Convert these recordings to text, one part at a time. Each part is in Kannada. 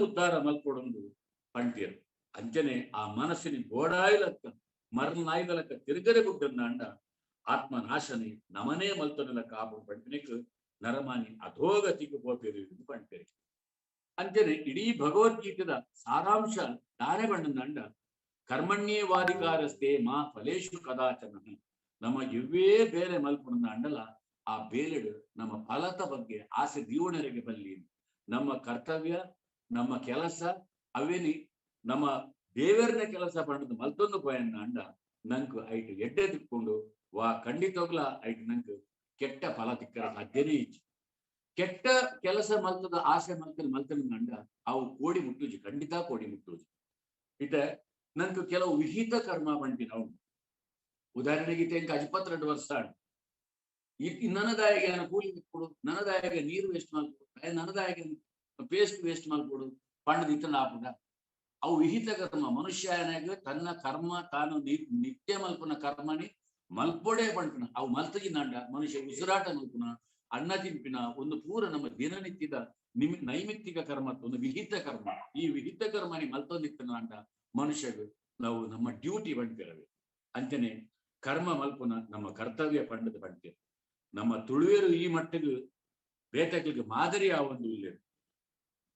ಉದ್ಧಾರ ಮಲ್ಕೊಡೊಂದು ಪಂಡ್ತೀರು. ಅಂಚನೆ ಆ ಮನಸ್ಸಿನ ಗೋಡಾಯಿಲಕ್ಕ ಮರನಾಯ್ದಲಕ್ಕ ತಿರುಗರೆ ಬಿಟ್ಟನ್ನ ಅಂಡ ಆತ್ಮ ನಾಶನಿ ನಮನೇ ಮಲ್ತೊನೆಲ್ಲ ಕಾಪು ಪಂಪಿನಿಕ್ ನರಮಾನಿ ಅಧೋಗತಿಗೆ ಹೋಗ್ತೀರಿ ಪಂಡ್ತೀರಿ. ಅಂಚನೆ ಇಡೀ ಭಗವದ್ಗೀತೆದ ಸಾರಾಂಶ ದಾರೆ ಬಣ್ಣದಂಡ ಕರ್ಮಣ್ಯೇವಾಧಿಕಾರಸ್ಥೆ ಮಾ ಫಲೇಶು ಕದಾಚನ. ನಮ್ಮ ಇವೇ ಬೇರೆ ಮಲ್ಪುಣ ಅಂಡಲ ಆ ಬೇಲೆಡು ನಮ್ಮ ಫಲದ ಬಗ್ಗೆ ಆಸೆ ದೀವಣರಿಗೆ ಬಲ್ಲಿ ನಮ್ಮ ಕರ್ತವ್ಯ ನಮ್ಮ ಕೆಲಸ ಅವೇನಿ ನಮ್ಮ ದೇವರನ್ನ ಕೆಲಸ ಪಣ್ಣದು ಮಲ್ತೊಂದು ಪೋಯನ್ನ ಅಂಡ ನಂಕ್ ಐಟ್ ಎಡ್ಡೆ ತಿಕ್ಕೊಂಡು ವಾ ಖಂಡಿತೋಗ್ಲ ಐಟ್ ನಂಕ್ ಕೆಟ್ಟ ಫಲ ತಿಕ್ಕರ ಸಾಧ್ಯನೇ ಇಚ್ಚು. ಕೆಟ್ಟ ಕೆಲಸ ಮಲ್ತದ ಆಸೆ ಮಲ್ತನ ಅಂಡ ಅವು ಕೋಡಿ ಮುಟ್ಟುಜಿ ಖಂಡಿತ ಕೋಡಿ ಮುಟ್ಟುಜಿ. ಇಟ ನಂಗೆ ಕೆಲವು ವಿಹಿತ ಕರ್ಮ ಬಂಟಿನ ಅವನು ಉದಾಹರಣೆಗೆ ತೆಂಕ 22 ವರ್ಷ ನನ್ನದಾಯಿಗೆ ಕೂಲಿ ಕೊಡು, ನನ್ನದಾಯಿಗೆ ನೀರು ವೇಸ್ಟ್ ಮಾಡ್ಕೊಡು, ನನ್ನದಾಯಿಗೆ ಪೇಸ್ಟ್ ವೇಸ್ಟ್ ಮಾಡ್ಕೊಡು ಪಂಡದ ಇತ್ತನ ಆಪುಡ. ಅವು ವಿಹಿತ ಕರ್ಮ. ಮನುಷ್ಯನಾಗ ತನ್ನ ಕರ್ಮ ತಾನು ನಿತ್ಯ ಮಲ್ಪನ ಕರ್ಮನಿ ಮಲ್ಪೊಡೆ ಪಂಪನ ಅವು ಮಲ್ತಗಿ ನಾಂಡ ಮನುಷ್ಯ ಉಸಿರಾಟ ಮಲ್ಪನ ಅನ್ನ ತಿಂಪಿನ ಒಂದು ಪೂರ ನಮ್ಮ ದಿನನಿತ್ಯದ ನೈಮಿತ್ತಿಕ ಕರ್ಮ ಒಂದು ವಿಹಿತ ಕರ್ಮ. ಈ ವಿಹಿತ ಕರ್ಮನಿ ಮಲ್ತೊಂದಿತ್ತನ ಅಂಡ ಮನುಷ್ಯರು ನಾವು ನಮ್ಮ ಡ್ಯೂಟಿ ಬಂಡ್ತಿರವೆ. ಅಂಚನೆ ಕರ್ಮ ಮಲ್ಪುನ ನಮ್ಮ ಕರ್ತವ್ಯ ಪಂಡದ ಬಂಡ್ತಿರು. ನಮ್ಮ ತುಳುವೇರು ಈ ಮಟ್ಟಿಗೆ ಬೇಟೆಗಳಿಗೆ ಮಾದರಿ ಆ ಒಂದು ಇಲ್ಲ.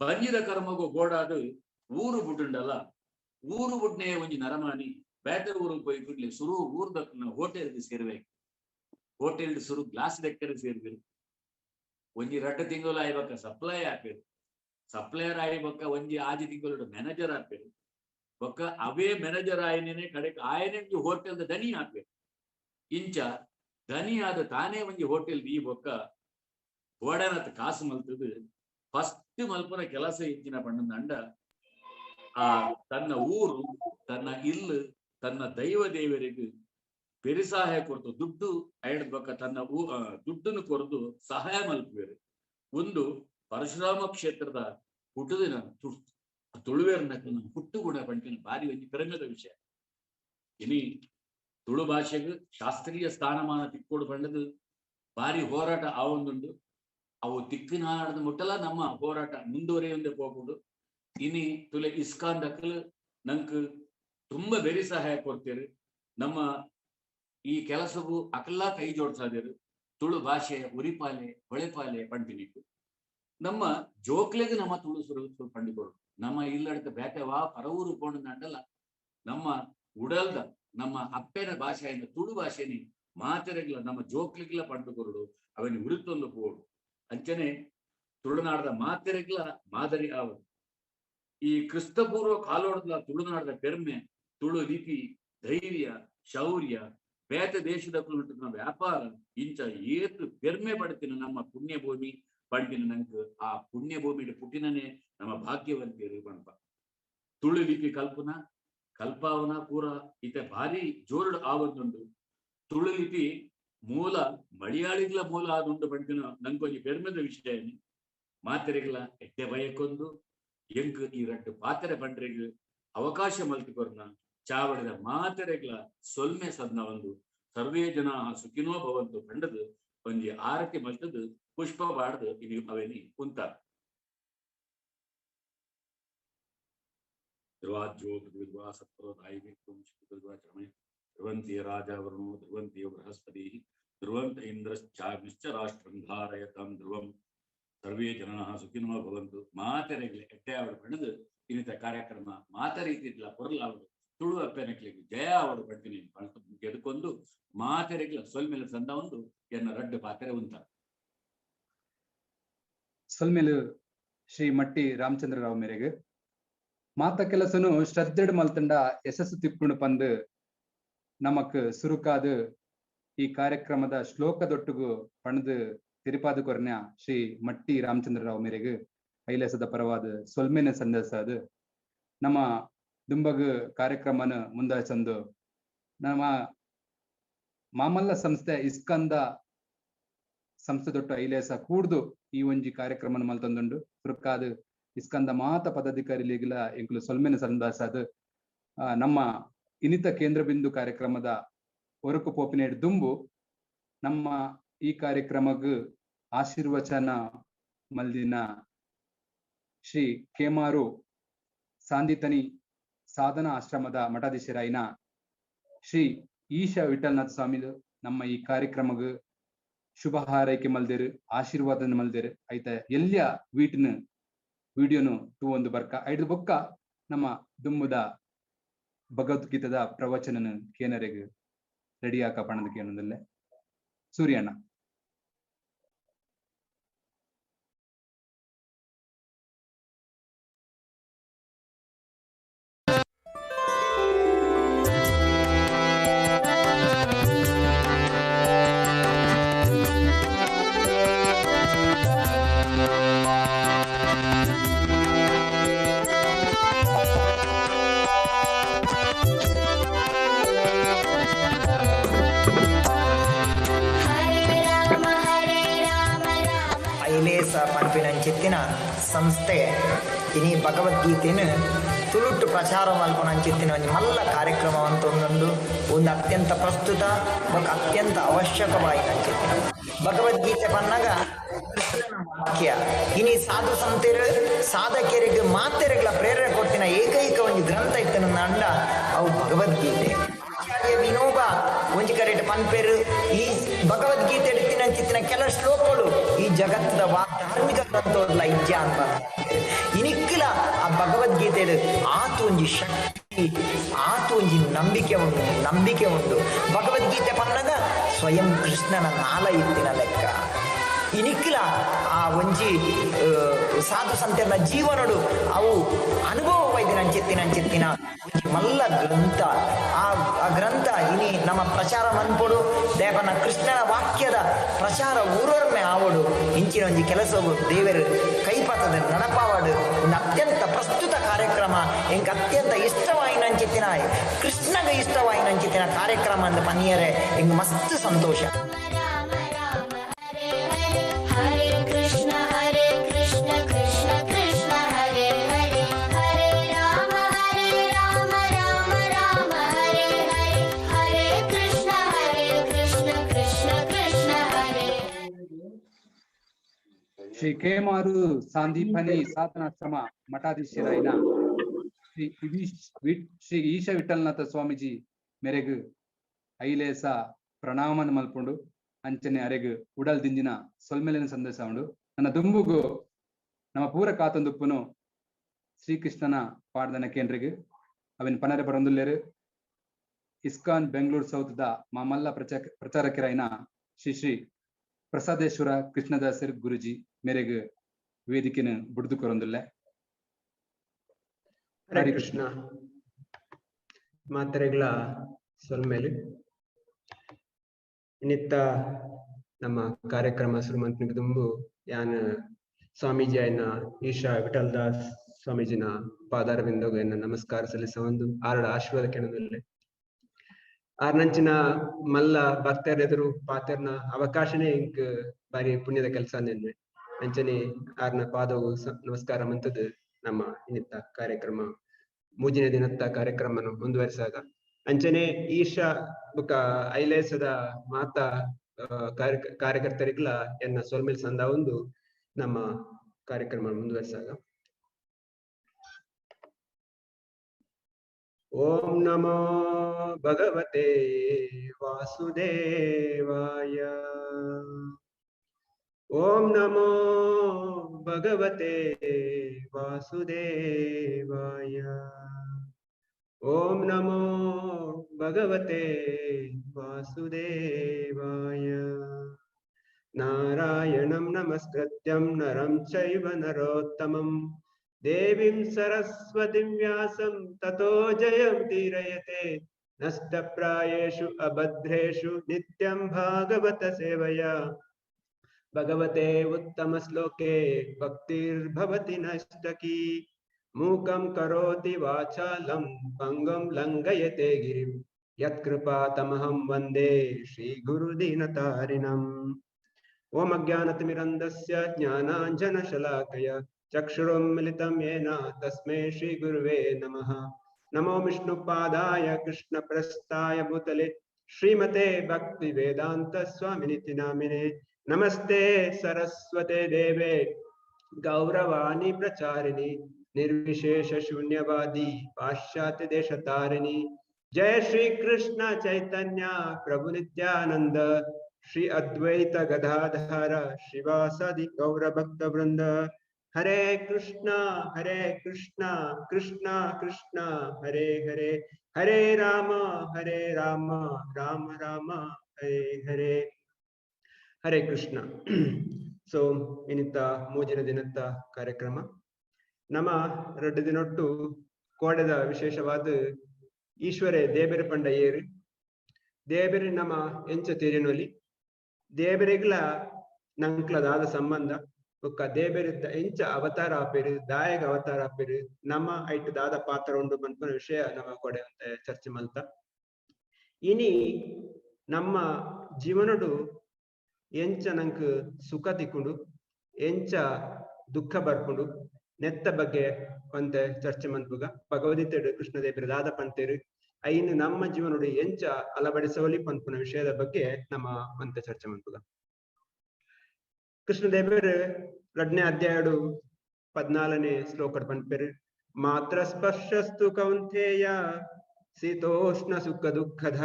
ಬಂಜಿದ ಕರ್ಮಗೂ ಗೋಡಾದು ಊರು ಬುಡ್ಡುಂಡಲ್ಲ, ಊರು ಬುಡ್ನೆ ಒಂಜಿ ನರಮಾನಿ ಬೇಟೆ ಊರಿಗೆ போய் ಬಿಡ್ಲಿ ಸುರು ಊರ್ದ ಹೋಟೆಲ್ಗೆ ಸೇರ್ಬೇಕು. ಹೋಟೆಲ್ ಸುರು ಗ್ಲಾಸ್ ಲೆಕ್ಕರೆ ಸೇರ್ಬೇಕು. ಒಂಜಿ 2 ತಿಂಗಳು ಆಯ್ಬಕ್ಕ ಸಪ್ಲೈ ಹಾಕ್ಬೇಕು. ಸಪ್ಲೈಯರ್ ಆಯ್ಬಕ್ಕ ಒಂಜಿ 5 ತಿಂಗಳು ಮ್ಯಾನೇಜರ್ ಹಾಕ್ಬೇಕು. ಬೊಕ್ಕ ಅವೇ ಮ್ಯಾನೇಜರ್ ಆಯ್ನೇನೆ ಕಡೆಗೆ ಆಯ್ನೆ ಹೋಟೆಲ್ದ ದನಿ ಹಾಕ್ಬೇಕು. ಇಂಚ ದನಿ ಆದ ತಾನೇ ಒಂಜಿ ಹೋಟೆಲ್ ಈ ಬೊಕ್ಕ ಓಡಾನತ್ ಕಾಸು ಮಲ್ತದು ಫಸ್ಟ್ ಮಲ್ಪನ ಕೆಲಸ ಇಚ್ಚಿನ ಪಣ್ಣದ ಅಂಡ ಆ ತನ್ನ ಊರು ತನ್ನ ಇಲ್ಲು ತನ್ನ ದೈವ ದೇವರಿಗೆ ಪೆರಿಸಹಾಯ ಕೊಡ್ತು ದುಡ್ಡು ಐಡ್ ಬೊಕ್ಕ ತನ್ನ ದುಡ್ಡನ್ನು ಕೊರದು ಸಹಾಯ ಮಲ್ಪುವೇರು. ಒಂದು ಪರಶುರಾಮ ಕ್ಷೇತ್ರದ ಹುಟ್ಟುದಿನ ತುಳುವೇರ್ನ ಹುಟ್ಟು ಗುಣ ಪಂಟಿನ ಭಾರಿ ಒಂಜಿ ಕಡಿಮೆದ ವಿಷಯ. ಇನಿ ತುಳು ಭಾಷೆಗೆ ಶಾಸ್ತ್ರೀಯ ಸ್ಥಾನಮಾನ ತಿಕ್ಕೋಡು ಪಂಡದು ಭಾರಿ ಹೋರಾಟ ಆ ಒಂದುಂಡು. ಅವು ತಿಕ್ಕಿನಾಡದ ಮುಟ್ಟಲ ನಮ್ಮ ಹೋರಾಟ ಮುಂದುವರಿಯೊಂದೇ ಹೋಗುದು. ಇನಿ ತುಲೆ ಇಸ್ಕಾನ್ ದಕ್ಕಲು ನಂಗೆ ತುಂಬಾ ಬೆರಿ ಸಹಾಯ ಕೊಡ್ತೀರಿ. ನಮ್ಮ ಈ ಕೆಲಸವು ಅಕಲ್ಲಾ ಕೈ ಜೋಡ್ಸಾದಿರು. ತುಳು ಭಾಷೆ ಉರಿಪಾಲೆ ಹೊಳೆಪಾಲೆ ಪಂಪಿನಿಟ್ಟು ನಮ್ಮ ಜೋಕ್ಲೆಗೆ ನಮ್ಮ ತುಳು ಸುರು ಪಂಡಿಕೊಡು. ನಮ್ಮ ಇಲ್ಲಡತ ಬೇಟೆವಾ ಪರವೂರು ಕೊಂಡು ಅಂಡಲ್ಲ ನಮ್ಮ ಉಡಲ್ದ ನಮ್ಮ ಅಪ್ಪೆನ ಭಾಷೆಯಿಂದ ತುಳು ಭಾಷೆನಿ ಮಾತೆರೆಗ್ಲ ನಮ್ಮ ಜೋಕ್ಲಿಗ್ಲ ಪಂಡುಕೊರಡು ಅವನಿ ಉರುತ್ತೊಂದು ಪೋಡು. ಅಂಚನೆ ತುಳುನಾಡದ ಮಾತೆರೆಗ್ಲ ಮಾದರಿ ಆವರು. ಈ ಕ್ರಿಸ್ತಪೂರ್ವ ಕಾಲೋಡದ ತುಳುನಾಡದ ಪೆರ್ಮೆ ತುಳು ಲಿಪಿ ಧೈರ್ಯ ಶೌರ್ಯ ಬೇತ ದೇಶದ ವ್ಯಾಪಾರ ಇಂಚ ಏತು ಪೆರ್ಮೆ ಪಡ್ತೀನಿ ನಮ್ಮ ಪುಣ್ಯಭೂಮಿ ಪಂಡಿನ ನಂಗೆ ಆ ಪುಣ್ಯಭೂಮಿ ಪುಟ್ಟಿನೇ ನಮ್ಮ ಭಾಗ್ಯವಂತಿರು ಪಣಪ. ತುಳು ಲಿಪಿ ಕಲ್ಪಾವನ ಪೂರ ಈತ ಭಾರಿ ಜೋರುಡು ಆವೊಂದುಂಡು. ತುಳು ಲಿಪಿ ಮೂಲ ಮಲಯಾಳಿಗ್ಲ ಮೂಲ ಆದುಂಡು ಪಂಡಿನ ನಂಗೊಂದು ಪೆರ್ಮೆದ ವಿಷಯ ಮಾತೆರೆಗ್ಲ ಎಟ್ಟೆ ಭಯಕ್ಕೊಂದು ಎಂಕ್ ಈ 2 ಪಾತ್ರೆ ಪಂಡ್ರೆಗ್ ಅವಕಾಶ ಮಲ್ತಿಕೊರ್ನ ಚಾವಡಿದ ಮಾತೆರೆಗ್ಲ ಸೊಲ್ಮೆ ಸದ್ನ ಒಂದು ಸರ್ವೇ ಜನ ಸುಖಿನೋ ಭವಂತು ಪಂಡದು ಒಂಜಿ ಆರತಿ ಮಲ್ತದು ಪುಷ್ಪ ಬಾಡ್ದು ಇನಿ ಅವೇನಿ ಕುಂತ ಧ್ರುವಂತಿ ರಾಜವರ್ಣೋ ಧ್ರುವಂತಿ ಬೃಹಸ್ಪತಿ ಧ್ರುವಂತ ಇಂದ್ರಶ್ಚಾಗ್ನಿಶ್ಚ ರಾಷ್ಟ್ರಂ ಧಾರಯತಾಂ ಧ್ರುವಂ ಸರ್ವೇ ಜನ ಸುಖಿನೋ ಭವಂತು. ಮಾತೆರೆಗ್ಲೆ ಎಟ್ಟೆ ಆವಡು ಪಂಡದು ಇನ್ನಿತ ಕಾರ್ಯಕ್ರಮ ಮಾತ ರೀತಿ ಇದ್ಲ ಪೊರ್ಲಾವಡು ತುಳು ಅಪ್ಪೆನಕ್ಲಿಗೆ ಜಯ ಆವಡು ಪಡ್ತೀನಿ ಗೆದ್ಕೊಂಡು ಮಾತೆರೆಗ್ಲ ಸೊಲ್ಮೆಲು ಸಂದ ಒಂದು ಎನ್ನ 2 ಪಾತ್ರೆ ಉಂಟ. ಸೊಲ್ಮೆಲು ಶ್ರೀ ಮಟ್ಟಿ ರಾಮಚಂದ್ರರಾವ್ ಮೇರೆಗೆ ಮಾತ ಕೆಲಸನು ಶ್ರದ್ಧೆಡ್ ಮಲ್ತಂಡ ಯಶಸ್ಸು ತಿಪ್ಪುಂಡು ಪಂದು ನಮಕ್ ಸುರುಕಾದು ಈ ಕಾರ್ಯಕ್ರಮದ ಶ್ಲೋಕದೊಟ್ಟುಗು ಪಣದು ತಿರುಪಾದು ಕೊರ್ನ್ಯ ಶ್ರೀ ಮಟ್ಟಿ ರಾಮಚಂದ್ರರಾವ್ ಮೇರೆಗೆ ಐಲೇಸದ ಪರವಾದ ಸೊಲ್ಮೆನ ಸಂದೇಶ ಅದು ನಮ್ಮ ದುಂಬಗ್ ಕಾರ್ಯಕ್ರಮನ ಮುಂದಾಚಂದು ನಮ್ಮ ಮಾಮಲ್ಲ ಸಂಸ್ಥೆ ಇಸ್ಕಂದ ಸಂಸ್ಥೆ ದೊಟ್ಟು ಐಲೇಸ ಕೂಡ್ದು ಈ ಒಂಜಿ ಕಾರ್ಯಕ್ರಮನ ಮಲ್ತೊಂದುಂಡು ಸುರುಕಾದು ಇಸ್ಕಂದ ಮಾತ ಪದಾಧಿಕಾರಿ ಲೀಗಿಲ ಎಂಕ್ಲು ಸೊಲ್ಮೆನ ಸಂದೇಶ ಅದು ನಮ್ಮ ಇನಿತ ಕೇಂದ್ರ ಬಿಂದು ಕಾರ್ಯಕ್ರಮದ ಹೊರಕು ಪೋಪಿನೇಡ್ ದುಂಬು ನಮ್ಮ ಈ ಕಾರ್ಯಕ್ರಮಗ್ ಆಶೀರ್ವಚನ ಮಲ್ದಿನ ಶ್ರೀ ಕೇಮಾರು ಸಾಂದಿತನಿ ಸಾಧನಾ ಆಶ್ರಮದ ಮಠಾಧೀಶರಾಯಿನ ಶ್ರೀ ಈಶ ವಿಠಲ್ನಾಥ ಸ್ವಾಮಿಲು ನಮ್ಮ ಈ ಕಾರ್ಯಕ್ರಮಗ್ ಶುಭ ಹಾರೈಕೆ ಮಲ್ದೇರು ಆಶೀರ್ವಾದ ಮಲ್ದೇರು ಐತ ಎಲ್ಯ ವೀಟಿನ ವಿಡಿಯೋನು ಟೂ ಒಂದು ಬರ್ಕ ಐದು ಬೊಕ್ಕ ನಮ್ಮ ದುಮ್ಮುದ ಭಗವದ್ಗೀತದ ಪ್ರವಚನನ ಕೇನರೆಗ್ ರೆಡಿ ಆಕ ಪಣದ ಕೇನದಲ್ಲೇ ಸೂರ್ಯಣ್ಣ. ಪಂಪಿನಂಚಿತ್ತಿನ ಸಂಸ್ಥೆ ಇನಿ ಭಗವದ್ಗೀತೆನ ತುಳುಟ್ಟು ಪ್ರಚಾರ ಮಲ್ಪನಂಚಿತ್ತಿನ ಒಂದು ಮಲ್ಲ ಕಾರ್ಯಕ್ರಮವಂತ ಒಂದು ಅತ್ಯಂತ ಪ್ರಸ್ತುತ ಮತ್ತು ಅತ್ಯಂತ ಅವಶ್ಯಕವಾಯಿನಂಚಿತ್ತಿನ ಭಗವದ್ಗೀತೆ ಪನ್ನಗ ವಾಕ್ಯ ಇನಿ ಸಾಧು ಸಂತೆರು ಸಾಧಕರಿಗೆ ಮಾತೆರೆಗಳ ಪ್ರೇರಣೆ ಕೊಟ್ಟಿನ ಏಕೈಕ ಒಂದು ಗ್ರಂಥ ಇತ್ತನ ಅಂಡ ಅವು ಭಗವದ್ಗೀತೆ. ವಿನೋಬ ಒಂಜಿ ಕರೆಟ್ ಪನ್ಪೇರು ಈ ಭಗವದ್ಗೀತೆ ಎಡ್ತಿನಂಚಿತ್ತಿನ ಕೆಲ ಶ್ಲೋಕಗಳು ಈ ಜಗತ್ತದ ಧಾರ್ಮಿಕ ಗ್ರಂಥೋಡ್ಲ ಇಜ್ಜ ಅಂತ ಇನಿಕ್ಕಿಲ ಆ ಭಗವದ್ಗೀತೆ ಆತು ಒಂಜಿ ಶಕ್ತಿ ಆತು ಒಂಜಿ ನಂಬಿಕೆ ಉಂಟು ಭಗವದ್ಗೀತೆ ಪನ್ನಗ ಸ್ವಯಂ ಕೃಷ್ಣನ ನಾಲ ಇತ್ತಿನ ಲೆಕ್ಕ ಇನಿಕ್ಕಿಲ ಆ ಒಂಜಿ ಸಾಧು ಸಂತೆರ್ನ ಜೀವನಡು ಅವು ಅನುಭವವೈದಿನಂಚಿತ್ತಿನ ಮಲ್ಲ ಗ್ರಂಥ ಆ ಗ್ರಂಥ ಇನಿ ನಮ್ಮ ಪ್ರಚಾರ ಮನ್ಪೊಡು ದೇವನ ಕೃಷ್ಣನ ವಾಕ್ಯದ ಪ್ರಚಾರ ಊರೊರ್ಮೆ ಆವಡು ಇಂಚಿನ ಒಂಜಿ ಕೆಲಸವು ದೇವರು ಕೈಪಾತದ ನೆನಪಾವಡು ಒಂದು ಅತ್ಯಂತ ಪ್ರಸ್ತುತ ಕಾರ್ಯಕ್ರಮ ಎಂಕ್ ಅತ್ಯಂತ ಇಷ್ಟವಾಯಿನಂಚಿತ್ತಿನ ಕೃಷ್ಣಗೆ ಇಷ್ಟವಾಯಿನಂಚಿತ್ತಿನ ಕಾರ್ಯಕ್ರಮ ಅಂತ ಪನಿಯರೆ ಎಂಗ್ ಮಸ್ತ್ ಸಂತೋಷ. ಶ್ರೀ ಕೇಮಾರು ಸಾಂದೀಪನಿ ಸಾಧನಾಶ್ರಮ ಮಠಾಧೀಶರಾಯಿನ ಶ್ರೀ ಈಶ ವಿಠಲ್ನಾಥ ಸ್ವಾಮೀಜಿ ಮೇರೆಗ್ ಐಲೇಸ ಪ್ರಣಾಮನ ಮಲ್ಪುಂಡು ಅಂಚನೆ ಅರೆಗ್ ಉಡಲ್ ದಿಂಜಿನ ಸೊಲ್ಮೆಲಿನ ಸಂದೇಶ ಉಂಡು. ನನ್ನ ದುಂಬುಗು ನಮ್ಮ ಪೂರ ಕಾತೊಂದುಪ್ಪುನು ಶ್ರೀಕೃಷ್ಣನ ಪಾಡ್ದನ ಕೇಂದ್ರಿಗ್ ಅವಿನ ಪನರೆ ಬರೊಂದುಲ್ಲೇರು ಇಸ್ಕಾನ್ ಬೆಂಗಳೂರು ಸೌತ್ದ ಮಾಮಲ್ಲ ಪ್ರಚಾರಕರಾಯಿನ ಶ್ರೀ ಪ್ರಸಾದೇಶ್ವರ ಕೃಷ್ಣದಾಸರ್ ಗುರುಜಿ ಮೇರೆಗ್ ವೇದಿಕೆನ ಬುಡ್ದು ಕೊರೊಂದುಲ್ಲೆ. ಹರೇ ಕೃಷ್ಣ ಮಾತರೆಗಳ ಸೊಲ್ಮೇಲೆ ಇನ್ನಿತ್ತ ನಮ್ಮ ಕಾರ್ಯಕ್ರಮ ಶುರುಮಂತ್ನಿಗೆ ತುಂಬು ಯಾನ್ ಸ್ವಾಮೀಜಿ ಆಯ್ನ ಈಶಾ ವಿಠಲ್ ದಾಸ್ ಸ್ವಾಮೀಜಿನ ಪಾದಾರವಿಂದೋಗ ನಮಸ್ಕಾರ ಸಲ್ಲಿಸ ಒಂದು ಆರಡ ಆಶೀರ್ವಾದ ಕೆಣದಲ್ಲೇ ಆರ್ನಂಚಿನ ಮಲ್ಲ ಭಕ್ತರ ಎದುರು ಪಾತೆರ್ನ ಅವಕಾಶನೇ ಇಂಕ್ ಬಾರಿ ಪುಣ್ಯದ ಕೆಲಸ ನೆನ್ನೆ ಅಂಚನೆ ಆರ್ನ ಪಾದವು ನಮಸ್ಕಾರ ಮಂತದ್ದು ನಮ್ಮ ಇನ್ನಿತ್ತ ಕಾರ್ಯಕ್ರಮ ಮೂಜಿನ ದಿನತ್ತ ಕಾರ್ಯಕ್ರಮನ ಮುಂದುವರಿಸಾಗ ಅಂಚನೆ ಈಶಾ ಬುಕ್ಕ ಐಲೇಸದ ಮಾತಾ ಕಾರ್ಯಕರ್ತರಿಗ್ಲ ಎನ್ನ ಸೊಲ್ಮೇಲ್ ಸಂದ ಒಂದು ನಮ್ಮ ಕಾರ್ಯಕ್ರಮ ಮುಂದುವರಿಸಾಗ ಓಂ ನಮೋ ಭಗವತೆ ವಾಸುದೇವಾಯ ಓಂ ನಮೋ ಭಗವತೆ ವಾಸುದೇವಾಯ ಓಂ ನಮೋ ಭಗವತೆ ವಾಸುದೇವಾಯ ನಾರಾಯಣಂ ನಮಸ್ಕೃತ್ಯಂ ನರಂ ಚೈವ ನರೋತ್ತಮಂ ದೇವಿಂ ಸರಸ್ವತಿಂ ವ್ಯಾಸಂ ತತೋ ಜಯಂ ತೀರಯತೆ ನಷ್ಟಪ್ರಾಯೇಷು ಅಭದ್ರೇಷು ನಿತ್ಯಂ ಭಾಗವತ ಸೇವಯ ಭಗವತೆ ಉತ್ತಮ ಶ್ಲೋಕೆ ಭಕ್ತಿರ್ಭವತಿ ನಷ್ಟಕಿ ಮೂಕಂ ಕರೋತಿ ವಾಚಾಲಂ ಪಂಗಂ ಲಂಘಯತೆ ಗಿರಿಂ ಯತ್ಕೃಪಾತಮಹಂ ವಂದೇ ಶ್ರೀ ಗುರುದೀನತಾರಿಣಂ. ಓಂ ಅಜ್ಞಾನತಿಮಿರಂಧಸ್ಯ ಜ್ಞಾನಾಂಜನಶಲಾಕಯ ಚಕ್ಷುರುನ್ಮಿಲಿತಂ ಯೇನ ತಸ್ಮೈ ಶ್ರೀ ಗುರುವೇ ನಮಃ. ನಮೋ ವಿಷ್ಣುಪಾದಾಯ ಕೃಷ್ಣಪ್ರಸ್ಥಾಯ ಭೂತಲೆ ಶ್ರೀಮತೆ ಭಕ್ತಿ ವೇದಾಂತ ಸ್ವಾಮಿನಿತಿ ನಾಮಿನೇ. ನಮಸ್ತೆ ಸರಸ್ವತೆ ದೇವೆ गौरवाणी प्रचारिणी निर्विशेष शून्यवादी पाश्चात्य देश तारिणी जय श्री कृष्ण चैतन्य प्रभु नित्यानंद श्री अद्वैत गदाधर श्रीवासादि गौर भक्त वृंद हरे कृष्णा कृष्ण कृष्ण हरे हरे हरे राम राम राम हरे हरे हरे कृष्ण. ಸೊ ಇನ್ನಿತ್ತ ಮೂಜಿನ ದಿನದ ಕಾರ್ಯಕ್ರಮ ನಮ್ಮ 2 ದಿನೊಟ್ಟು ಕೋಡೆದ ವಿಶೇಷವಾದ ಈಶ್ವರೇ ದೇಬೆರೆ ಪಂಡ ಏರು ದೇಬೆರೆ ನಮ್ಮ ಎಂಚ ತೇರಿನೊಲಿ ದೇಬೆರೆಗ್ಲ ನಂಕ್ಲದಾದ ಸಂಬಂಧ ಒಕ್ಕ ದೇಬೆರಿದ್ದ ಎಂಚ ಅವತಾರ ಆಪೇರು ದಾಯಗ ಅವತಾರ ಆಪೇರು ನಮ್ಮ ಐಟ್ ದಾದ ಪಾತ್ರ ಉಂಡು ಬಂದ ವಿಷಯ ನಮ್ಮ ಕೊಡೆ ಅಂತ ಚರ್ಚೆ ಮಲ್ತ ಇನಿ ನಮ್ಮ ಜೀವನಡು ಎಂಚ ನಂಕ್ ಸುಖ ತಿಕ್ಕೊಂಡು ಎಂಚ ದುಃಖ ಬರ್ಕೊಂಡು ನೆತ್ತ ಬಗ್ಗೆ ಒಂತೆ ಚರ್ಚೆ ಮನ್ಪುಗ ಭಗವದ್ಗೀತೆ ಕೃಷ್ಣದೇವರ ದಾದ ಪಂತೇರು ಐನ್ ನಮ್ಮ ಜೀವನಡು ಎಂಚ ಅಳವಡಿಸವಲಿ ಪಂಪುನ ವಿಷಯದ ಬಗ್ಗೆ ನಮ್ಮ ಒಂತೆ ಚರ್ಚೆ ಮನ್ಪುಗ ಕೃಷ್ಣದೇವರು 2ನೇ ಅಧ್ಯಾಯಡು 14ನೇ ಶ್ಲೋಕಡ್ ಪಂಪೇರು ಮಾತ್ರ ಸ್ಪರ್ಶಸ್ತು ಕೌಂತೆಯ ಶೀತೋಷ್ಣ ಸುಖ ದುಃಖದ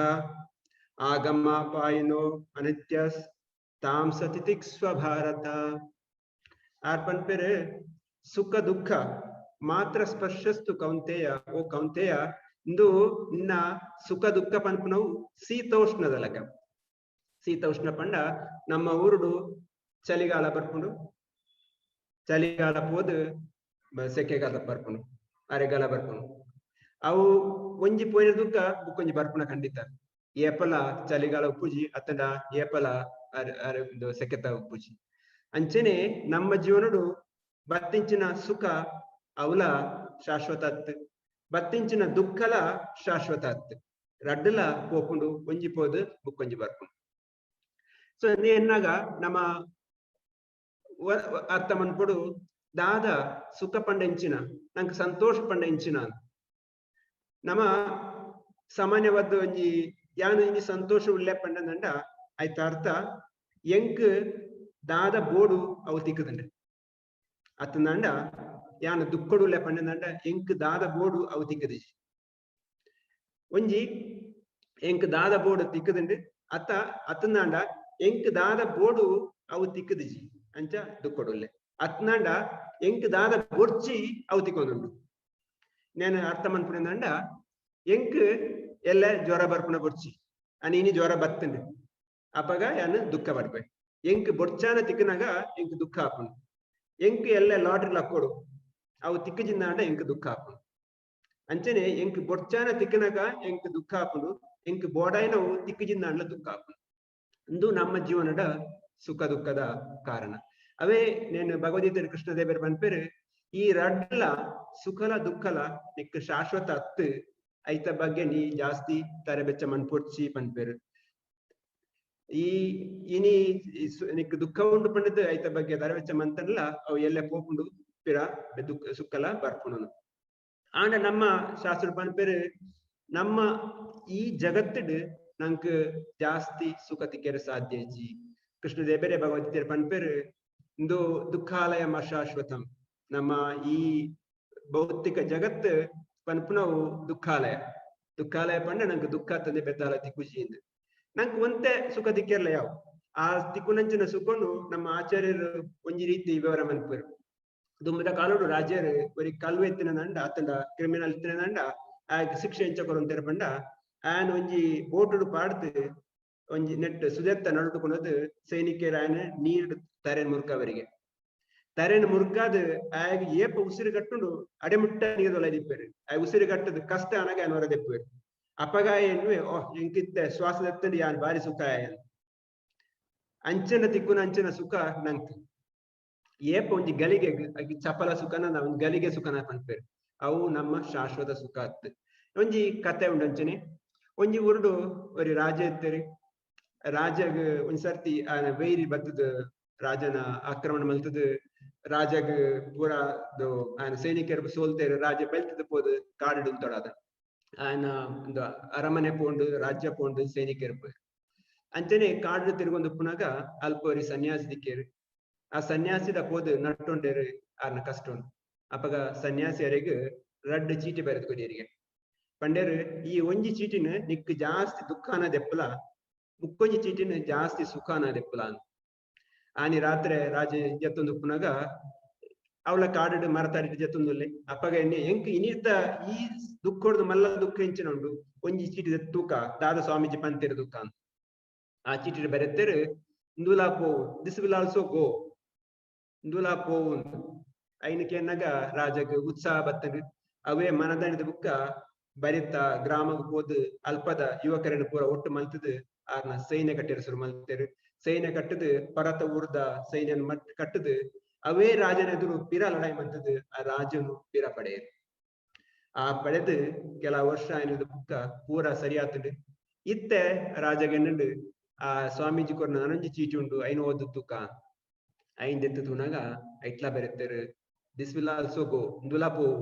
ಆಗಮಾಪಾಯಿನೋ ಅನಿತ್ಯಸ್ ತಾಂ ಸತಿತಿಕ್ಸ್ವ ಭಾರತ ಆರ್ಪನ್ ಪೇರು ಸುಖ ದುಃಖ ಮಾತ್ರ ಸ್ಪರ್ಶಸ್ತು ಕೌಂತೆಯ ಓ ಕೌಂತೆಯ ಇಂದು ನಿನ್ನ ಸುಖ ದುಃಖ ಪನ್ಪುನವು ಶೀತೋಷ್ಣದಲಕ ಶೀತೋಷ್ಣ ಪಂಡ ನಮ್ಮ ಊರುಡು ಚಳಿಗಾಲ ಬರ್ಪುಂಡು ಚಳಿಗಾಲ ಪೋದು ಸೆಕೆಗಾಲ ಬರ್ಪುಂಡು ಅರೆಗಾಲ ಬರ್ಪುಂಡು ಅವು ಒಂಜಿ ಪೋಯಿನ ದುಃಖ ಬುಕ್ಕೊಂಜಿ ಬರ್ಪುನ ಖಂಡಿತ ಏಪಲ ಚಳಿಗಾಲ ಉಪ್ಪುಜಿ ಅತ್ತಂಡ ಏಪಲ ಸೆಕೆತ ಉಪ್ಪುಜಿ ಅಂಚನೆ ನಮ್ಮ ಜೀವನಡು ಬತ್ತಿಂಚಿನ ಸುಖ ಅವಲ ಶಾಶ್ವತ ಅತ್ ಬತ್ತಿಂಚಿನ ದುಃಖಲ ಶಾಶ್ವತ ಅತ್ ರಡ್ಡಲ ಪೋಪುಂಡು ಒಂಜಿ ಪೋದು ಬುಕ್ಕೊಂಜಿ ಬರ್ಪುಂಡು ಸೊ ಎನ್ನಾಗ ನಮ್ಮ ಅರ್ಥ ಮನ್ಪುಡು ದಾದ ಸುಖ ಪಂಡೆಂಚಿನ ನಂಗೆ ಸಂತೋಷ ಪಂಡೆಂಚಿನ ನಮ್ಮ ಸಾಮಾನ್ಯವಾದ ಒಂಜಿ ಯಾನು ಇಂಜಿ ಸಂತೋಷ ಉಳ್ಳೆ ಪಂಡಂದಂಡ ಆಯ್ತ ಅರ್ಥ ಎಂಕ್ ದಾದ ಬೋಡು ಅವು ತಿಕ್ಕದಂಡ ಅತ್ತಂದಂಡ ಯಾನು ದುಃಖಡು ಉಳ್ಳೆ ಪಂಡಂದಂಡ ಎಂಕ್ ದಾದ ಬೋಡು ಅವು ತಿಕ್ಕದಿ ಒಂಜಿ ಎಂಕ್ ದಾದ ಬೋಡು ತಿಕ್ಕದಂಡು ಅತ್ತ ಅತ್ತಂದಾಂಡ ಎಂಕ್ ದಾದ ಬೋಡು ಅವು ತಿಕ್ಕದಿಜಿ ಅಂಚ ದುಃಖಡುಲ್ಲೆ ಅತ್ನಾಂಡ ಎಂಕ್ ದಾದ ಬೊರ್ಚಿ ಅವು ತಿಕ್ಕೊಂದುಂಡು నేను అర్థం అనుకునేదండ ఎంక్ ఎల్ల జ్వర బర్పున బొర్చి అని ఇని జ్వర బత్తుండు అప్పగా యాను దుఃఖ పడిపోయి ఎంక్ బొర్చాన తిక్కనగా ఎంక్ దుఃఖ ఆపును ఎంక్ ఎల్ల లాటరీ లక్కోడు అవు తిక్కజిందండ ఎంక్ దుఃఖ ఆపును అంచనే ఎంక్ బొర్చాన తిక్కనగా ఎంక్ దుఃఖ ఆపును ఎంక్ బోడైనవు తిక్కజిందండ్ల దుఃఖ ఆపును ಇಂದು ನಮ್ಮ ಜೀವನದ ಸುಖ ದುಃಖದ ಕಾರಣ ಅವೇ నేను ಭಗವದ್ಗೀತೆ ಕೃಷ್ಣದೇವರು ಪನ್ಪೇರು ಈ ರಡ್ಲ ಸುಖಲ ದುಃಖಲ ನಿಕ್ ಶಾಶ್ವತ ಅತ್ತು ಐತ ಬಗ್ಗೆ ನೀ ಜಾಸ್ತಿ ತರಬೆಚ್ಚ ಮನ್ಪೊಡ್ಚಿ ಪನ್ಪೇರು ಈ ಇನಿ ನಿಕ್ ದುಃಖ ಉಂಡು ಪಂಡಿದ್ದು ಐತ ಬಗ್ಗೆ ತರಬೆಚ್ಚ ಮಂತನ್ಲ ಅವು ಎಲ್ಲ ಪೋಪುಂಡು ಪಿರ ದುಃಖ ಸುಖಲ ಬರ್ಪುಣನು ಆಂಡ ನಮ್ಮ ಶಾಸ್ತ್ರ ಪನ್ಪೇರು ನಮ್ಮ ಈ ಜಗತ್ತಿಡು ನಂಗೆ ಜಾಸ್ತಿ ಸುಖ ತಿಕ್ಕೇರು ಸಾಧ್ಯ ಇಜ್ಜಿ ಕೃಷ್ಣದೇವರೇ ಭಗವದ್ಗೀತೆ ಪನ್ಪೇರು ಇಂದು ದುಃಖಾಲಯ ಶಾಶ್ವತಂ ನಮ್ಮ ಈ ಭೌತಿಕ ಜಗತ್ತು ಪನ್ಪುನವು ದುಃಖಾಲಯ ಪಂಡ ನಂಗೆ ದುಃಖ ತಂದೆ ಬೆದ್ದಾಲ ತಿಕ್ಕುಜಿಯಿಂದ ನಂಗೆ ಒಂತೆ ಸುಖ ತಿಕ್ಕೇರ್ಲ ಯಾವ ಆ ತಿಕ್ಕುನಂಚಿನ ಸುಖನು ನಮ್ಮ ಆಚಾರ್ಯರು ಒಂಜಿ ರೀತಿ ವಿವರ ಮನ್ಪೇರು ದುಂಬದ ಕಾಲೋಡು ರಾಜ್ಯರು ಬರೀ ಕಲ್ಲು ಎತ್ತಿನಂಡ ಆತಂಡ ಕ್ರಿಮಿನಲ್ ಎತ್ತಿನಂಡ ಆ ಶಿಕ್ಷೆ ಎಂಚಕೊರಂತೇರ ಪಂಡ ಆನ್ ಒಂಜಿ ಬೋಟುಡು ಪಾಡ್ದು ಒಂಜಿ ನೆಟ್ ಸುದೆತ್ತ ನಡುಕೊಂಡು ಸೈನಿಕರ ಆನ್ ನೀರು ತರೇನ್ ಮುರ್ಕವರಿಗೆ ತರೇನ್ ಮುರ್ಕಾದ ಆಗ ಏಪ ಉಸಿರು ಕಟ್ಟುಂಡು ಅಡೆಮುಟ್ಟ ನೀರದೊಳದಿಪ್ಪೇರು ಆ ಉಸಿರು ಕಟ್ಟದ ಕಷ್ಟ ಅನಗ ಆನ್ ಹೊರದೆಪ್ಪೇರು ಅಪಗಾಯ ಎನ್ನುವೆ ಓಹ್ ಎಂಕಿತ್ತೆ ಶ್ವಾಸದತ್ತಂದು ಯಾನ್ ಬಾರಿ ಸುಖ ಅಂಚನ ತಿಕ್ಕುನ ಅಂಚನ ಸುಖ ನಂಗೆ ಏಪ ಒಂಜಿ ಗಲಿಗೆ ಚಪಲ ಸುಖನ ಒಂಜಿ ಗಲಿಗೆ ಸುಖನ ಪನ್ಪೇರು ಅವು ನಮ್ಮ ಶಾಶ್ವತ ಸುಖ ಅತ್ತು ಒಂಜಿ ಕತೆ ಉಂಡಂಚನೆ ಒಂಜಿ ಉರುಡು ಒರಿ ರಾಜ ಇತ್ತರಿ ರಾಜಗ ಒಂದ್ ಸರ್ತಿ ವೈರಿ ಬತ್ತದ ರಾಜನ ಆಕ್ರಮಣ ಮಲ್ತದ ರಾಜಗ ಪೂರ ಆಯನ ಸೈನಿಕರು ಸೋಲ್ತೇರು ರಾಜ ಬೆಲ್ತದ ಪೋದು ಕಾಡಿಡು ತೊಡಾದ ಆಯನ ಒಂದು ಅರಮನೆ ಪೋಂಡು ರಾಜ್ಯ ಪೋಂಡು ಸೈನಿಕರು ಅಂಚನೆ ಕಾಡು ತಿರುಗೊಂದು ಪುನಗ ಅಲ್ಪವರಿ ಸನ್ಯಾಸಿ ದಿಕ್ಕೇರು ಆ ಸನ್ಯಾಸಿದ ಪೋದು ನಟ್ಟೊಂಡೇರು ಆರ್ನ ಕಷ್ಟ ಉಂಟು ಅಪ್ಪಗ ಸನ್ಯಾಸಿಯರಿಗೆ ರಡ್ಡು ಚೀಟಿ ಬರೆದು ಕೊಡಿಯರಿಗೆ ಪಂಡೇರು ಈ ಒಂಜಿ ಚೀಟಿನ ನಿಕ್ ಜಾಸ್ತಿ ದುಃಖಾನ ದೆಪ್ಪಲ ಮುಕ್ಕೊಂಜಿ ಚೀಟಿನ ಜಾಸ್ತಿ ಸುಖಾನ ದೆಪ್ಪಲ ಅಂತ ಆನಿ ರಾತ್ರಿ ರಾಜೆ ಜತ್ತೊಂದು ಪುನಗ ಅವಳ ಕಾಡು ಮರತಾಡಿ ಜತ್ತೊಂದುಲ್ಲೆ ಅಪ್ಪಗ ಎಣ್ಣೆ ಎಂಕ್ ಇನಿರ್ತ ಈ ದುಃಖ ಹೊಡೆದು ಮಲ್ಲ ದುಃಖ ಹೆಂಚಿನ ಉಂಟು ಒಂಜಿ ಚೀಟಿ ತೂಕ ದಾದ ಸ್ವಾಮೀಜಿ ಪಂತೇರು ದುಃಖ ಅಂತ ಆ ಚೀಟಿ ಬರೆತ್ತೇರು ಇಂದುಲಾ ಪೋವು ದಿಸ್ ವಿಲ್ ಆಲ್ಸೋ ಗೋ ಇಂದುಲಾ ಪೋವು ಅಂತ ಐನಕ್ಕೆ ಎನ್ನಗ ರಾಜಗೆ ಉತ್ಸಾಹ ಬತ್ತಂಡು ಅವೇ ಮನದಣಿದ ಬುಕ್ಕ ಬರಿತ ಗ್ರಾಮಕ್ಕೆ ಹೋದ್ ಅಲ್ಪದ ಯುವಕರನ್ನು ಪೂರ ಒಟ್ಟು ಮಲ್ತದು ಆರ್ನ ಸೈನ್ಯ ಕಟ್ಟಿರ ಶುರು ಮಲ್ತೇರು ಸೈನ್ಯ ಕಟ್ಟದು ಪರತ ಊರ್ದ ಸೈನ್ಯನ್ ಕಟ್ಟದು ಅವೇ ರಾಜನ ಎದುರು ಪಿರ ಲಡಾಯಿ ಮಂತದು ಆ ರಾಜನು ಪಿರ ಪಡೆಯರು ಆ ಪಡೆದು ಕೆಲ ವರ್ಷ ಏನದು ಬುಕ್ಕ ಪೂರ ಸರಿಯಾತಂಡು ಇತ್ತೆ ರಾಜಗೆನ್ನಂಡು ಆ ಸ್ವಾಮೀಜಿ ಕೊರ್ನ ನನಂಜಿ ಚೀಟಿ ಉಂಡು ಐನು ಓದು ತೂಕ ಐನ್ ದೆತ್ತು ತುನಾಗ ಐಟ್ಲ ಬೆರೆತ್ತರು ದಿಸ್ ವಿಲ್ ಆಲ್ಸೋ ಗೋ ಇಂದುಲಾ ಪೋವು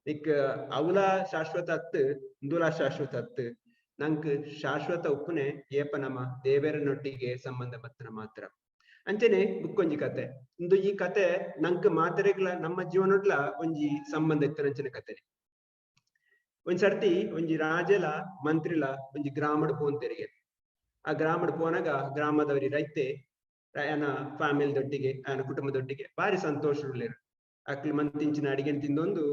ನಿಕ್ ಅವಲ ಶಾಶ್ವತ ಹತ್ತು ಇಂದುಲಾ ಶಾಶ್ವತ ಹತ್ತು ನಂಕ್ ಶಾಶ್ವತ ಉಪ್ಪುನೆ ಏಪ ನಮ್ಮ ದೇವೇರನೊಟ್ಟಿಗೆ ಸಂಬಂಧ ಬತ್ತನ ಮಾತ್ರ ಅಂಚನೆ ಬುಕ್ಕೊಂಜಿ ಕತೆ ಇಂದು ಈ ಕತೆ ನಂಕ್ ಮಾತ್ರೆಗ್ಲ ನಮ್ಮ ಜೀವನಡ್ಲ ಒಂಜಿ ಸಂಬಂಧ ಇತ್ತನಂಚಿನ ಕತೆ ಒಂದ್ ಸರ್ತಿ ಒಂಜಿ ರಾಜಲ ಮಂತ್ರಿಲ ಒಂಜಿ ಗ್ರಾಮಡ್ ಪೋಂತೆರಿಗೆ ಆ ಗ್ರಾಮಡ್ ಪೋನಾಗ ಗ್ರಾಮದವರಿ ರೈತೆ ಆಯನ ಫ್ಯಾಮಿಲಿದೊಟ್ಟಿಗೆ ಆಯನ ಕುಟುಂಬದೊಟ್ಟಿಗೆ ಬಾರಿ ಸಂತೋಷ ಉಳ್ಳೇರು ಅಕ್ಲಿ ಮಂತಿಂಚಿನ ಅಡಿಗೆ ತಿಂದೊಂದು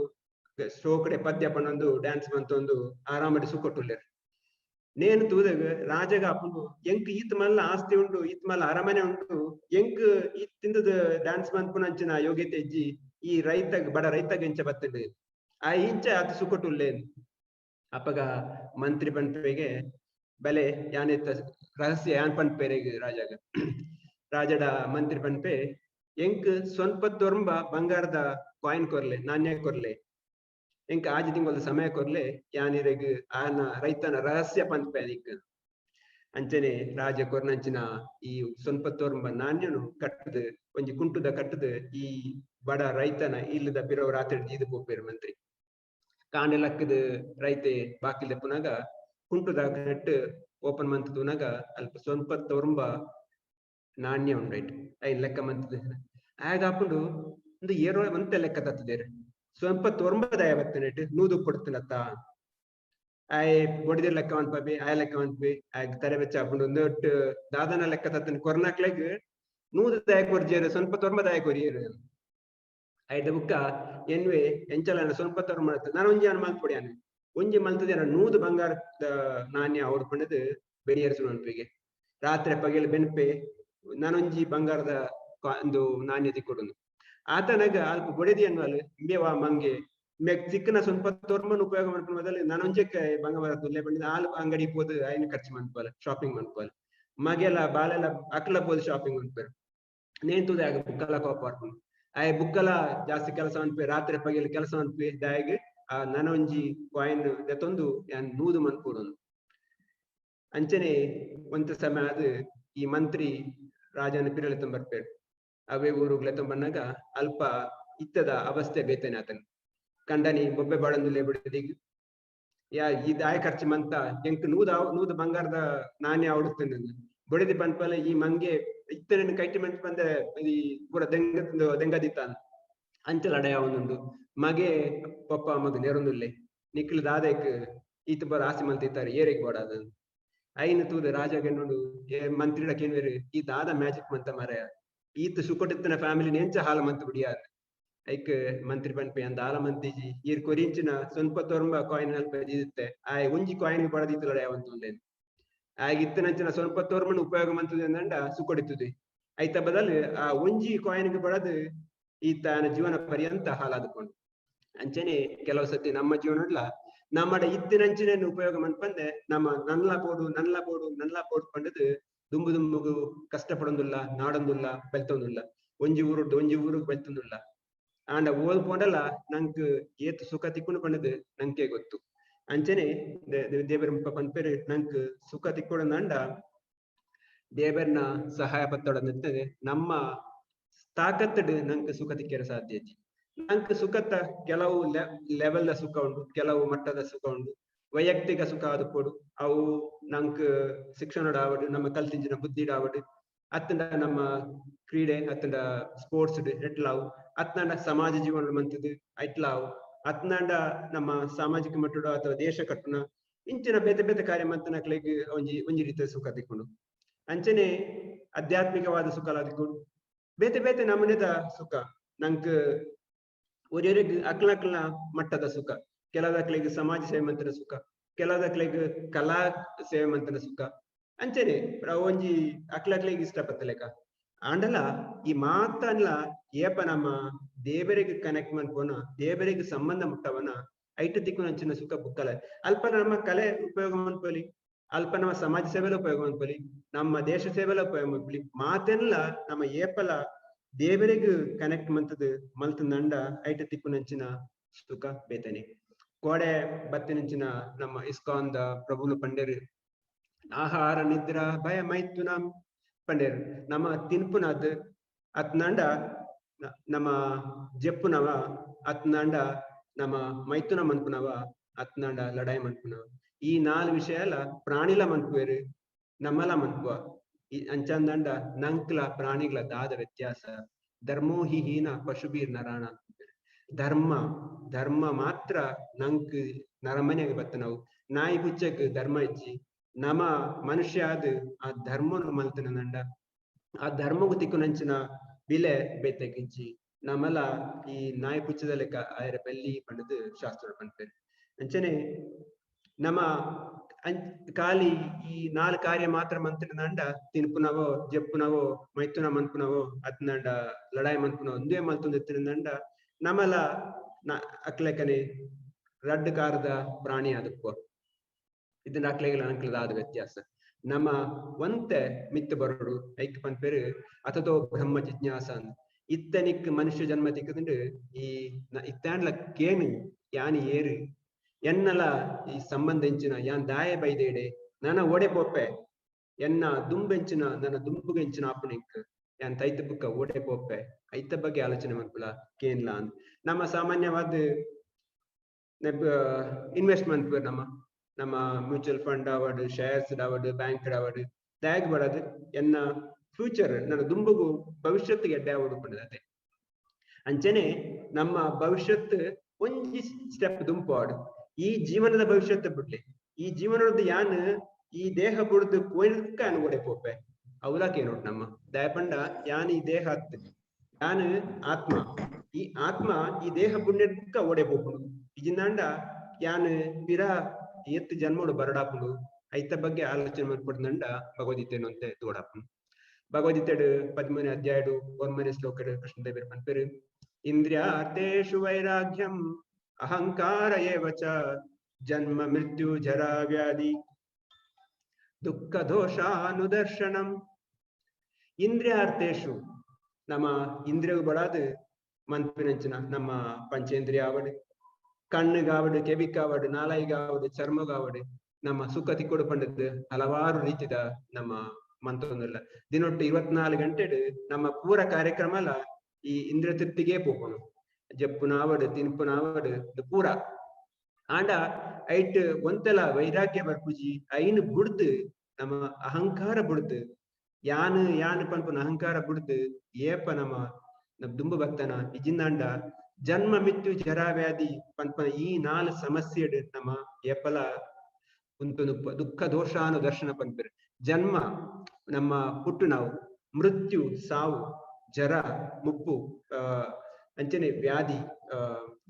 ಸೋಕಡೆ ಪದ್ಯ ಪಣ್ಣೊಂದು ಡ್ಯಾನ್ಸ್ ಮಂತೊಂದು ಆರಾಮಡಿ ಸುಕೊಟ್ಟುಳ್ಳೇರು ನೇನು ತೂದಾಗ ರಾಜಗ ಅಪ್ಪನು ಎಂಕ್ ಈತ್ ಮಲ್ಲ ಆಸ್ತಿ ಉಂಟು ಈತ್ ಮಲ್ಲ ಅರಮನೆ ಉಂಟು ಎಂಕ್ ಈ ತಿಂದದ ಡ್ಯಾನ್ಸ್ ಮಂತ್ಪುನಂಚಿನ ಯೋಗ್ಯತೆ ಇಜ್ಜಿ ಈ ರೈತಗ್ ಬಡ ರೈತಗ ಇಂಚ ಬತ್ತಂಡು ಆ ಇಂಚ ಆತ ಸುಕೊಟ್ಟುಳ್ಳೇನು ಅಪ್ಪಗ ಮಂತ್ರಿ ಪಂಪೆಗೆ ಬೆಲೆ ಯಾನೆತ್ತ ರಹಸ್ಯ ಯಾನ್ ಪಂಪೇರೆಗೆ ರಾಜಾಗ ರಾಜಡ ಮಂತ್ರಿ ಪಂಪೆ ಎಂಕ್ ಸ್ವಲ್ಪ ತೊರ್ಂಬ ಬಂಗಾರದ ಕಾಯಿನ್ ಕೊರ್ಲೆ ನಾಣ್ಯ ಕೊರ್ಲೆ ಎಂಕ್ ಆಜಿ ತಿಂಗಳ ಸಮಯ ಕೊರ್ಲೆ ಯಾನಿರೆಗ್ ಆನ ರೈತನ ರಹಸ್ಯ ಪಂಪೆ ಅದಿಕ್ ಅಂಚನೆ ರಾಜ ಕೊರ್ನಂಚಿನ ಈ ಸ್ವಲ್ಪ ತೋರ್ಂಬ ನಾಣ್ಯನು ಕಟ್ಟದು ಒಂಜಿ ಕುಂಟುದ ಕಟ್ಟದು ಈ ಬಡ ರೈತನ ಇಲ್ಲದ ಪಿರವ ರಾತ್ರಿ ಇದು ಪೋಪೇರು ಮಂತ್ರಿ ಕಾಂಡೆ ಲಕ್ಕದ ರೈತೆ ಬಾಕಿಲ್ದ ಪುನಾಗ ಕುಂಟುದ ನೆಟ್ಟು ಓಪನ್ ಮಂತ್ ತುನಾಗ ಅಲ್ಪ ಸ್ವಲ್ಪ ತೋರ್ಂಬ ನಾಣ್ಯ ಉಂಡಾಯ್ತು ಐನ್ ಲೆಕ್ಕ ಮಂತದ ಆಗ ಹಾಕೊಂಡು ಒಂದು ಏರೋ ಮಂತೆ ಲೆಕ್ಕ ತತ್ತದೇರು ಸ್ವಲ್ಪ ತೊಂಬದಾಯ ಬತ್ತನೆಟ್ ನೂದು ಕೊಡ್ತೀನತ್ತ ಆಯ್ ಬೊಡಿದ ಲೆಕ್ಕ ಅನ್ಪಬಿ ಆಯ ಲೆಕ್ಕ ಅನ್ಪಿ ಆಯ್ ತರೆ ಬೆಚ್ಚ ಹಾಕೊಂಡು ಒಂದು ದಾದನ ಲೆಕ್ಕ ತತ್ತನ ಕೊರ್ನಾಕ್ಲೆಗ್ ನೂದು ದಾಯ ಕೊರ್ಜೇರು ಸ್ವಲ್ಪ ತೊಂಬದಾಯ ಕೊರಿಯರು ಐದ ಬುಕ್ಕ ಎನ್ವೆ ಎಂಚಲ ಸ್ವಲ್ಪ ತೊರ್ಮ ನಾನು ಒಂಜಿ ಅನ್ ಮಲ್ಪೊಡಿಯಾನೆ ಒಂಜಿ ಮಲ್ತದ ನೂದು ಬಂಗಾರದ ನಾಣ್ಯ ಹೊಡ್ಕೊಂಡದು ಬೆಣಿಯರ್ಸು ಅನ್ಪಿಗೆ ರಾತ್ರಿ ಪಗೆಲ್ ಬೆನ್ಪೆ ನಾನೊಂಜಿ ಬಂಗಾರದ ಒಂದು ನಾಣ್ಯ ತಿಕ್ಕೊಡುದು ಆತನಾಗ ಅಲ್ಪ ಬೊಡೆದಿ ಅನ್ನುವಲ್ ಮೇವಾ ಮಂಗೆ ಮೇಗ್ ಸಿಕ್ಕನ ಸ್ವಲ್ಪ ತೊರ್ಮನ್ ಉಪಯೋಗ ಮಾಡ್ಕೊಂಡು ಮೊದಲು ನಾನೊಂಜಕ್ಕೆ ಬಂಗಾರ ತುಲ್ಲೆ ಬಂದಿದ್ದ ಹಾಲು ಅಂಗಡಿ ಹೋದ್ ಐನು ಖರ್ಚು ಮಾಡ್ಕೋಲ್ಲ ಶಾಪಿಂಗ್ ಮಾಡ್ಕೋಲ್ಲ ಮಗೆಲ್ಲ ಬಾಳೆಲ್ಲ ಅಕ್ಲ ಹೋದ್ ಶಾಪಿಂಗ್ ಮಾಡ್ತಾರೆ ನೇನ್ ತುದೆ ಆಗ ಬುಕ್ಕಲ ಕೋಪ ಮಾಡ್ಕೊಂಡು ಆಯ್ ಬುಕ್ಕಲ ಜಾಸ್ತಿ ಕೆಲಸ ಅನ್ಪಿ ರಾತ್ರಿ ಪಗೆಲ್ ಕೆಲಸ ಅನ್ಪಿ ದಾಯಿಗೆ ಆ ನನೊಂಜಿ ಕಾಯಿನ್ ದೆತ್ತೊಂದು ಯಾನ್ ನೂದು ಮನ್ಪೂರೊಂದು ಅಂಚನೆ ಒಂತ ಸಮಯ ಅದು ಈ ಮಂತ್ರಿ ರಾಜನ ಪಿರಳೆತ್ತ ಬರ್ಪೇರು ಅವೇ ಊರುಗ್ಲೆತ್ತ ಬಂದಾಗ ಅಲ್ಪ ಇತ್ತದ ಅವಸ್ಥೆ ಬೇತೇನೆ ಆತನ ಕಂಡನಿ ಬೊಬ್ಬೆ ಬಾಡಂದುಲೆ ಬಿಡಿದೀಗ ಯಾ ಈ ದಾಯ ಖರ್ಚು ಮಂತ ಎಂಕ್ ನೂದ ಬಂಗಾರದ ನಾಣ್ಯ ಆವಡುತ್ತೇನೆ ಬೊಡೆದಿ ಪನ್ಪಲೆ ಈ ಮಂಗೆ ಇತ್ತನ ಕೈಟಿ ಮಂಟ್ ಬಂದೆ ಈ ಪೂರ ದೆಂಗದಿತ್ತಾನ ಅಂಚಲ ಅಡೆಯ ಒಂದೊಂದು ಮಗೆ ಪಪ್ಪ ಮಗ ನೆರೊಂದುಲ್ಲೆ ನಿಕ್ಲು ದಾದಕ್ ಈತ ಬರ ಆಸೆ ಮಲ್ತಿತ್ತಾರೆ ಏರೆಗ್ ಬೋಡಾದ ಐನು ತೂದ ರಾಜಗೆನ್ನೋಡು ಮಂತ್ರಿಡ ಕೇನ್ವೇರು ಈ ದಾದ ಮ್ಯಾಜಿಕ್ ಮಂತ ಮರ ಈತ ಸುಕೊಟ್ಟಿತ್ತನ ಫ್ಯಾಮಿಲಿ ನೆಂಚ ಹಾಲ ಮಂತ್ ಬಿಡಿಯಾದ ಐಕ್ ಮಂತ್ರಿ ಪನ್ಪೆ ಅಂದ ಹಾಲ ಮಂತಿಜಿ ಈರ್ ಕೊರಿಂಚಿನ ಸ್ವಲ್ಪ ತೊರ್ಂಬ ಕಾಯಿನ್ ಅಲ್ಪ ಇರುತ್ತೆ ಆಯ್ ಒಂಜಿ ಕಾಯಿನ್ ಬಡದಿತ್ತಲ ಯಾವಂತುಂಡೇನು ಆಗ ಇತ್ತನಂಚಿನ ಸ್ವಲ್ಪ ತೊರ್ಮನ್ ಉಪಯೋಗ ಮಂತದೆ ಅಂದಂಡ ಸುಕೊಡಿತದೆ ಐತ ಬದಲು ಆ ಒಂಜಿ ಕಾಯಿನ್ಗೆ ಬಡದು ಈತನ ಜೀವನ ಪರ್ಯಂತ ಹಾಲಾದ್ಕೊಂಡು ಅಂಚನೆ ಕೆಲವು ಸತಿ ನಮ್ಮ ಜೀವನಡ್ಲ ನಮ್ಮಡ ಇತ್ತಿನಂಚಿನ ಉಪಯೋಗ ಮನ್ಪಂದೆ ನಮ್ಮ ನನ್ಲ ಬೋಡು ಪಂಡದು ದುಂಬು ದುಂಬುಗು ಕಷ್ಟ ಪಡೊಂದುಲ್ಲ ನಾಡೊಂದುಲ್ಲ ಬೆಲ್ತೊಂದುಲ್ಲ ಒಂಜಿ ಊರು ಬೆಲ್ತೊಂದುಲ್ಲ ಆಂಡ ಓದ್ಕೊಂಡಲ್ಲ ನಂಕ್ ಏತ್ ಸುಖ ತಿಕ್ಕೊಂಡು ಪಂಡದು ನಂಗೆ ಗೊತ್ತು ಅಂಚನೆ ದೇವರ ಪನ್ಪೇರು ನಂಕ್ ಸುಖ ತಿಕ್ಕೊಡಂದ ದೇವರನ ಸಹಾಯ ಪತ್ತೊಡನಿರ್ತದೆ ನಮ್ಮ ತಾಕತ್ತಡ್ ನಂಕ್ ಸುಖ ತಿಕ್ಕರ ಸಾಧ್ಯ ನಂಕ್ ಸುಖತ್ತ ಕೆಲವು ಲೆವೆಲ್ದ ಸುಖ ಉಂಟು ಕೆಲವು ಮಟ್ಟದ ಸುಖ ಉಂಟು ವೈಯಕ್ತಿಕ ಸುಖ ಅದು ಕೊಡು ಅವು ನಂಕ್ ಶಿಕ್ಷಣ ಆವಡು ನಮ್ಮ ಕಲ್ತಿಂಚಿನ ಬುದ್ಧಿ ಆವಡು ಅತ್ತಂಡ ನಮ್ಮ ಕ್ರೀಡೆ ಅತ್ತಂಡ ಸ್ಪೋರ್ಟ್ಸ್ ಎಟ್ಲಾವು ಅತ್ತಂಡ ಸಮಾಜ ಜೀವನ ಮಂತದ್ದು ಐಟ್ಲಾವು ಅತ್ತಂಡ ನಮ್ಮ ಸಾಮಾಜಿಕ ಮಟ್ಟದ ಅಥವಾ ದೇಶ ಕಟ್ಟುನ ಇಂಚಿನ ಬೇತೆ ಬೇತೆ ಕಾರ್ಯ ಮಂತನಕ್ಲೆಗ್ ಒಂಜಿ ರೀತಿಯ ಸುಖ ತಿಕ್ಕೊಂಡು ಅಂಚನೆ ಆಧ್ಯಾತ್ಮಿಕವಾದ ಸುಖ ತಿಕ್ಕೊಂಡು ಬೇತೆ ಬೇತೆ ನಮನೆದ ಸುಖ ನಂಕ್ ಒರೆಗೆ ಅಕ್ಲಕ್ಲ ಮಟ್ಟದ ಸುಖ ಕೆಲವದಕ್ಲೆಗ್ ಸಮಾಜ ಸೇವೆ ಮಂತನ ಸುಖ ಕೆಲವದಕ್ಲೆಗ್ ಕಲಾ ಸೇವೆ ಮಂತನ ಸುಖ ಅಂಚನೆ ಒಂಜಿ ಅಕ್ಲಕ್ಲೆಗ್ ಇಷ್ಟಪತ್ತಲೆಕ ಆಂಡಲ ಈ ಮಾತನ್ಲ ಏಪ ನಮ್ಮ ದೇವರಿಗೆ ಕನೆಕ್ಟ್ ಮಾಡ್ಕೋನ ದೇವರಿಗೆ ಸಂಬಂಧ ಮುಟ್ಟವನ ಐಟು ತಿಕ್ಕು ಅಂಚಿನ ಸುಖ ಬುಕ್ಕಲ ಅಲ್ಪ ನಮ್ಮ ಕಲೆ ಉಪಯೋಗ ಮಾಡ್ಕೊಳ್ಳಿ ಅಲ್ಪ ನಮ್ಮ ಸಮಾಜ ಸೇವೆಲ ಉಪಯೋಗ ಮಾಡ್ಕೊಳ್ಳಿ ನಮ್ಮ ದೇಶ ಸೇವೆಲ ಉಪಯೋಗ ಮಾಡ್ಕೊಳ್ಳಿ ಮಾತೆಲ್ಲ ನಮ್ಮ ಏಪಲ ದೇವರಿಗೆ ಕನೆಕ್ಟ್ ಮಂತದ ಮಲ್ತ ನಂಡ ಐಟು ತಿಕ್ಕು ನಂಚಿನ ಸುಖ ಬೇತನೆ ಕೋಡೆ ಬತ್ತಿನಂಚಿನ ನಮ್ಮ ಇಸ್ಕಾನ್ದ ಪ್ರಭುಲು ಪಂಡೇರು ಆಹಾರ ನಿದ್ರ ಭಯ ಮೈಥುನ ಪಂಡೇರು ನಮ್ಮ ತಿನ್ಪುನದ್ ಅತ್ನಂಡ ನಮ್ಮ ಜಪ್ಪುನವ ಅತ್ನಂಡ ನಮ್ಮ ಮೈಥುನ ಮನ್ಪುನವ ಅತ್ನಂಡ ಲಡಾಯಿ ಮನ್ಪುನವ ಈ 4 ವಿಷಯಲ ಪ್ರಾಣಿಲ ಮನ್ಪುವೇರು ನಮ್ಮಲ ಮನ್ಪುವ ಈ ಅಂಚಂದಂಡ ನಂಕ್ಲ ಪ್ರಾಣಿಗಳ ದಾದ ವ್ಯತ್ಯಾಸ ಧರ್ಮೋ ಹಿ ಹೀನ ಪಶುಬೀರ್ ನರಾಣ ಧರ್ಮ ಮಾತ್ರ ನಂಕ್ ನರಮನೆಗೆ ಬತ್ತ ನಾವು ನಾಯಿ ಬುಚ್ಚಕ್ ಧರ್ಮ ಇಚ್ಚಿ ನಮ ಮನುಷ್ಯ ಆದ್ ಆ ಧರ್ಮನು ಮಲ್ತನ ನಂಡ ಆ ಧರ್ಮಗೂ ತಿಕ್ಕುನಂಚಿನ ಬಿಲೆ ಬೇತೆಗಿಂಚಿ ನಮ್ಮಲ ಈ ನಾಯಿ ಪುಚ್ಚದ ಲೆಕ್ಕ ಆಯ್ರ ಬೆಲ್ಲಿ ಪಂಡದು ಶಾಸ್ತ್ರ ಪಂಡ್ಪೇರು ಅಂಚನೆ ನಮ್ಮ ಖಾಲಿ ಈ 4 ಕಾರ್ಯ ಮಾತ್ರ ಮಂತ್ರ ನಂಡ ತಿನ್ಪುನವೋ ಜಪ್ಪುನವೋ ಮೈಥುನ ಮನ್ಪುನವೋ ಅತ್ನಂಡ ಲಡಾಯಿ ಮನ್ಪುನವೋ ಒಂದೇ ಮಲ್ತೊಂದು ಎತ್ತಿನಂಡ ನಮ್ಮಲ ಅಕ್ಲೆಕನೆ ರಡ್ಡು ಕಾರದ ಪ್ರಾಣಿ ಅದಕ್ಕೋ ಇದನ್ನ ಅಕ್ಲೆಗಳ ಅಂಕ್ಲದ ಆದ ವ್ಯತ್ಯಾಸ ನಮ್ಮ ಒಂತೆ ಮಿತ್ತು ಬರೋಡು ಐಕ್ ಪಂಪೇರು ಅಥತೋ ಬ್ರಹ್ಮ ಜಿಜ್ಞಾಸ ಇತ್ತನಿಕ್ ಮನುಷ್ಯ ಜನ್ಮ ತಿಕ್ಕದಂಡು ಈ ಇತ್ತಾಂಡ್ಲ ಕೇನು ಯಾನಿ ಏರು ಎನ್ನಲ ಈ ಸಂಬಂಧ ಎಂಚಿನ ಯಾನ್ ದಾಯ ಬೈದೇಡೆ ನನ್ನ ಓಡೆ ಪೋಪೆ ಎನ್ನ ದುಂಬೆಂಚಿನ ನನ್ನ ದುಂಬುಗೆಂಚಿನ ಆಪನಿಕ್ ಯಾನ್ ತೈತ ಬುಕ್ಕ ಓಡೆ ಪೋಪೆ ಐತ ಬಗ್ಗೆ ಆಲೋಚನೆ ಮಾಡ್ಕೊಳ ಕೇನ್ಲ ಅಂತ ನಮ್ಮ ಸಾಮಾನ್ಯವಾದ ಇನ್ವೆಸ್ಟ್ಮೆಂಟ್ ನಮ್ಮ ಮ್ಯೂಚುವಲ್ ಫಂಡ್ ಆವಡು ಶೇರ್ಸ್ ಆವಡು ಬ್ಯಾಂಕ್ ಆವಡು ತ್ಯಾಗ್ ಬಡದು ಎನ್ನ ಫ್ಯೂಚರ್ ನನ್ನ ದುಂಬುಗು ಭವಿಷ್ಯತ್ತಿಗೆ ಎಡ್ಡೆ ಆವಡು ಪಂಡದತೆ ಅಂಚನೆ ನಮ್ಮ ಭವಿಷ್ಯತ್ ಒಂಜಿ ಸ್ಟೆಪ್ ದುಂಪಾಡು ಈ ಜೀವನದ ಭವಿಷ್ಯತ್ ಬಿಡ್ಲಿ ಈ ಜೀವನದ ಯಾನ್ ಈ ದೇಹ ಬುಡ್ದು ಕೊಯ್ಲಕ್ಕ ಅನ್ಗೋಡೆ ಪೋಪೆ ಅವಲಾಕೆ ನೋಡ್ ನಮ್ಮ ದಯಪಂಡ ಯಾನ್ ಈ ದೇಹ ಹತ್ ಯಾನ್ ಆತ್ಮ ಈ ಆತ್ಮ ಈ ದೇಹ ಬುಡ್ನೆಕ್ಕ ಓಡೆ ಪೋಪುಡು ಇಜಿಂದಾಂಡ ಯಾನ್ ಪಿರ ಎತ್ತು ಜನ್ಮೋಡು ಬರಡಾಪುಡು ಐತ ಬಗ್ಗೆ ಆಲೋಚನೆ ಮಾಡ್ಕೊಡ್ನಂಡ ಭಗವದ್ಗೀತೆನು ಅಂತ ತೋಡಾಪುಡು ಭಗವದ್ಗೀತೆಡು 13ನೇ ಅಧ್ಯಾಯಡು 1ನೇ ಶ್ಲೋಕಡು ಕೃಷ್ಣದೇವರು ಪಂಪೇರು ಇಂದ್ರಿಯಾರ್ಥೇಷು ವೈರಾಗ್ಯಂ ಅಹಂಕಾರ ಏವ ಚ ಜನ್ಮ ಮೃತ್ಯು ಜರಾ ವ್ಯಾಧಿ ದುಃಖ ದೋಷಾನುದರ್ಶನಂ ಇಂದ್ರಿಯಾರ್ಥೇಷು ನಮ್ಮ ಇಂದ್ರಿಯವು ಬಡಾದು ಮನ್ಪಿನಂಚಿನ ನಮ್ಮ ಪಂಚೇಂದ್ರಿಯ ಆವಡು ಕಣ್ಣುಗಾವಡು ಕೆವಿಕಾವಡು ನಾಲಾಯಿಗಾವಡು ಚರ್ಮಗಾವಡು ನಮ್ಮ ಸುಖ ತಿಕ್ಕೊಡು ಪಂಡದ್ದು ಹಲವಾರು ರೀತಿದ ನಮ್ಮ ಮಂತ್ರೊಂದಿಲ್ಲ ದಿನೊಟ್ಟು 24 ಗಂಟೆಡು ನಮ್ಮ ಪೂರ ಕಾರ್ಯಕ್ರಮ ಅಲ್ಲ ಈ ಇಂದ್ರಿಯ ತೃಪ್ತಿಗೆ ಪೋಪನು ಜಪ್ಪುನಾವಡು ತಿನ್ಪುನಾವಡು ಪೂರ ಆಂಡ ಐಟ್ ಒಂತೆಲ ವೈರಾಗ್ಯ ಬರ್ಪುಜಿ ಐನ್ ಬುಡ್ದು ನಮ್ಮ ಅಹಂಕಾರ ಬುಡ್ದು ಯಾನ್ ಪನ್ಪುನ ಅಹಂಕಾರ ಬುಡ್ದು ಏಪ ನಮ್ಮ ದುಂಬು ಭಕ್ತನ ಇಜಿಂದಾಂಡ ಜನ್ಮ ಮಿತ್ತು ಜರಾ ವ್ಯಾಧಿ ಪನ್ಪನ ಈ 4 ಸಮಸ್ಯೆ ನಮ್ಮ ಏಪಲ ಉಂಟು ದುಃಖ ದೋಷಾನು ದರ್ಶನ ಪನ್ಪೇರು ಜನ್ಮ ನಮ್ಮ ಹುಟ್ಟು ನಾವು ಮೃತ್ಯು ಸಾವು ಜರ ಮುಪ್ಪು ಅಂಚನೆ ವ್ಯಾಧಿ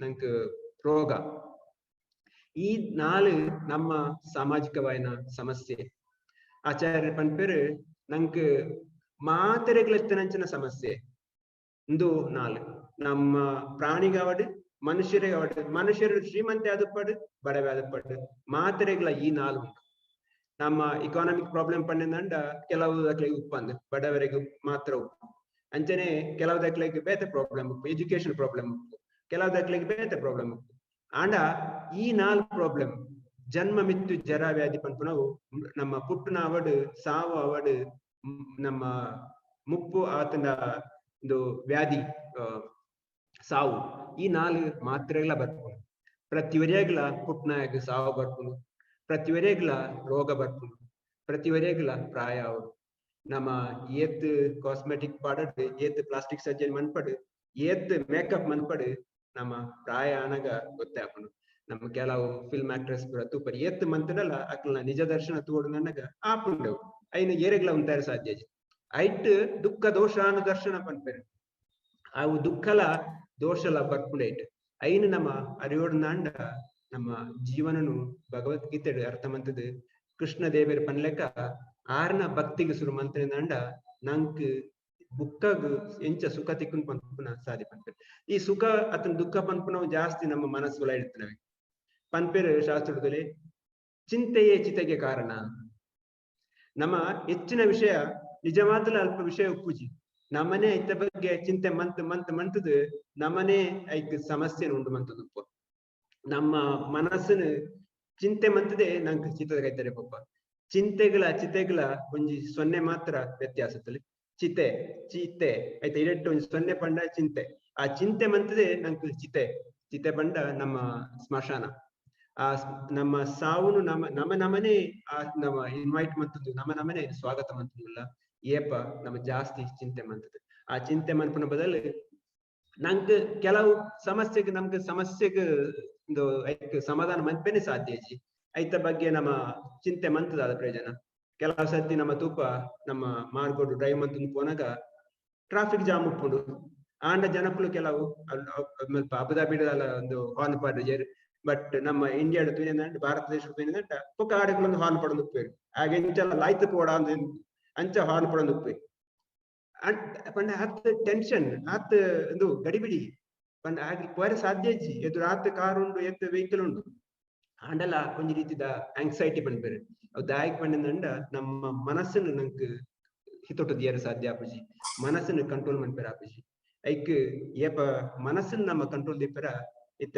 ನಂಕ್ ರೋಗ ಈ 4 ನಮ್ಮ ಸಾಮಾಜಿಕವಾಯಿನ ಸಮಸ್ಯೆ ಆಚಾರ್ಯ ಪನ್ಪೇರು ನಂಕ್ ಮಾತೆರೆಗ್ಲಂಚಿನ ಸಮಸ್ಯೆ ಇಂದು 4 ನಮ್ಮ ಪ್ರಾಣಿಗಾವಡು ಮನುಷ್ಯರಿಗಾವಡು ಮನುಷ್ಯರು ಶ್ರೀಮಂತ ಆದಪಡು ಬಡವೆ ಆದಪಡು ಮಾತೆರೆಗ್ಲ ಈ 4 ಉಂಟು ನಮ್ಮ ಇಕಾನಮಿಕ್ ಪ್ರಾಬ್ಲಮ್ ಪಂಡಿಂದ ಕೆಲವು ದಕ್ಲೆಗ್ ಉಪ್ಪಂದು ಬಡವರಿಗೆ ಮಾತ್ರ ಉಪ್ಪು ಅಂಚನೆ ಕೆಲವು ದಕ್ಲೆಗ್ ಬೇತೆ ಪ್ರಾಬ್ಲಮ್ ಉಪ್ಪು ಎಜುಕೇಶನ್ ಪ್ರಾಬ್ಲಮ್ ಉಪ್ಪು ಕೆಲವು ದಕ್ಲೆಗ್ ಬೇತೆ ಪ್ರಾಬ್ಲಮ್ ಉಪ್ಪು ಆಂಡ ಈ 4 ಪ್ರಾಬ್ಲಮ್ ಜನ್ಮ ಮಿತ್ತು ಜರ ವ್ಯಾಧಿ ಪನ್ಪು ನಾವು ನಮ್ಮ ಪುಟ್ಟನ ಅವಡು ಸಾವು ಅವಡು ನಮ್ಮ ಮುಪ್ಪು ಆತನ ಒಂದು ವ್ಯಾಧಿ ಸಾವು ಈ 4 ಮಾತ್ರೆಗಳ ಬರ್ಪುನು ಪ್ರತಿವರೆಗ್ಲ ಪುಟ್ನಾಗ ಸಾವು ಬರ್ಪುನು ಪ್ರತಿವರೆಗ್ಲ ರೋಗ ಬರ್ಪುನು ಪ್ರತಿವರೆಗ್ಲ ಪ್ರಾಯ ಅವಡು ನಮ್ಮ ಏತ್ ಕಾಸ್ಮೆಟಿಕ್ ಪಾಡಡ್ ಏತ್ ಪ್ಲಾಸ್ಟಿಕ್ ಸರ್ಜರಿ ಮನ್ಪಡ್ ಏತ್ ಮೇಕಪ್ ಮನ್ಪಡ್ ನಮ್ಮ ಪ್ರಾಯ ಅನಗ ಗೊತ್ತಾಪನು ನಮ್ಮ ಕೆಲವು ಫಿಲ್ಮ್ ಆಕ್ಟ್ರೆಸ್ ಪೂರ ತೂಪರ್ ಏತ್ ಮಂತನಲ್ಲ ಅಕ್ಲ ನಿಜ ದರ್ಶನ ತೋಡು ನನಗ ಆಪುಂಡವು ಐನ ಏರೆಗ್ಲ ಉಂತಾರ ಸಾಧ್ಯ ಐಟ್ ದುಃಖ ದೋಷ ದರ್ಶನ ಪನ್ಪೇರು ಅವು ದುಃಖಲ ದೋಷಲ ಬರ್ಪುಂಡೈಟ್ ಐನು ನಮ್ಮ ಅರಿಯೋಡ್ ನಾಂಡ ನಮ್ಮ ಜೀವನನು ಭಗವದ್ಗೀತೆ ಅರ್ಥ ಮಂತದ್ ಕೃಷ್ಣ ದೇವೇರ್ ಪನ್ಲೆಕ್ಕ ಆರ್ನ ಭಕ್ತಿಗೆ ಶುರು ಮಂತ್ರಿನಾಂಡ ನಂಕ್ ಬುಕ್ಕಗ್ ಎಂಚ ಸುಖ ತಿಕ್ಕುನ್ ಪನ್ಪುನ ಸಾಧಿ ಪನ್ಪೇರು ಈ ಸುಖ ಅತನ ದುಃಖ ಪನ್ಪುನವು ಜಾಸ್ತಿ ನಮ್ಮ ಮನಸ್ಸುಲ ಇಡ್ತನವೆ ಪನ್ಪೇರು ಶಾಸ್ತ್ರದಲ್ಲಿ ಚಿಂತೆಯೇ ಚಿತೆಗೆ ಕಾರಣ ನಮ್ಮ ಹೆಚ್ಚಿನ ವಿಷಯ ನಿಜವಾದ ಅಲ್ಪ ವಿಷಯ ಉಪ್ಪುಜಿ ನಮ್ಮನೆ ಇತ್ತ ಬಗ್ಗೆ ಚಿಂತೆ ಮಂತದ್ ನಮ್ಮನೆ ಐಕ್ ಸಮಸ್ಯೆ ಉಂಟು ಮಂತದಪ್ಪ ನಮ್ಮ ಮನಸ್ಸನ್ನು ಚಿಂತೆ ಮಂತದೆ ನಂಗೆ ಚಿತ್ತದ ಕೈತಾರೆ ಪಪ್ಪ ಚಿತೆಗಳ ಒಂಜಿ ಸೊನ್ನೆ ಮಾತ್ರ ವ್ಯತ್ಯಾಸದಲ್ಲಿ ಚಿತೆ ಆಯ್ತಾ ಇರಟ್ಟು ಒಂಜಿ ಸೊನ್ನೆ ಪಂಡ ಚಿಂತೆ ಆ ಚಿಂತೆ ಮಂತದೆ ನಂಗೆ ಚಿತೆ ಪಂಡ ನಮ್ಮ ಸ್ಮಶಾನ ಆ ನಮ್ಮ ಸಾವುನು ನಮ್ಮನೆ ಆ ನಮ್ಮ ಇನ್ವೈಟ್ ಮಂತದ್ದು ನಮ್ಮನೆ ಸ್ವಾಗತ ಮಂತದಿಲ್ಲ ಏಪ ನಮ್ಮ ಜಾಸ್ತಿ ಚಿಂತೆ ಮಂತದ್ದು ಆ ಚಿಂತೆ ಮನ್ಪನ ಬದಲು ನಂಗೆ ಕೆಲವು ಸಮಸ್ಯೆಗೆ ಒಂದು ಐಕ್ ಸಮಾಧಾನ ಮನ್ಪೇನೆ ಸಾಧ್ಯ ಐತಿ ಐತ ಬಗ್ಗೆ ನಮ್ಮ ಚಿಂತೆ ಮಂತದಾದ ಪ್ರಯೋಜನ ಕೆಲವು ಸರ್ತಿ ನಮ್ಮ ತೂಪ ನಮ್ಮ ಮಾರ್ಗೋಡು ಡ್ರೈವ್ ಮಂತಂದು ಪೋನಾಗ ಟ್ರಾಫಿಕ್ ಜಾಮ್ ಉಪ್ಪುಂಡು ಆಂಡ ಜನಕ್ಕಳು ಕೆಲವು ಅಬುದಾಬಿಡಲ್ಲ ಒಂದು ಹಾರ್ನ್ ಪಾಡ್ರು ಬಟ್ ನಮ್ಮ ಇಂಡಿಯಾದ ತುನಿಂದ ಭಾರತ ದೇಶದ ತುನಿಂದ ಪೊಕ್ಕ ಆಡುಗಳೊಂದು ಹಾರ್ನ್ ಪಡೊಂದು ಉಪ್ಪೇರು ಹಾಗೆ ಇಂಚೆಲ್ಲ ಲಾಯ್ತು ಪೋಡ ಅಂಚ ಹಾರ್ನ್ ಪಡೊಂದು ಉಪ್ಪೇರು ಪಂಡ ಹತ್ತು ಟೆನ್ಷನ್ ಹತ್ತು ಒಂದು ಗಡಿಬಿಡಿ ಪಂಡ ಹಾಗೆ ಪೋರೆ ಸಾಧ್ಯ ಎದುರು ಹತ್ತು ಕಾರ್ ಉಂಡು ಎತ್ತು ವೆಹಿಕಲ್ ಉಂಡು ಆಂಡಲ ಒಂಜಿ ರೀತಿದ ಆಂಗ್ಸೈಟಿ ಪನ್ಪೇರು ಅವು ದಾಯಕ್ ಪಂಡ ನಮ್ಮ ಮನಸ್ಸನ್ನು ನಂಗೆ ಹಿತೊಟ್ಟು ದಿಯರು ಸಾಧ್ಯ ಆಪುಜಿ ಮನಸ್ಸನ್ನು ಕಂಟ್ರೋಲ್ ಮನ್ಪೇರ ಆಪುಜಿ ಐಕ್ ಏಪ ಮನಸ್ಸನ್ನು ನಮ್ಮ ಕಂಟ್ರೋಲ್ ದಿಪ್ಪರ ಇತ್ತ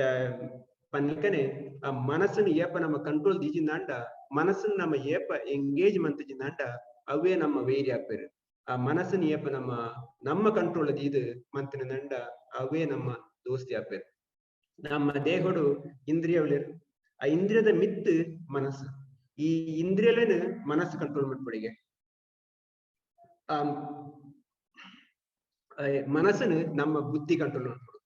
ಪನ್ಕನೆ ಆ ಮನಸ್ಸನ್ನು ಏಪ ನಮ್ಮ ಕಂಟ್ರೋಲ್ ದೀಜಿಂದಾಂಡ ಮನಸ್ಸನ್ನು ನಮ್ಮ ಏಪ ಎಂಗೇಜ್ ಮಂತಜಿಂದಾಂಡ ಅವೇ ನಮ್ಮ ವೇರಿ ಆಪೇರು ಆ ಮನಸ್ಸನ್ನು ಏಪ ನಮ್ಮ ಕಂಟ್ರೋಲ್ ಇದು ಮಂತಿನಂಡ ಅವೇ ನಮ್ಮ ದೋಸ್ತಿ ಆಪೇರು ನಮ್ಮ ದೇಹಡು ಇಂದ್ರಿಯಗಳು ಆ ಇಂದ್ರಿಯದ ಮಿತ್ತು ಮನಸ್ಸು ಈ ಇಂದ್ರಿಯಲೇನು ಮನಸ್ಸು ಕಂಟ್ರೋಲ್ ಮಾಡ್ಕೊಡಿಗೆ ಆ ಮನಸ್ಸನ್ನು ನಮ್ಮ ಬುದ್ಧಿ ಕಂಟ್ರೋಲ್ ಮಾಡ್ಕೊಡು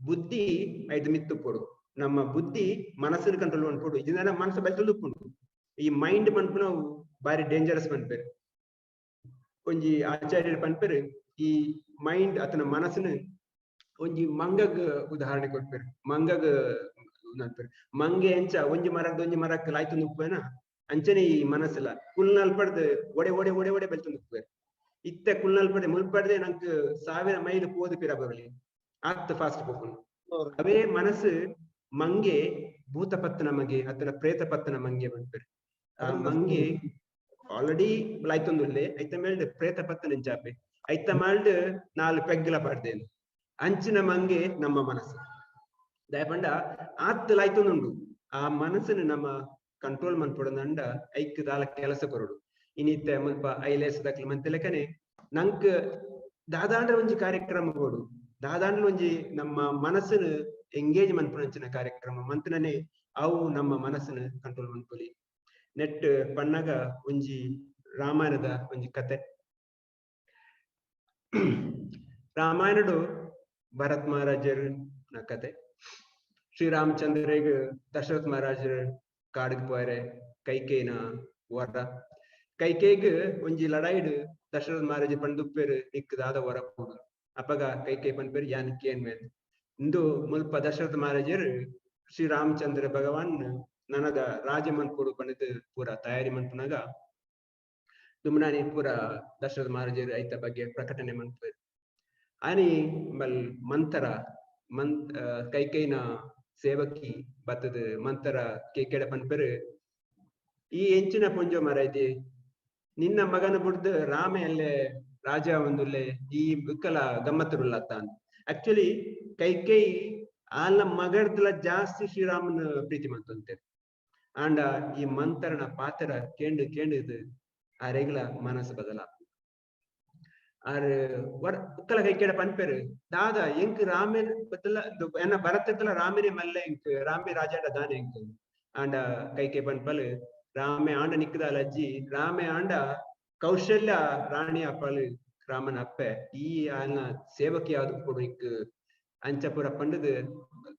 ಬುದ್ಧಿ ಐದು ಮಿತ್ತು ಕೊಡು ನಮ್ಮ ಬುದ್ಧಿ ಮನಸ್ಸನ್ನು ಕಂಟ್ರೋಲ್ ಮಾಡ್ಕೊಡು ಇದನ್ನ ಮನಸ್ಸು ಬಲ್ತುಂಡು ಈ ಮೈಂಡ್ ಪನ್ಪು ನಾವು ಬಾರಿ ಡೇಂಜರಸ್ ಪನ್ಪೇರು ಒಂಜಿ ಆಚಾರ್ಯರು ಪನ್ಪೇರು ಈ ಮೈಂಡ್ ಅತನ ಮನಸ್ಸನ್ನು ಒಂಜಿ ಮಂಗಗ್ ಉದಾಹರಣೆ ಕೊಡ್ಪೇರು ಮಂಗಗ್ ಮಂಗೆ ಎಂಚ ಒಂಜಿ ಮರಕ್ಕೆ ಲಾಯ್ತು ನುಪ್ಪೇನ ಅಂಚನೆ ಈ ಮನಸ್ಸಲ್ಲ ಕುಲ್ನಲ್ ಪಡ್ದು ಒಡೆ ಬೆಲ್ತು ನುಪ್ಪೇರು ಇತ್ತ ಕುಲ್ನಲ್ ಪಡೆ ಮುಲ್ಪಡ್ದೆ ನಂಗೆ 1000 ಮೈಲ್ ಪೋದು ಪಿರ ಬರಲಿ ಆತ್ ಫಾಸ್ಟ್ ಪೋಪುನು ಅವೇ ಮನಸ್ಸು ಮಂಗೆ ಭೂತಪತ್ತನ ಮಂಗೆ ಅತನ ಪ್ರೇತಪತ್ತನ ಮಂಗೆ ಪನ್ಪೇರು ಆ ಮಂಗೆ ಆಲ್ರೆಡಿ ಲಾಯ್ತೊಂದುಲ್ಲೆ ಐತ ಮೇಲ್ಡ್ ಪ್ರೇತಪತ್ತನ ಎಂಚಾಪೆ ಐತ ಮಾಲ್ಡ್ 4 ಪೆಗ್ಗಲ ಪಡ್ದೇನು ಅಂಚಿನ ಮಂಗೆ ನಮ್ಮ ಮನಸ್ಸು ದಯಪಂಡ ಆತ್ ಲಾಯ್ತೊಂದುಂಡು ಆ ಮನಸ್ಸನ್ನು ನಮ್ಮ ಕಂಟ್ರೋಲ್ ಮನ್ಪೊಡಂದ ಐಕ್ ದಾಲ ಕೆಲಸ ಕೊರಡು ಇನ್ನಿತ್ತ ಮುಲ್ಪ ಐಲೇಸ್ ದಕ್ಲು ಮಂತೆ ಲೆಕ್ಕನೆ ನಂಕ್ ದಾದಾಂಡ್ರ ಒಂಜಿ ಕಾರ್ಯಕ್ರಮ ಕೊಡು ದಾದಾಂಡ್ಲ ಒಂಜಿ ನಮ್ಮ ಮನಸ್ಸನ್ನು ಎಂಗೇಜ್ ಮನ್ಪುನಂಚಿನ ಕಾರ್ಯಕ್ರಮ ಮಂತನನೆ ಅವು ನಮ್ಮ ಮನಸ್ಸನ್ನು ಕಂಟ್ರೋಲ್ ಮನ್ಪೊಲಿ ನೆಟ್ ಪಣ್ಣಗ ಒಂಜಿ ರಾಮಾಯಣದ ಒಂಜಿ ಕತೆ ರಾಮಾಯಣಡು ಭರತ್ ಮಹಾರಾಜರ ಕತೆ ಶ್ರೀರಾಮಚಂದ್ರಗ್ ದಶರಥ್ ಮಹಾರಾಜರು ಕಾಡಿಗೆ ಪೋಯರೆ ಕೈಕೇನ ವರ ಕೈಕೇಗ್ ಒಂಜಿ ಲಡಾಯಿಡ್ ದಶರಥ್ ಮಹಾರಾಜ ಪಂಡುಪ್ಪೇರು ನಿಕ್ಕದಾದ ವರ ಪೋಡು ಅಪಗ ಕೈಕೇ ಪನ್ಪೇರು ಯಾನಕ್ಕೆ ಏನ್ಮೇಲೆ ಇಂದು ಮುಲ್ಪ ದಶರಥ ಮಹಾರಾಜರು ಶ್ರೀರಾಮಚಂದ್ರ ಭಗವಾನ್ ನನಗ ರಾಜ ಮನ್ಪೋಡು ಪಂಡಿತ ಪೂರ ತಯಾರಿ ಮನ್ಪುನಾಗ ತುಮ್ನಾನಿ ಪೂರ ದಶರಥ ಮಹಾರಾಜರು ಐತ ಬಗ್ಗೆ ಪ್ರಕಟಣೆ ಮನ್ಪೇರು ಆನಿ ಮಲ್ ಕೈಕೈನ ಸೇವಕಿ ಬತ್ತದ ಮಂತರ ಕೇಕೆಡ ಪನ್ಪೇರು ಈ ಎಂಚಿನ ಪೊಂಜೋ ಮರೈತಿ ನಿನ್ನ ಮಗನ ಬಿಡ್ದು ರಾಮೆ ಅಲ್ಲೇ ರಾಜ ಒಂದುಲ್ಲೆ ಈ ಬಿಕ್ಕಲ ಗಮ್ಮತ್ತರುಲ್ಲತ್ತ ಅಂತ ಆಕ್ಚುಲಿ ಕೈಕೈ ಆಲ ಮಗಡ್ದಲ ಜಾಸ್ತಿ ಶ್ರೀರಾಮನ ಪ್ರೀತಿ ಮಂತಂತೆ ಆಂಡ ಈ ಮಂತರನ ಪಾತ್ರ ಕೇಂಡು ಆ ರೆಗ್ಲ ಮನಸ್ಸು ಬದಲ ಆರ್ ಉಕ್ಕಲ ಕೈಕೆಡ ಪನ್ಪೇರು ದಾದ ಎಂಕ್ ರಾಮೆ ಬದಲ ಎನ್ನ ಭರತಲ್ಲ ರಾಮೆನೆ ಮಲ್ಲ ಎಂಕ್ ರಾಮೆ ರಾಜಾಂಡ ದಾನೆ ಎಂಕ್ ಆಂಡ ಕೈಕೆ ಪನ್ಪಲ್ ರಾಮೆ ಆಂಡ ನಿಕ್ಕದಾಲ ಅಜ್ಜಿ ರಾಮೆ ಆಂಡ ಕೌಶಲ್ಯ ರಾಣಿ ಅಪ್ಪಳು ರಾಮನ ಅಪ್ಪೆ ಈ ಆಲ್ನ ಸೇವಕಿ ಯಾವ್ದು ಕೊಡು ಅಂಚಪುರ ಪಂಡದು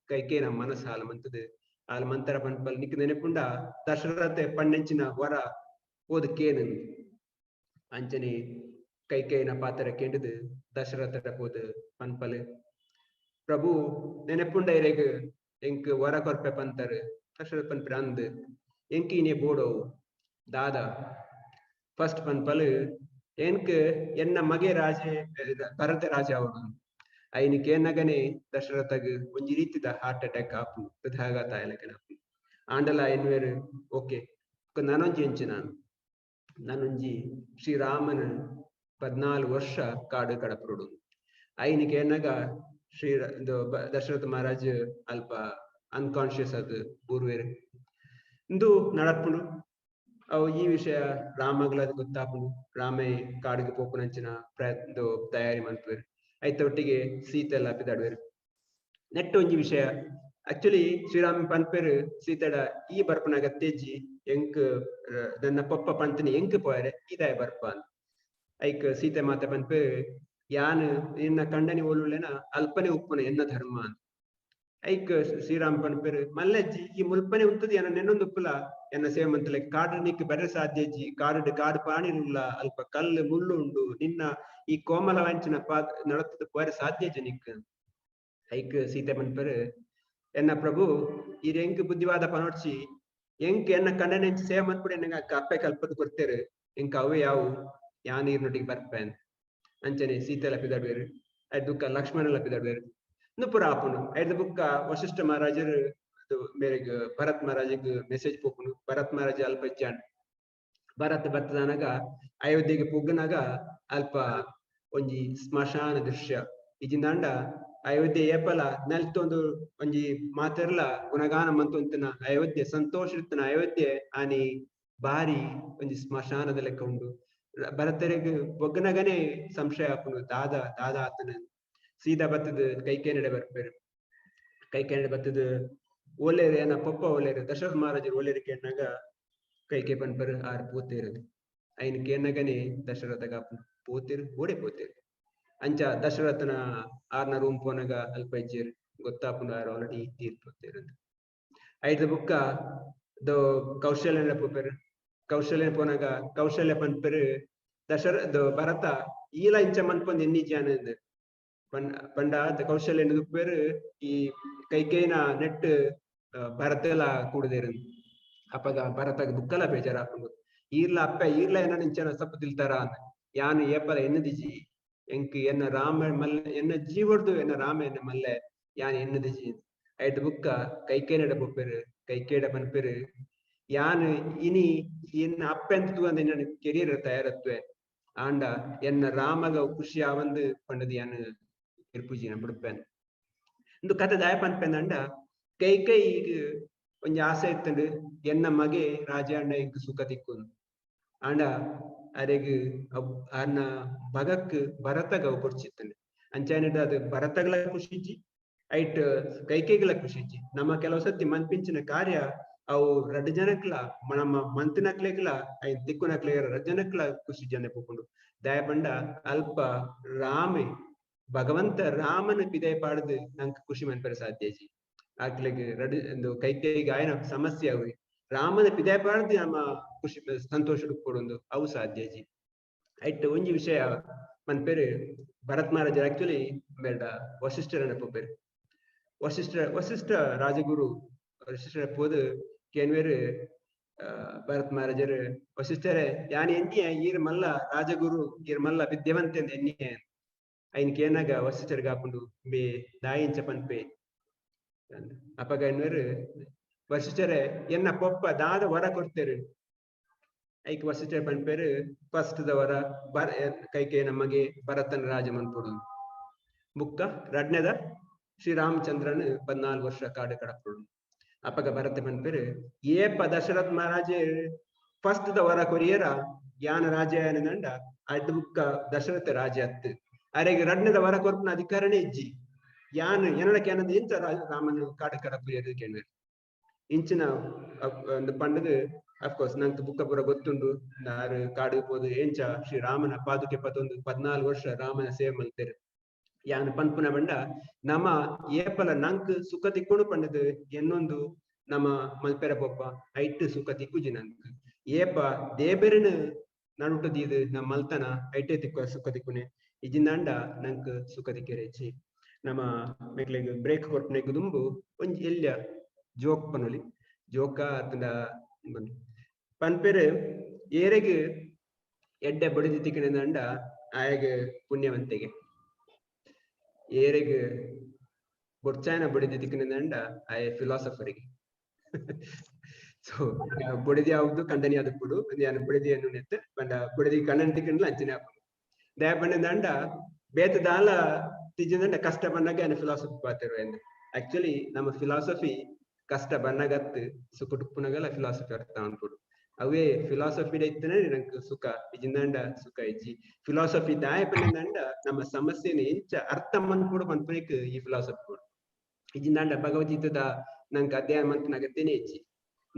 ಕೈಕೇನ ಮನಸ್ಸು ಹಾಲು ಮಂತದು ಹಾಲು ಮಂತರ ಪಂಪಲ್ ನಿಕ್ ನೆನಪುಂಡ ದಶರಥ ಪಂಡೆಂಚಿನ ವರ ಓದು ಕೇನು ಅಂಚನೆ ಕೈಕೇನ ಪಾತ್ರ ಕೇಂಡದು ದಶರಥ ಪೋದು ಪಂಪಲ್ ಪ್ರಭು ನೆನಪುಂಡ ಇರೆಗ್ ಎಂಕ್ ವರ ಕೊರ್ಪೆ ಪಂತರ್ ದಶರಥ ಪಂಪರ ಅಂದ್ ಎಂಕಿನೇ ಬೋಡೋ ದಾದ ಫಸ್ಟ್ ಪಂಪಲ್ ಎನ್ಕ್ ಎನ್ನ ಮಗೆ ರಾಜೆ ಭರತ ರಾಜ ಅವನು ಐನಿಕ್ ಏನಗನೆ ದಶರಥಗ್ ಒಂಜಿ ರೀತಿದ ಹಾರ್ಟ್ ಅಟ್ಯಾಕ್ ಆಪು ಹೃದಯಾಘಾತ ಆಯ್ಲಕನ ಆಪು ಆಂಡಲ ಎನ್ವೇರು ಓಕೆ ನಾನೊಂಜಿ ಎಂಚು ನಾನೊಂಜಿ ಶ್ರೀರಾಮನ 14 ವರ್ಷ ಕಾಡು ಕಡಪುಡು ಐನಿಕ್ ಏನಗ ದಶರಥ ಮಹಾರಾಜ್ ಅಲ್ಪ ಅನ್ಕಾನ್ಶಿಯಸ್ ಅದು ಪೂರ್ವೇರು ಇಂದು ನಡಪುಡು ಅವು ಈ ವಿಷಯ ರಾಮಗ್ಲದ್ ಗೊತ್ತಾಪುಡು ರಾಮೇ ಕಾಡಿಗೆ ಪೋಪುನಂಚಿನ ಪ್ರಯತ್ನ ತಯಾರಿ ಮಲ್ಪೇರು ಐತ ಒಟ್ಟಿಗೆ ಸೀತೆ ಎಲ್ಲ ಪಿದಾಡುವೆರು ನೆಟ್ ಒಂಜಿ ವಿಷಯ ಆಕ್ಚುಲಿ ಶ್ರೀರಾಮ ಪನ್ಪೇರು ಸೀತೆಡ ಈ ಬರ್ಪನಾಗ ತೇಜಿ ಎಂಕ್ ನನ್ನ ಪಪ್ಪ ಪಂತನಿ ಎಂಕ್ ಪೋಯರೆ ಇದಾಯ ಬರ್ಪ ಅಂತ ಐಕ್ ಸೀತೆ ಮಾತೆ ಪನ್ಪೇರು ಯಾನ್ ಎನ್ನ ಕಂಡನಿ ಓಲುಲೆನ ಅಲ್ಪನೆ ಉಪ್ಪುನ ಎನ್ನ ಧರ್ಮ ಅಂತ ಐಕ್ ಶ್ರೀರಾಮ ಪನ್ಪೇರು ಮಲ್ಲಜ್ಜಿ ಈ ಮುಲ್ಪನೆ ಉಂತದ ಎನ್ನ ನೆನ್ನೊಂದು ಉಪ್ಪುಲ ಎನ್ನ ಸೇವಂತಲೆ ಕಾಡು ನಿಕ್ ಬರೆ ಸಾಧ್ಯಜ್ಜಿ ಕಾಡು ಪಾಣಿನುಲ್ಲ ಅಲ್ಪ ಕಲ್ಲು ಮುಳ್ಳು ಉಂಡು ನಿನ್ನ ಈ ಕೋಮಲ ವಂಚನ ನಡತದ ಪೋರೆ ಸಾಧ್ಯಜ್ಜಿ ನಿಕ್ ಐಕ್ ಸೀತೆ ಪನ್ಪೇರು ಎನ್ನ ಪ್ರಭು ಇದು ಎಂಕ್ ಬುದ್ಧಿವಾದ ಪನೋಡ್ಸಿ ಎಂಕ್ ಎನ್ನ ಕಂಡನೆಂಚಿ ಸೇವೆ ಮನ್ಪುಡು ಎನ್ನ ಅಪ್ಪೆ ಕಲ್ಪದ ಕೊಡ್ತೇರು ಎಂಕ್ ಅವೇ ಯಾವು ಯಾ ನೀರ್ನೊಟ್ಟಿಗೆ ಬರ್ಪೇನ್ ಅಂಚನೆ ಸೀತೆ ಲಪಿದಾಡ್ಬೇರು ಐದ್ ದುಃಖ ಲಕ್ಷ್ಮಣ ಲಪಿದಾಡ್ಬೇರು ಪುರ ಆಪುನು ಐದ್ ಬುಕ್ಕ ವಶಿಷ್ಠ ಮಹಾರಾಜರು ಮೇರೆಗ್ ಭರತ್ ಮಹಾರಾಜಗ್ ಮೆಸೇಜ್ ಪೋಪುನು ಭರತ್ ಮಹಾರಾಜ ಅಲ್ಪ ಜಾಣ್ ಭರತ್ ಬರ್ತದನಾಗ ಅಯೋಧ್ಯೆಗೆ ಪುಗ್ಗನಾಗ ಅಲ್ಪ ಒಂಜಿ ಸ್ಮಶಾನ ದೃಶ್ಯ ಇಜಿಂದಾಂಡ ಅಯೋಧ್ಯೆ ಏಪಲ ನೆಲ್ತೊಂದು ಒಂಜಿ ಮಾತೆರ್ಲ ಗುಣಗಾನ ಮಂತೊಂತನ ಅಯೋಧ್ಯೆ ಸಂತೋಷ ಇರ್ತನ ಅಯೋಧ್ಯೆ ಆನಿ ಬಾರಿ ಒಂಜಿ ಸ್ಮಶಾನದ ಲೆಕ್ಕ ಉಂಡು ಭರತರಿಗೆ ಒಗ್ಗನಗನೆ ಸಂಶಯ ಆಪುನು ದಾದ ಆತನ ಸೀದಾ ಬತ್ತದ ಕೈಕೇನಡೆ ಬರ್ಪೇರು ಕೈಕೇನಡೆ ಬತ್ತದ ಓಲೇರು ಏನ ಪಪ್ಪ ಓಲೇರು ದಶರಥ ಮಹಾರಾಜರು ಓಲೇರು ಕೇಳಿನಾಗ ಕೈಕೆ ಪನ್ಪರು ಆರು ಪೋತೇರು ಐನ್ ಕೇನಗನೆ ದಶರಥಗ ಪೋತೇರು ಓಡೆ ಪೋತೇರು ಅಂಚ ದಶರಥನ ಆರ್ನ ರೂಮ್ ಪೋನಾಗ ಅಲ್ಪ ಇಜ್ಜೇರು ಗೊತ್ತಾಪುನ ಆರು ಆಲ್ರೆಡಿ ತೀರ್ಪೋತೇರು ಐದ ಬುಕ್ಕ ಕೌಶಲ್ಯನ ಪೋಪೇರು ಕೌಶಲ್ಯ ಪೋನಾಗ ಕೌಶಲ್ಯ ಪನ್ಪೇರು ಭರತ ಈಲ ಇಂಚ ಮನ್ಪೊಂದು ಎನ್ನಿಜ್ಜಾನ ಪಂಡ ಕೌಶಲ್ಯ ಪೇರು ಈ ಕೈಕೇನ ನೆಟ್ ಭರತ ಎಲ್ಲ ಕೂಡದೇರು ಅಪ್ಪಗ ಭರತಗ ಬುಕ್ಕಲ ಬೇಜಾರ ಹಾಕೊಂಡು ಈರ್ಲ ಅಪ್ಪ ಈರ್ಲ ಏನ ಇಂಚನ ಸಪ್ಪು ತಿಳ್ತಾರ ಯಾನು ಏಪಲ ಎನ್ನದಿಜಿ ಎಂಕ್ ಎನ್ನ ರಾಮ ಮಲ್ಲ ಎನ್ನ ಜೀವಡ್ದು ಎನ್ನ ರಾಮ ಎನ್ನ ಮಲ್ಲೆ ಯಾನ್ ಎನ್ನದಿಜಿ ಐಟ್ ಬುಕ್ಕ ಕೈಕೇನಡ ಬೊಪ್ಪೇರು ಕೈಕೇಡ ಪನ್ಪೇರು ಯಾನ್ ಇನಿ ಎನ್ನ ಅಪ್ಪ ಎಂತ ಅಂದ ಎನ್ನ ಕೆರಿಯರ್ ತಯಾರತ್ವೆ ಆಂಡ ಎನ್ನ ರಾಮಗ ಖುಷಿ ಆವಂದು ಪಂಡದು ಯಾನ್ ಇರ್ಪುಜಿನ ಬಿಡ್ಪೇನ್ ಇಂದು ಕತೆ ದಾಯ ಪನ್ಪೇಂದಂಡ ಕೈಕೈಗ್ ಒಂಜಿ ಆಸೆ ಇತ್ತಂಡು ಎನ್ನ ಮಗೆ ರಾಜ ಅಂಡ ಎಂಕ್ ಸುಖ ತಿಕ್ಕುನು ಆಂಡ ಅರೆಗ್ ಅನ್ನ ಮಗಕ್ ಭರತಗ ಪೊಡ್ಚಿತ್ತಂಡು ಅಂಚಾನಿಡ ಅದು ಭರತಗಳ ಖುಷಿಜ್ಜಿ ಐಟ್ ಕೈಕೈಗಳ ಖುಷಿಜ್ಜಿ ನಮ್ಮ ಕೆಲವು ಸತಿ ಮನ್ಪಿಂಚಿನ ಕಾರ್ಯ ಅವು ರಡ್ ಜನಕ್ಲ ನಮ್ಮ ಮಂತಿನಕ್ಲೆಗ್ಲ ಐನ್ ತಿಕ್ಕುನಕ್ಲೆ ರಡ್ ಜನಕ್ಲ ಖುಷಿ ಜನ ಪೋಕೊಂಡು ದಯ ಪಂಡ ಅಲ್ಪ ರಾಮೆ ಭಗವಂತ ರಾಮನ ಪಿದಯ ಪಾಡ್ದು ನಂಗೆ ಖುಷಿ ಮನ್ಪರ ಸಾಧ್ಯಜಿ ಆಕ್ಲೆಗ್ ರಡ್ ಒಂದು ಕೈಕೈಗೆ ಆಯ್ನ ಸಮಸ್ಯೆ ಅವು ರಾಮನ ಪಿದಯ ಪಾಡ್ದು ನಮ್ಮ ಖುಷಿ ಸಂತೋಷ ಕೊಡೊಂದು ಅವು ಸಾಧ್ಯಜಿ ಐಟ್ ಒಂಜಿ ವಿಷಯ ಮನ್ಪೇರು ಭರತ್ ಮಹಾರಾಜ ಆಕ್ಚುಲಿ ಬೇಡ ವಶಿಷ್ಠರನ್ನ ಪೋಪೇರು ವಶಿಷ್ಠ ರಾಜಗುರು ವಶಿಷ್ಠರ ಪೋದು ಕೇನ್ವೇರು ಭರತ್ ಮಹಾರಾಜರು ವಶಿಷ್ಠರೇ ಯಾನ್ ಎನ್ನಿಯ ಈರ್ ಮಲ್ಲ ರಾಜಗುರು ಈರ್ ಮಲ್ಲ ವಿದ್ಯಾವಂತ ಎನ್ನಿಯ ಐನ್ ಕೇನಾಗ ವಶಿಷ್ಠರ್ಗ ಹಾಕೊಂಡು ಬೇ ದಾಯಿಂಚ ಪನ್ಪೆ ಅಪ್ಪಗ ಎನ್ವೇರು ವಶಿಷ್ಠರೇ ಎನ್ನ ಪೊಪ್ಪ ದಾದ ವರ ಕೊಡ್ತೇರು ಐಕ್ ವಶಿಷ್ಠರ ಪನ್ಪೇರು ಫಸ್ಟ್ ದ ವರ ಕೈಕೆ ನಮಗೆ ಭರತನ ರಾಜ ಮನ್ಪುಡು ಬುಕ್ಕ ರಡ್ನೆದ ಶ್ರೀರಾಮಚಂದ್ರನ್ 14 ವರ್ಷ ಕಾಡು ಕಡಪುಡು ಅಪ್ಪಗ ಭರತ ಪನ್ಪೇರು ಏಪ ದಶರಥ್ ಮಹಾರಾಜ ಫಸ್ಟ್ ದ ವರ ಕೊರಿಯರ ಯಾನ ರಾಜ ಏನಂಡ ಅಡ್ ಬುಕ್ಕ ದಶರಥ ರಾಜ ಅತ್ತು ಅರೆಗೆ ರಡ್ನೆದ ವರ ಕೊರ್ಪನ ಅಧಿಕಾರನೇ ಇಜ್ಜಿ ಯಾನ್ ಏನಡಕ್ಕೆ ಏನಂದ ಎಂತ ರಾಮನ ಕಾಡು ಕಡಪುರಿಯದು ಕೇಳ್ವೇರು ಇಂಚಿನ ಒಂದು ಪಂಡದು ಅಫ್ಕೋರ್ಸ್ ನಂಗೆ ಬುಕ್ಕ ಪೂರ ಗೊತ್ತುಂಡು ನಾರು ಕಾಡು ಪೋದು ಎಂಚ ಶ್ರೀ ರಾಮನ ಪಾದುಕೆ 14 ವರ್ಷ ರಾಮನ ಸೇವೆ ಮಲ್ತೇರು ಯಾನ್ ಪನ್ಪುನ ಬಂಡ ನಮ್ಮ ಏಪಲ ನಂಕ್ ಸುಖ ತಿಕ್ಕುಡು ಪಂಡದು ಎನ್ನೊಂದು ನಮ್ಮ ಮಲ್ಪೆರ ಪೊಪ್ಪ ಐಟ್ ಸುಖ ತಿಕ್ಕುಜಿ ನಂಕ್ ಏಪ ದೇಬೆರನು ನಡುಟು ದೀದು ನಮ್ಮ ಮಲ್ತನ ಐಟೆ ತಿಕ್ಕ ಸುಖ ತಿಕ್ಕುನೆ ಇಜಿಂದಾಂಡ ನಂಕ್ ಸುಖ ತಿಕ್ಕೆರೆಚ್ಚಿ ನಮ್ಮ ಮೇಕ್ಲೆಗ್ ಬ್ರೇಕ್ ಕೊರ್ಪನೆಗ್ ದುಂಬು ಒಂಜಿ ಎಲ್ಯ ಜೋಕ್ ಪನೊಲಿ ಜೋಕ ಅತಂಡ ಪನ್ಪೆರೆ ಏರೆಗ್ ಎಡ್ಡೆ ಬಡಿದು ತಿಕ್ಕಣದಂಡ ಆಯಗ್ ಪುಣ್ಯವಂತೆಗೆ ಏರೆಗ್ ಬೊಡ್ಚಾಯನ ಬಡಿದು ತಿಕ್ಕಣದಂಡ ಆಯ ಫಿಲಾಸಫರಿಗೆ ಸೊ ಬೊಡಿದಿ ಯಾವ್ದು ಕಂಡನಿ ಅದು ಪುಡು ಯಾನು ಬೊಡಿದಿಯನ್ನು ನೆತ್ತು ಬಂಡ ಬೊಡಿದಿ ಕಣ್ಣನ್ ತಿಕ್ಕಂಡ್ಲ ಅಂಚನೆ ಹಾಕೊಂಡು ದಯ ಬಂಡದಂಡ ಬೇತ ದಾಲ ತಿಜ್ಜಿದಂಡ ಕಷ್ಟ ಬಂದಾಗ ఆయన ಫಿಲಾಸಫಿ ಪಾತಿರು ಎಂದು ಆಕ್ಚುಲಿ ನಮ್ಮ ಫಿಲಾಸಫಿ ಕಷ್ಟ ಬಂದಾಗತ್ತು ಸುಖ ಟುಪ್ಪುನಗಲ ಫಿಲಾಸಫಿ ಅರ್ಥ ಅನ್ಕೊಡು ಅವೇ ಫಿಲಾಸಫಿ ಇತ್ತನೆ ನಂಗೆ ಸುಖ ಇಜಿಂದಾಂಡ ಸುಖ ಇಜ್ಜಿ ಫಿಲಾಸಫಿ ದಾಯ ಬಂಡದಂಡ ನಮ್ಮ ಸಮಸ್ಯೆನ ಎಂಚ ಅರ್ಥ ಮನ್ಕೊಡು ಮನ್ಪನಿಕ್ ಈ ಫಿಲಾಸಫಿ ಕೊಡು ಇಜಿಂದಾಂಡ ಭಗವದ್ಗೀತದ ನಂಗೆ ಅಧ್ಯಯನ ಮಂತನ ಅಗತ್ಯನೇ ಇಜ್ಜಿ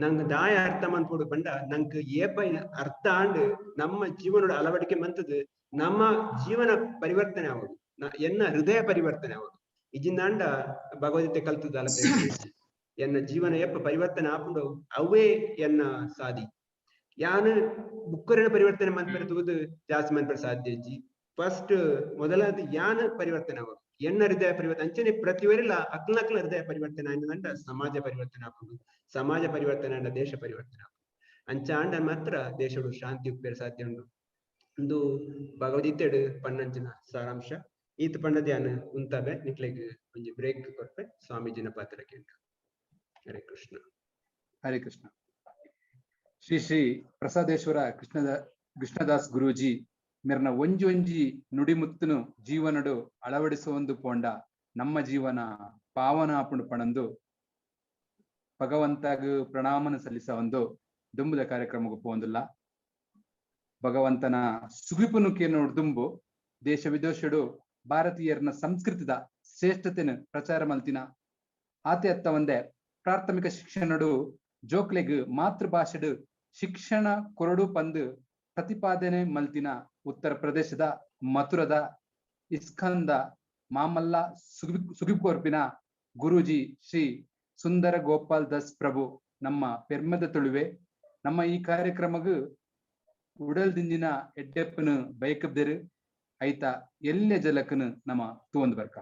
ನಂಗೆ ದಾಯ ಅರ್ಥ ಮನ್ಪೊಡು ಬಂಡ ನಂಗೆ ಏಪ ಅರ್ಥ ಆಂಡ್ ನಮ್ಮ ಜೀವನದ ಅಳವಡಿಕೆ ಮಂತದ್ದು ನಮ್ಮ ಜೀವನ ಪರಿವರ್ತನೆ ಆಗುದು ಎನ್ನ ಹೃದಯ ಪರಿವರ್ತನೆ ಆಗುದು ಇಜಿಂದಾಂಡ ಭಗವದ್ಗೀತೆ ಕಲ್ತದ ಅಲಪೆ ಎನ್ನ ಜೀವನ ಎಪ್ಪ ಪರಿವರ್ತನೆ ಆಪುಂಡು ಅವೇ ಎನ್ನ ಸಾಧಿ ಯಾನು ಬುಕ್ಕರಿನ ಪರಿವರ್ತನೆ ಮನ್ಪೆರ ತೂದು ಜಾಸ್ತಿ ಮನ್ಪೆರ ಸಾಧ್ಯ ಇಜ್ಜಿ ಫಸ್ಟ್ ಮೊದಲಾದ ಯಾನ ಪರಿವರ್ತನೆ ಆಗೋದು ಎನ್ನ ಹೃದಯ ಪರಿವರ್ತನೆ ಅಂಚನೆ ಪ್ರತಿವರಿಲ್ಲ ಅಕ್ಲಕ್ಲ ಹೃದಯ ಪರಿವರ್ತನೆ ಆಯ್ನಂಡ ಸಮಾಜ ಪರಿವರ್ತನೆ ಆಪುಂಡು ಸಮಾಜ ಪರಿವರ್ತನೆ ಅಂಡ ದೇಶ ಪರಿವರ್ತನೆ ಆಪುಂಡು ಅಂಚ ಆಂಡ ಮಾತ್ರ ದೇಶಡು ಶಾಂತಿ ಉಪ್ಪೇರ ಸಾಧ್ಯ ಉಂಡು ಒಂದು ಭಗವದ್ಗೀತೆಡು ಪನ್ನಂಚಿನ ಸಾರಾಂಶ ಈತ ಪಂಡದ್ಯಾನ ಉಂತಾಬೆ ನಿಕ್ಲೆಗ್ ಒಂಜಿ ಬ್ರೇಕ್ ಕೊರ್ಪೆ ಸ್ವಾಮೀಜಿನ ಪಾತ್ರಕ್ಕೆ ಉಂಟು. ಹರೇ ಕೃಷ್ಣ. ಹರೇ ಕೃಷ್ಣ. ಶ್ರೀ ಶ್ರೀ ಪ್ರಸಾದೇಶ್ವರ ಕೃಷ್ಣದಾಸ್ ಗುರೂಜಿ ಮಿರ್ನ ಒಂಜಿ ನುಡಿಮುತ್ತನು ಜೀವನಡು ಅಳವಡಿಸುವಂದು ಪೋಂಡ ನಮ್ಮ ಜೀವನ ಪಾವನ ಆಪುಂಡು ಪಣಂದು ಭಗವಂತಗ ಪ್ರಣಾಮನ ಸಲ್ಲಿಸ ಒಂದು ದುಂಬುದ ಕಾರ್ಯಕ್ರಮಕ್ಕೆ ಪೋಂದಿಲ್ಲ. ಭಗವಂತನ ಸುಗಿಪುನುಕಿಯನ್ನು ದುಂಬು ದೇಶ ವಿದೇಶಡು ಭಾರತೀಯರನ ಸಂಸ್ಕೃತದ ಶ್ರೇಷ್ಠತೆಯನ್ನು ಪ್ರಚಾರ ಮಲ್ತಿನ ಆತೆ ಅತ್ತ ಒಂದೇ ಪ್ರಾಥಮಿಕ ಶಿಕ್ಷಣಡು ಜೋಕ್ಲೆಗ್ ಮಾತೃಭಾಷೆಡು ಶಿಕ್ಷಣ ಕೊರಡು ಪಂದು ಪ್ರತಿಪಾದನೆ ಮಲ್ತಿನ ಉತ್ತರ ಪ್ರದೇಶದ ಮಥುರದ ಇಸ್ಕಂದ ಮಾಮಲ್ಲ ಸುಗಿಪುರ್ಪಿನ ಗುರೂಜಿ ಶ್ರೀ ಸುಂದರ ಗೋಪಾಲ್ ದಾಸ್ ಪ್ರಭು ನಮ್ಮ ಪೆರ್ಮದ ತುಳುವೆ ನಮ್ಮ ಈ ಕಾರ್ಯಕ್ರಮಗೂ ಉಡಲ್ ದಿಂದಿನ ಎಡ್ಡೆಪ್ಪನು ಬೈಕಬ್ದರು ಐತ ಎಲ್ಲೆ ಜಲಕನು ನಮ್ಮ ತೂಂದ್ ಬರ್ಕ.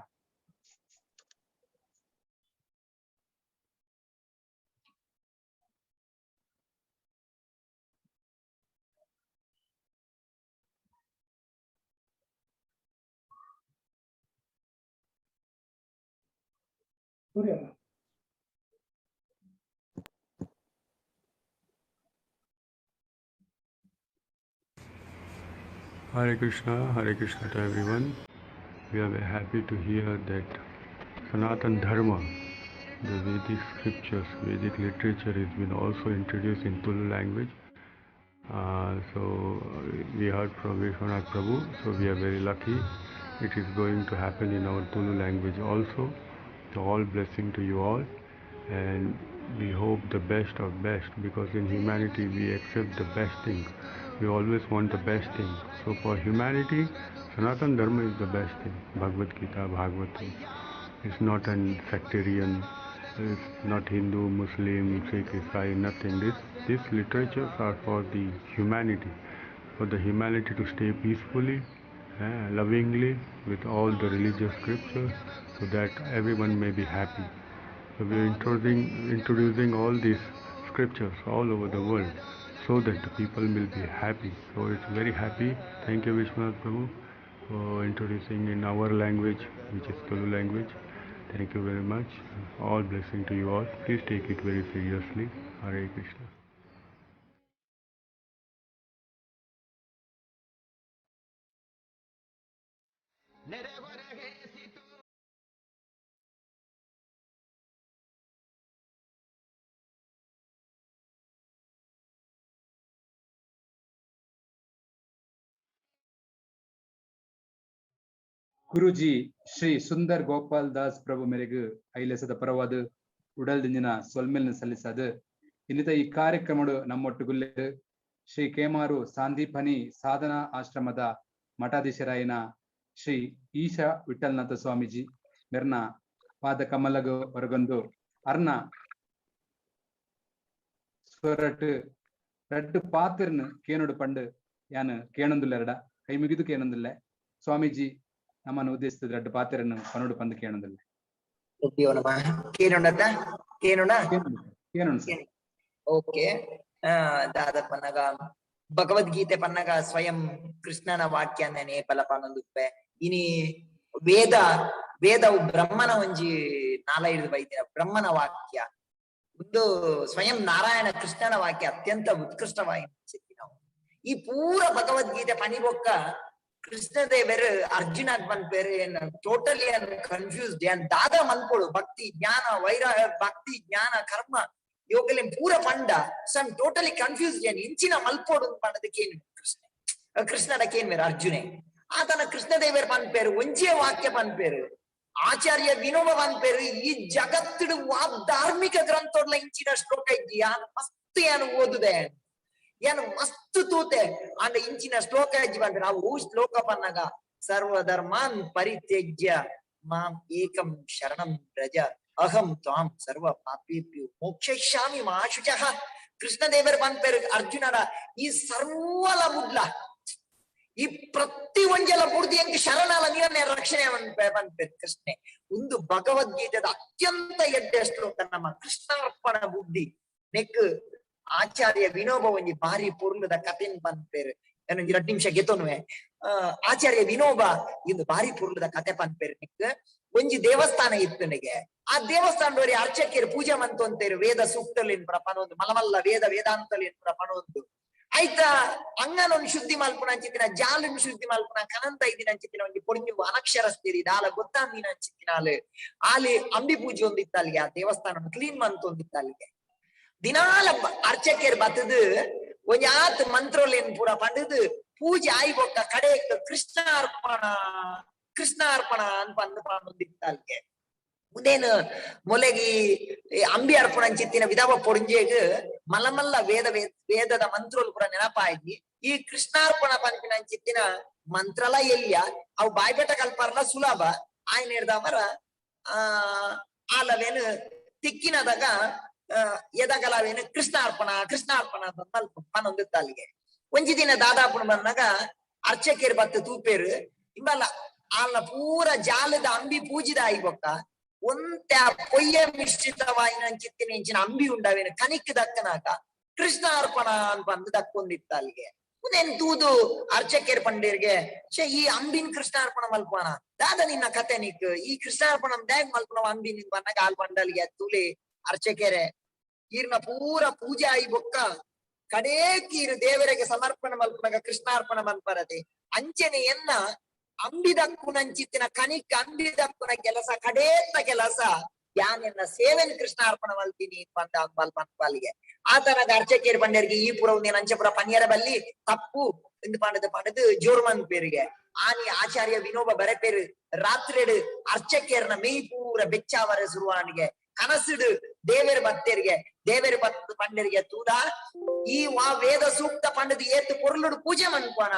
Hare Krishna to everyone. We are very happy to hear that Sanatan Dharma, the Vedic scriptures, Vedic literature has been also introduced in Tulu language. So we heard from Vishwanath Prabhu, so we are very lucky. It is going to happen in our Tulu language also. So all blessing to you all, and we hope the best of best, because in humanity we accept the best thing. We always want the best thing. So for humanity, Sanatan Dharma is the best thing. Bhagavad Gita, Bhagavatam. It's not a sectarian, it's not Hindu, Muslim, Sikh, Isai, nothing. These literatures are for the humanity. For the humanity to stay peacefully, lovingly, with all the religious scriptures, so that everyone may be happy. So we are introducing all these scriptures all over the world, so that the people will be happy. So it's very happy. Thank you, Vishwanath Prabhu, for introducing in our language, which is Tulu language. Thank you very much. All blessing to you all. Please take it very seriously. Hare Krishna. Guruji Shri Sundar Gopal Das ಪ್ರಭು ಮೇರೆಗೆ ಐಲೆಸದ ಪರವಾದ ಉಡಲ್ದಿಂಜಿನ ಸೊಲ್ಮೆಲ್ನ ಸಲ್ಲಿಸದು ಇನ್ನಿತ ಈ ಕಾರ್ಯಕ್ರಮಡು ನಮ್ಮೊಟ್ಟುಗುಲ್ಲೆ ಶ್ರೀ ಕೇಮಾರು ಸಾಂದೀಪನಿ ಸಾಧನಾ ಆಶ್ರಮದ ಮಠಾಧೀಶರಾಯಿನ ಶ್ರೀ ಈಶಾ ವಿಠಲ್ನಾಥ ಸ್ವಾಮೀಜಿ ಮೆರ್ನ ಪಾದ ಕಮಲಗು ಹೊರಗೊಂದು ಅರ್ನ ಸ್ವರಟ್ಟು ರಡ್ಡು ಪಾತಿರ್ನ ಕೇನುಡು ಪಂಡು ಯಾನು ಕೇಣೊಂದುಲ್ಲೆರಡ ಕೈ ಮುಗಿದು ಕೇಣೊಂದುಲ್ಲೆ ಸ್ವಾಮೀಜಿ ನಮ್ಮನ್ನು ಉದ್ದೇಶಿಸಿದ ರಡ್ಡು ಪಾತಿರನ್ನು ಪನೋಡು ಪಂದು ಕೇಣೊಂದುಲ್ಲೆ ಓಕೆ ದಾದ ಪನ್ನಗ ಭಗವದ್ಗೀತೆ ಪನ್ನಗ ಸ್ವಯಂ ಕೃಷ್ಣನ ವಾಕ್ಯ ನೇಪಲ ಪನೊಂದುಪ್ಪೆ ಇನಿ ವೇದವು ಬ್ರಹ್ಮನ ಒಂಜಿ ನಾಲೈದು ಬೈದಿನ ಬ್ರಹ್ಮನ ವಾಕ್ಯ ಒಂದು ಸ್ವಯಂ ನಾರಾಯಣ ಕೃಷ್ಣನ ವಾಕ್ಯ ಅತ್ಯಂತ ಉತ್ಕೃಷ್ಟವಾಗಿ ನಾವು ಈ ಪೂರ ಭಗವದ್ಗೀತೆ ಪನಿ ಬೊಕ್ಕ ಕೃಷ್ಣದೇವರು ಅರ್ಜುನ ಪನ್ಪೇರು ಏನು ಟೋಟಲಿ ಕನ್ಫ್ಯೂಸ್ಡ್ ಏನ್ ದಾದ ಮನ್ಕೊಳು ಭಕ್ತಿ ಜ್ಞಾನ ವೈರಾಗ್ಯ ಭಕ್ತಿ ಜ್ಞಾನ ಕರ್ಮ ಯೋಗಲೆ ಪೂರ ಪಂಡ ಸಮ್ ಟೋಟಲಿ ಕನ್ಫ್ಯೂಸ್ಡ್ ಏನ್ ಇಂಚಿನ ಮಲ್ಪೋಡು ಪಂಡದಕ್ಕೇನು ಕೃಷ್ಣದಕ್ಕೇನ್ ಬೇರೆ ಅರ್ಜುನೆ ಆತನ ಕೃಷ್ಣದೇವರು ಪನ್ಪೇರು ಒಂಜೇ ವಾಕ್ಯ ಪನ್ಪೇರು ಆಚಾರ್ಯ ವಿನೋಬ ಪನ್ಪೇರು ಈ ಜಗತ್ತಿಡು ಧಾರ್ಮಿಕ ಗ್ರಂಥೋಡ್ಲ ಇಂಚಿನ ಶ್ಲೋಕ ಇದ್ದೀಯಾ ಮಸ್ತ್ ಏನು ಓದುದೆ ಏನು ಮಸ್ತ್ ತೂತೆ ಅಂಡ ಇಂಚಿನ ಶ್ಲೋಕ ಇಜ್ಜಿ ಬಂದ್ರೆ ನಾವು ಶ್ಲೋಕ ಪನ್ನಗ ಸರ್ವಧರ್ಮಾನ್ ಪರಿತ್ಯಜ್ಯ ಮಾಂ ಏಕಂ ಶರಣಂ ವ್ರಜ ಅಹಂ ತ್ವಾಂ ಸರ್ವ ಪಾಪೇಭ್ಯೋ ಮೋಕ್ಷಯಿಷ್ಯಾಮಿ ಮಾ ಶುಚಃ ಕೃಷ್ಣದೇವರು ಪನ್ಪೇರು ಅರ್ಜುನರ ಈ ಸರ್ವಲ ಮುಡ್ಲ ಈ ಪ್ರತಿ ಒಂಜಲ ಬುಡ್ದಿ ಎಂಕ್ ಶರಣಲ ನೀರನ್ನೇ ರಕ್ಷಣೆ ಪನ್ಪೇರು ಕೃಷ್ಣೆ ಒಂದು ಭಗವದ್ಗೀತೆದ ಅತ್ಯಂತ ಎಡ್ಡೆ ಶ್ಲೋಕ ನಮ್ಮ ಕೃಷ್ಣಾರ್ಪಣ ಬುದ್ಧಿ ನೆಕ್ ಆಚಾರ್ಯ ವಿನೋಬ ಒಂಜಿ ಭಾರಿ ಪುರ್ಲದ ಕಥೆನ್ ಪನ್ಪೇರು ಏನೊಂಜಿ 2 ನಿಮಿಷ ಗೆತೋನುವೆ ಆಚಾರ್ಯ ವಿನೋಬ ಇಂದು ಭಾರಿ ಪುರ್ಲದ ಕಥೆ ಪನ್ಪೇರು ನಿಕ್ ಒಂಜಿ ದೇವಸ್ಥಾನ ಇತ್ತನಿಗೆ ಆ ದೇವಸ್ಥಾನದವರಿ ಅರ್ಚಕರು ಪೂಜೆ ಮಂತು ಅಂತೇರು ವೇದ ಸೂಕ್ತಲೇನ್ ಪನೊಂದು ಮಲಮಲ್ಲ ವೇದಾಂತಲೇನ್ ಪನೊಂದು ಆಯ್ತಾ ಅಂಗನೊಂದು ಶುದ್ಧಿ ಮಲ್ಪುನ ಅಂಚಿತ್ತಿನ ಜಾಲನ್ನು ಶುದ್ಧಿ ಮಲ್ಪುನ ಕನಂತ ಇದಿನ ಅಂಚಿತ್ತಿನ ಒಂಜಿ ಪೊರ್ಣಿ ಅನಕ್ಷರಸ್ತಿರಿ ದಾಲ ಗೊತ್ತಾಂದಿನ ಅಂಚಿತ್ತಿನಾಲು ಆಲಿ ಅಂಬಿ ಪೂಜೆ ಒಂದಿತ್ತ ಅಲ್ಲಿಗೆ ಆ ದೇವಸ್ಥಾನ ಕ್ಲೀನ್ ಮಂತು ಒಂದಿತ್ತ ಅಲ್ಲಿಗೆ ದಿನಾಲ ಅರ್ಚಕರು ಬತ್ತದು ಒಂಜಿ ಆತ್ ಮಂತ್ರೋಲೇನ್ ಪೂರ ಪಂಡದು ಪೂಜೆ ಆಯ್ಬೊಕ್ಕ ಕಡೆ ಕೃಷ್ಣಾರ್ಪಣ ಅನ್ಪಂದು ಪಂದಿತ್ತ ಅಲ್ಲಿಗೆ ಮುಂದೇನು ಮೊಲೆಗಿ ಅಂಬಿ ಅರ್ಪಣ ಅಂಚಿತ್ತಿನ ವಿಧವ ಪೊರ್ಂಜೆಗ್ ಮಲಮಲ್ಲ ವೇದದ ಮಂತ್ರೋಲ್ ಪೂರ ನೆನಪಾಯ್ದಿ ಈ ಕೃಷ್ಣಾರ್ಪಣ ಪಂಪಿನ ಅಂಚಿತ್ತಿನ ಮಂತ್ರಲ ಎಲ್ಲಿಯ ಅವು ಬಾಯ್ಬೆಟ ಕಲ್ಪಾರಲ ಸುಲಭ ಆಯ್ನ ಹಿಡ್ದವರ ಆಲವೇನು ತಿಕ್ಕಿನದಾಗ ಎದಗಲವೇನು ಕೃಷ್ಣಾರ್ಪಣ ಅಂತ ಪನೊಂದಿತ್ತ ಅಲ್ಲಿಗೆ ಒಂಜಿ ದಿನ ದಾದಾಪುಣ ಬಂದಾಗ ಅರ್ಚಕೇರು ಬತ್ತು ತೂಪೇರು ಇಂಬಲ್ಲ ಆಲ ಪೂರ ಜಾಲದ ಅಂಬಿ ಪೂಜಿದ ಆಯ್ಬೊಕ್ಕ ಒಂತ ಪೊಯ್ಯ ಮಿಶ್ರಿತವಾಯಿನ ಚಿತ್ತಿನ ಇಂಚಿನ ಅಂಬಿ ಉಂಡವೇನು ಕನಿಕ್ ದಕ್ಕನಾಕ ಕೃಷ್ಣಾರ್ಪಣ ಅನ್ಪಂದು ದಕ್ಕೊಂದಿತ್ತ ಅಲ್ಲಿಗೆ ಮುಂದೇನ್ ತೂದು ಅರ್ಚಕೇರ್ ಪಂಡೇರ್ಗೆ ಈ ಅಂಬಿನ್ ಕೃಷ್ಣಾರ್ಪಣ ಮಲ್ಪನ ದಾದ ನಿನ್ನ ಕತೆ ನಿಕ್ ಈ ಕೃಷ್ಣಾರ್ಪಣ ಡ್ಯಾಗ್ ಮಲ್ಪನ ಅಂಬಿನ್ ಬಂದಾಗ ಆಲ್ ಪಂಡಲ್ಗೆ ತೂಲಿ ಅರ್ಚಕೇರೆ ಈರ್ನ ಪೂರ ಪೂಜೆ ಆಯಿ ಬೊಕ್ಕ ಕಡೇಕೀರು ದೇವರಿಗೆ ಸಮರ್ಪಣೆ ಮಲ್ಪನಾಗ ಕೃಷ್ಣಾರ್ಪಣ ಮಲ್ಪರದೆ ಅಂಚನೆ ಎನ್ನ ಅಂಬಿದಕ್ಕುನಂಚಿತ್ತಿನ ಕನಿಕ್ ಅಂಬಿದಕ್ಕುನ ಕೆಲಸ ಕಡೇತ ಕೆಲಸ ಯಾನೆನ್ನ ಸೇವೆನ್ ಕೃಷ್ಣಾರ್ಪಣ ಮಲ್ತೀನಿ ಪಂಪಾಲಿಗೆ ಆತನದ ಅರ್ಚಕೇರು ಪಂಡೇರಿಗೆ ಈ ಪುರ ಒಂದೇನು ಅಂಚಪುರ ಪನ್ಯರ ಬಲ್ಲಿ ತಪ್ಪು ಎಂದು ಪಂಡದು ಜೋರ್ಮನ್ ಪೇರಿಗೆ ಆನಿ ಆಚಾರ್ಯ ವಿನೋಬ ಬರಪೇರು ರಾತ್ರಿಡು ಅರ್ಚಕೇರ್ನ ಮೇಯ್ ಪೂರ ಬೆಚ್ಚಾವರ ಸುರುವಾನಿಗೆ ಕನಸಿಡು ದೇವೇರು ಭಕ್ತರಿಗೆ ಪಂಡರಿಗೆ ತೂದ ಈ ವೇದ ಸೂಕ್ತ ಪಂಡದು ಏತ್ತು ಪೊರ್ಲುಡು ಪೂಜೆ ಮನ್ಕೋಣ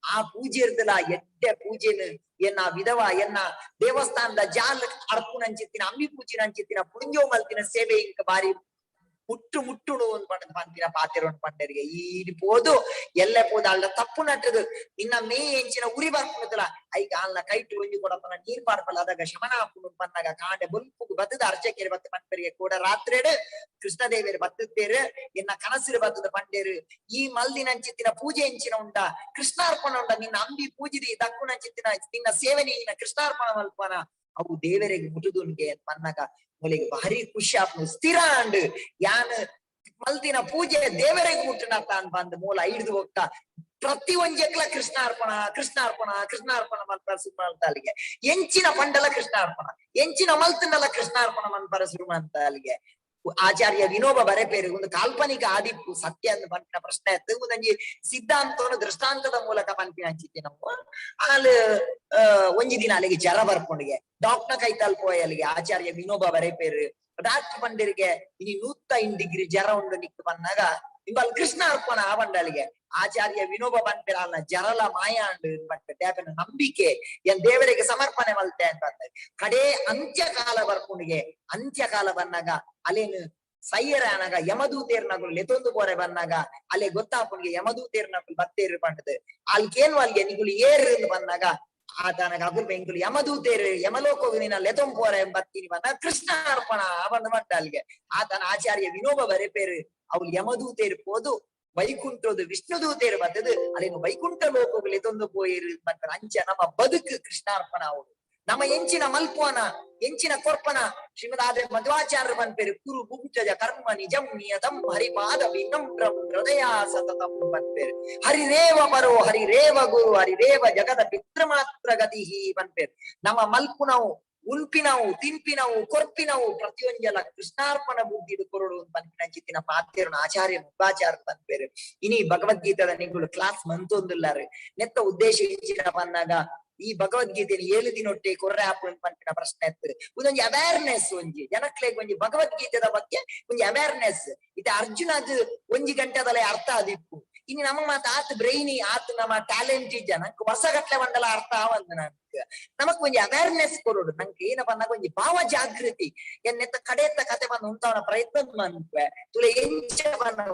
ಆ ಪೂಜೆ ಇರ್ದಲ್ಲ ಎಡ್ಡೆ ಪೂಜೆನು ಎನ್ನ ವಿಧವ ಎನ್ನ ದೇವಸ್ಥಾನದ ಜಾಲ್ ಅರ್ಪುನಂಚಿತ್ತಿನ ಅಂಬಿ ಪೂಜಿನಂಚಿತ್ತಿನ ಪುಂಜೋ ಮಲ್ತಿನ ಸೇವೆ ಇಂಕ ಬಾರಿ ಮುಟ್ಟುಡು ಒಂದು ಪಂಡದ ಪಂಪಿನ ಪಾತಿರ ಪಂಡರಿಗೆ ಈ ಪೋದು ಎಲ್ಲ ಪೋದು ಅಲ್ಲ ತಪ್ಪು ನಟ್ಟದು ನಿನ್ನ ಮೇ ಎಂಚಿನ ಉರಿ ಬರ್ಪುನದಲ್ಲ ಐಗ ಅಲ್ಲ ಕೈಟು ಒಂಜಿ ಕೊಡಪನ ನೀರ್ ಪಾರ್ಪಲ್ಲ ಅದಾಗ ಶಮನ ಹಾಪುನು ಪನ್ನಾಗ ಕಾಂಡೆ ಬೊಲ್ಪು ಬತ್ತದ ಅರ್ಚಕೇರಿ ಬತ್ತ ಪಂಪರಿಗೆ ಕೂಡ ರಾತ್ರಿಡು ಕೃಷ್ಣದೇವಿಯರು ಬತ್ತುತ್ತೇರು ಎನ್ನ ಕನಸಿರು ಬತ್ತದ ಪಂಡೇರು ಈ ಮಲ್ದಿನಂಚಿತ್ತಿನ ಪೂಜೆ ಎಂಚಿನ ಉಂಡ ಕೃಷ್ಣಾರ್ಪಣ ಉಂಡ ನಿನ್ನ ಅಂಬಿ ಪೂಜಿದಿ ದಕ್ಕುನಂಚಿತ್ತಿನ ನಿನ್ನ ಸೇವೆ ನಿನ್ನ ಕೃಷ್ಣಾರ್ಪಣ ಮಲ್ಪನ ಅವು ದೇವರಿಗೆ ಮುಟುದುನ್ಗೆ ಪನ್ನಾಗ ಮೊಲೆಗೆ ಭಾರಿ ಖುಷಿ ಆಪ್ನು ಸ್ಥಿರ ಅಂಡ್ ಯಾನ್ ಮಲ್ತಿನ ಪೂಜೆ ದೇವರಿಗೆ ಮುಟ್ಟನತ್ತ ಅನ್ಬಂದ್ ಮೂಲ ಹಿಡಿದು ಹೋಗ್ತಾ ಪ್ರತಿ ಒಂಜೆಕ್ಲ ಕೃಷ್ಣಾರ್ಪಣ ಮಲ್ಪರ ಸುಮಂತಾಲಿಗೆ ಎಂಚಿನ ಪಂಡಲ ಕೃಷ್ಣಾರ್ಪಣ ಎಂಚಿನ ಮಲ್ತಿನಲ್ಲ ಕೃಷ್ಣಾರ್ಪಣ ಮಲ್ಪರ ಸುಮಂತಾಲಿಗೆ ಆಚಾರ್ಯ ವಿನೋಬ ಬರೆಪೇರು ಒಂದು ಕಾಲ್ಪನಿಕ ಆದಿಪ್ಪು ಸತ್ಯ ಅಂತ ಪಂಪಿನ ಪ್ರಶ್ನೆ ಆಯ್ತು ಒಂದೊಂಜಿ ಸಿದ್ಧಾಂತವನ್ನು ದೃಷ್ಟಾಂತದ ಮೂಲಕ ಪಂಪಿನ ಹಂಚಿತ್ತೆ ನಾವು ಅಲ್ಲಿ ಒಂಜಿ ದಿನ ಅಲ್ಲಿಗೆ ಜರ ಬರ್ಕೊಂಡಿಗೆ ಡಾಕ್ಟರ್ ಕೈತಲ್ ಪೋಯ್ ಅಲ್ಲಿಗೆ ಆಚಾರ್ಯ ವಿನೋಬ ಬರೆಪೇರು ಡಾಕ್ಟರ್ ಬಂದಿರಿಗೆ ಇನಿ 105 ಡಿಗ್ರಿ ಜ್ವರ ಉಂಡು ನಿಕ್ಕು ಬಂದಾಗ ನಿಂಬಲ್ ಕೃಷ್ಣ ಅರ್ಪಣ ಆವಂಡಲಿಗೆ ಆಚಾರ್ಯ ವಿನೋಬ ಬಂದಿರಲ್ಲ ಜರಲ ಮಾಯ ಅಂಡು ಬರ್ತೇನೆ ನಂಬಿಕೆ ಏನ್ ದೇವರಿಗೆ ಸಮರ್ಪಣೆ ಮಲ್ತೆ ಅಂತ ಕಡೆ ಅಂತ್ಯಕಾಲ ಬರ್ಪುಣಿಗೆ ಅಂತ್ಯಕಾಲ ಬಂದಾಗ ಅಲ್ಲೇನು ಸೈಯರ ಅನಗ ಯಮದೂತೇರ್ನಗಳು ಲೆತೊಂದು ಪೋರೆ ಬಂದಾಗ ಅಲ್ಲೇ ಗೊತ್ತಾಪುಣಿಗೆ ಯಮದೂತೇರ್ನಗಳು ಬತ್ತೇರು ಪಂಡದು ಅಲ್ಕೇನು ಅಲ್ಗೆ ನಿಗುಲು ಏರು ಬಂದಾಗ ಆತನಗ ಅಗುಲ್ ಬೆಂಕುಲು ಯಮದೂತೇರು ಯಮಲೋಕವಿನ ಲೆತೊಂ ಪೋರೆ ಬತ್ತೀನಿ ಬಂದಾಗ ಕೃಷ್ಣ ಅರ್ಪಣ ಬಂದು ಮಟ್ಟ ಅಲ್ಲಿಗೆ ಆತನ ಆಚಾರ್ಯ ವಿನೋಬ ಬರೆಪೇರು ಅವ್ರು ಯಮದೂತೇರು ಪೋದು ವೈಕುಂಠದು ವಿಷ್ಣುದೂತೇರು ಬರ್ತದು ಅಲ್ಲೇನು ವೈಕುಂಠ ಲೋಕಗಳು ಲೆತೊಂದು ಪೋಯಿರು ಬಂದ ಅಂಚ ನಮ್ಮ ಬದುಕು ಕೃಷ್ಣಾರ್ಪಣ ಅವರು ನಮ್ಮ ಎಂಚಿನ ಮಲ್ಪೋನ ಎಂಚಿನ ಕೊರ್ಪನ ಶ್ರೀಮದಾದ ಮಧ್ವಾಚಾರ್ಯ ಬಂದ್ಪೇರು ಕುರು ಭುಂಜಜ ಕರ್ಮ ನಿಜಂ ನಿಯತಂ ಹರಿಪಾದ ವಿನಮ್ರಂ ಹೃದಯ ಸತತಂ ಬಂದ್ಪೇರು ಹರಿರೇವ ಪರೋ ಹರಿರೇವ ಗುರು ಹರಿರೇವ ಜಗದ ಪಿತೃಮಾತ್ರ ಗತಿ ಬಂದ್ಪೇರು ನಮ್ಮ ಮಲ್ಪುನವು ಉಲ್ಪಿನವು ತಿಂಪಿನವು ಕೊರ್ಪಿನವು ಪ್ರತಿಯೊಂಜಲ ಕೃಷ್ಣಾರ್ಪಣ ಬುದ್ಧಿದು ಕೊರಡು ಪಂಪಿನ ಚಿತ್ತಿನ ಪಾತ್ಯರನ್ನು ಆಚಾರ್ಯ ಮುಖಾಚಾರ್ಯ ಬಂದ್ಪೇರು ಇನಿ ಭಗವದ್ಗೀತದ ನಿಗಳು ಕ್ಲಾಸ್ ಮಂತೊಂದುಲ್ಲಾರು ನೆತ್ತ ಉದ್ದೇಶ ಇಂಚಿನ ಬಂದಾಗ ಈ ಭಗವದ್ಗೀತೆಯನ್ನು 7 ದಿನೊಟ್ಟೆ ಕೊರ್ರೆ ಹಾಪುಂಡು ಪಂಪಿನ ಪ್ರಶ್ನೆ ಎತ್ತರು ಒಂದೊಂದು ಅವೇರ್ನೆಸ್ ಒಂಜಿ ಜನಕ್ಲೆಗ್ ಒಂಜಿ ಭಗವದ್ಗೀತೆದ ಬಗ್ಗೆ ಒಂಜಿ ಅವೇರ್ನೆಸ್ ಇದು ಅರ್ಜುನದ್ 1 ಗಂಟೆದಲ್ಲೇ ಅರ್ಥ ಆದಿಪ್ಪು ಇನ್ನು ನಮ್ಮ ಮಾತು ಆತ್ ಬ್ರೈನಿ ಆತ್ ನಮ್ಮ ಟ್ಯಾಲೆಂಟ್ ಇಜ್ಜ ನಂಗೆ ವರ್ಷಗಟ್ಲೆ ಬಂದಲ್ಲ ಅರ್ಥ ಆವಂದ ನಂಗೆ ನಮಕ್ ಒಂಜಿ ಅವೇರ್ನೆಸ್ ಕೊರೋಡು ನಂಗೆ ಏನಪ್ಪ ಅಂದಾಗ ಒಂಜಿ ಭಾವ ಜಾಗೃತಿ ಎನ್ನೆತ್ತ ಕಡೆಯತ್ತ ಕತೆ ಬಂದು ಉಂಟವನ ಪ್ರಯತ್ನ ಮನ್ಪೆ ತುಲೆ ಎಂಚ ಬನ್ನ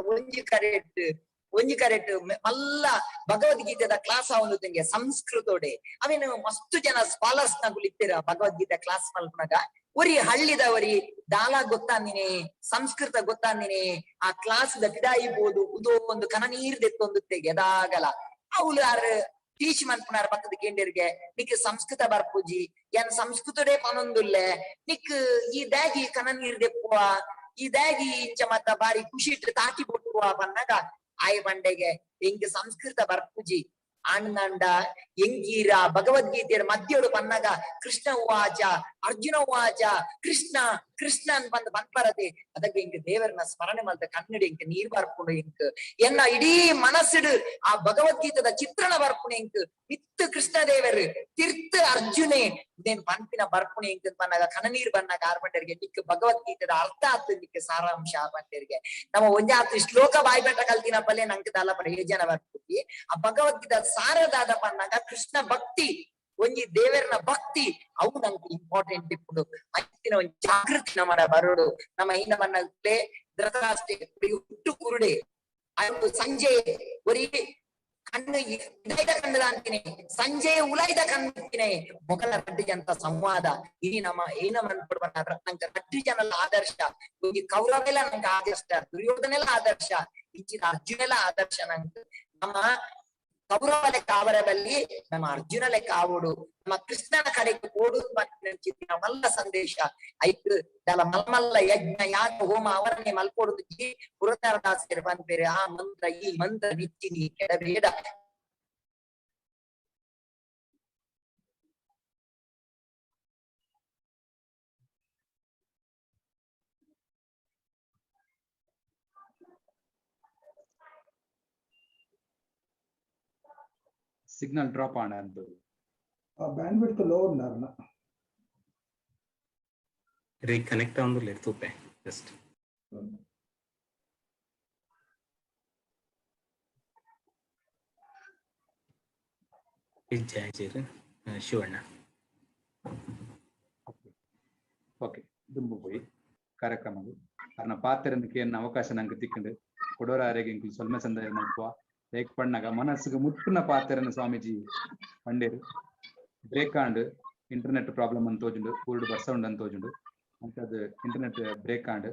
ಒಂಜಿ ಕರೆಕ್ಟ್ ಮಲ್ಲ ಭಗವದ್ಗೀತೆದ ಕ್ಲಾಸ್ ಆವೊಂದು ತಿಂಗೆ ಸಂಸ್ಕೃತೋಡೆ ಅವೇನು ಮಸ್ತು ಜನ ಸ್ಕಾಲರ್ಸ್ ನಗುಲು ಇತ್ತೀರ ಭಗವದ್ಗೀತೆ ಕ್ಲಾಸ್ ಮಲ್ಪನಾಗ ಒರಿ ಹಳ್ಳಿದವರಿ ದಾಲ ಗೊತ್ತಾಂದಿನಿ ಸಂಸ್ಕೃತ ಗೊತ್ತಾಂದಿನಿ ಆ ಕ್ಲಾಸ್ ದ ಪಿದಾಯಿಬೋದು ಉದೋ ಒಂದು ಕನ ನೀರ್ ದೆತ್ತೊಂದು ತೆಗೆದಾಗಲ ಅವಳು ಯಾರು ಟೀಚ್ ಮನ್ಪುನಾರ ಪಕ್ಕದ ಕೇಂದ್ರಿಗೆ ನಿಕ್ ಸಂಸ್ಕೃತ ಬರ್ಪುಜಿ ಏನ್ ಸಂಸ್ಕೃತದೇ ಪನೊಂದುಲ್ಲೆ ನಿಕ್ ಈ ದಾಗಿ ಕನ ನೀರ್ ದೆಪ್ಪುವ ಈ ದಾಗಿ ಇಂಚ ಮತ್ತ ಬಾರಿ ಖುಷಿ ಇಟ್ಟು ತಾಕಿ ಬಿಟ್ಟುವ ಬಂದಾಗ ಆಯ್ ಬಂಡೆಗೆ ಎಂಕ್ ಸಂಸ್ಕೃತ ಬರ್ಪುಜಿ ಆನಂದ ಎಂಗೀರ ಭಗವದ್ಗೀತೆಯ ಮಧ್ಯೋಡು ಪನ್ನಗ ಕೃಷ್ಣ ಉವಾಚ ಅರ್ಜುನ ಉವಾಚ ಕೃಷ್ಣ ಕೃಷ್ಣ ಅಂತ ಬಂದ್ಬರತೆ ಅದಕ್ಕೆ ಇಂಕ ದೇವರನ್ನ ಸ್ಮರಣೆ ಮಲ್ತ ಕನ್ನಡಿ ಇಂಕ ನೀರ್ ಬರ್ಪುಂಡು ಇಂಕ್ ಎನ್ನ ಇಡೀ ಮನಸ್ಸಿಡು ಆ ಭಗವದ್ಗೀತದ ಚಿತ್ರಣ ಬರ್ಪುಣೆ ಇಂಕ್ ಮಿತ್ತು ಕೃಷ್ಣ ದೇವರು ತಿರ್ತ್ ಅರ್ಜುನೆ ಇದೇನ್ ಪಂಪಿನ ಬರ್ಪುಣೆ ಇಂಕ್ ಬಂದಾಗ ಕನನೀರ್ ಬನ್ನಾಗ ಆರ್ಬಂಡರಿಗೆ ನಿಕ್ ಭಗವದ್ಗೀತೆದ ಅರ್ಥ ಆತು ನಿಕ್ ಸಾರಾಂಶ ಆರ್ಬಂಡರಿಗೆ ನಮ್ಮ ಒಂಜಾತು ಶ್ಲೋಕ ಬಾಯ್ಬೆಟ್ಟ ಕಲ್ತಿನ ಪಲ್ಲೆ ನಂಗೆ ದಾಲ ಪ್ರಯೋಜನ ಬರ್ಪುತಿ ಆ ಭಗವದ್ಗೀತ ಸಾರದಾದ ಪನ್ನಾಗ ಕೃಷ್ಣ ಭಕ್ತಿ ಒಂಜಿ ದೇವರನ ಭಕ್ತಿ ಅವು ನಂಗೆ ಇಂಪಾರ್ಟೆಂಟ್ ಇಪ್ಪುಡು ಮತ್ತಿನ ಒಂದ್ ಜಾಗೃತಿ ನಮ್ಮಡ ಬರೋಡು ನಮ್ಮ ಇನ್ನ ಮನ್ನಲೆ ಧೃತರಾಷ್ಟ್ರ ಹುಟ್ಟು ಕುರುಡೆ ಅದು ಸಂಜೆ ಒರಿ ಕಣ್ಣು ಇದಾಯ್ದ ಕಣ್ಣದ ಅಂತೀನಿ ಸಂಜೆ ಉಲಾಯ್ದ ಕಣ್ಣಿನೇ ಮೊಗಲ ರಡ್ಡಿ ಅಂತ ಸಂವಾದ ಇನಿ ನಮ್ಮ ಏನ ಮನ್ಪಡುವ ನಂಗೆ ರಡ್ಡಿ ಜನಲ್ಲ ಆದರ್ಶ ಒಂಜಿ ಕೌರವೆಲ್ಲ ನಂಗೆ ಆದರ್ಶ ದುರ್ಯೋಧನೆಲ್ಲ ಆದರ್ಶ ಇಂಚಿನ ಅರ್ಜುನೆಲ್ಲ ಆದರ್ಶ ನಂಗೆ ನಮ್ಮ ಕೌರವ ಲೆಕ್ಕ ಅವರ ಬಲ್ಲಿ ನಮ್ಮ ಅರ್ಜುನ ಲೆಕ್ಕ ಆವೋಡು ನಮ್ಮ ಕೃಷ್ಣನ ಕಡೆಗೆ ಓಡುದು ಚಿತ್ರ ಮಲ್ಲ ಸಂದೇಶ ಐಕ್ ದಲ ಮಲ್ಮಲ್ಲ ಯಜ್ಞ ಯಾಗ ಹೋಮ ಅವರನ್ನೇ ಮಲ್ಕೊಡುದು ಪುರಂದರದಾಸರು ಬಂದ್ಬೇರೆ ಆ ಮಂತ್ರ ಈ ಮಂತ್ರ ನಿಚ್ಚಿನಿ ಕೆಡಬೇಡ సిగ్నల్ డ్రాప్ ఆనందు బ్యాండ్విడ్త్ లో ఉన్నారు ರೀಕನೆಕ್ಟ್ ಆಗೊಂದು ಲೇಟ್ ತೂಪೆ ಜಸ್ಟ್ ಜಯಜೀರ್ ಶಿವಣ್ಣ ಓಕೆ ದುಂಬು ಪೋಯಿ ಕಾರ್ಯಕ್ರಮಗಳು ಕಾರಣ ಪಾತ್ರಕ್ಕೆ ಏನು ಅವಕಾಶ ನಂಗೆ ತಿಕ್ಕಂಡು ಕೊಡೋರ ಆರೋಗ್ಯ ಸೊಲ್ಮೆ ಸಂದ ಮಲ್ಪುವ ಹೇಗೆ ಪಣ್ಣಾಗ ಮನಸ್ಸಿಗೆ ಮುಟ್ಟಿನ ಪಾತ್ರನ ಸ್ವಾಮೀಜಿ ಪಂಡೇರು ಬ್ರೇಕ್ ಆಂಡ್ ಇಂಟರ್ನೆಟ್ ಪ್ರಾಬ್ಲಮ್ ಅಂತ ತೋಜುಂಡು ಪೂರ್ಡ್ ಬರ್ಸೌಂಡ್ ಅಂತ ತೋಜುಂಡು ಅಂತದ್ದು ಇಂಟರ್ನೆಟ್ ಬ್ರೇಕ್ ಆಂಡ್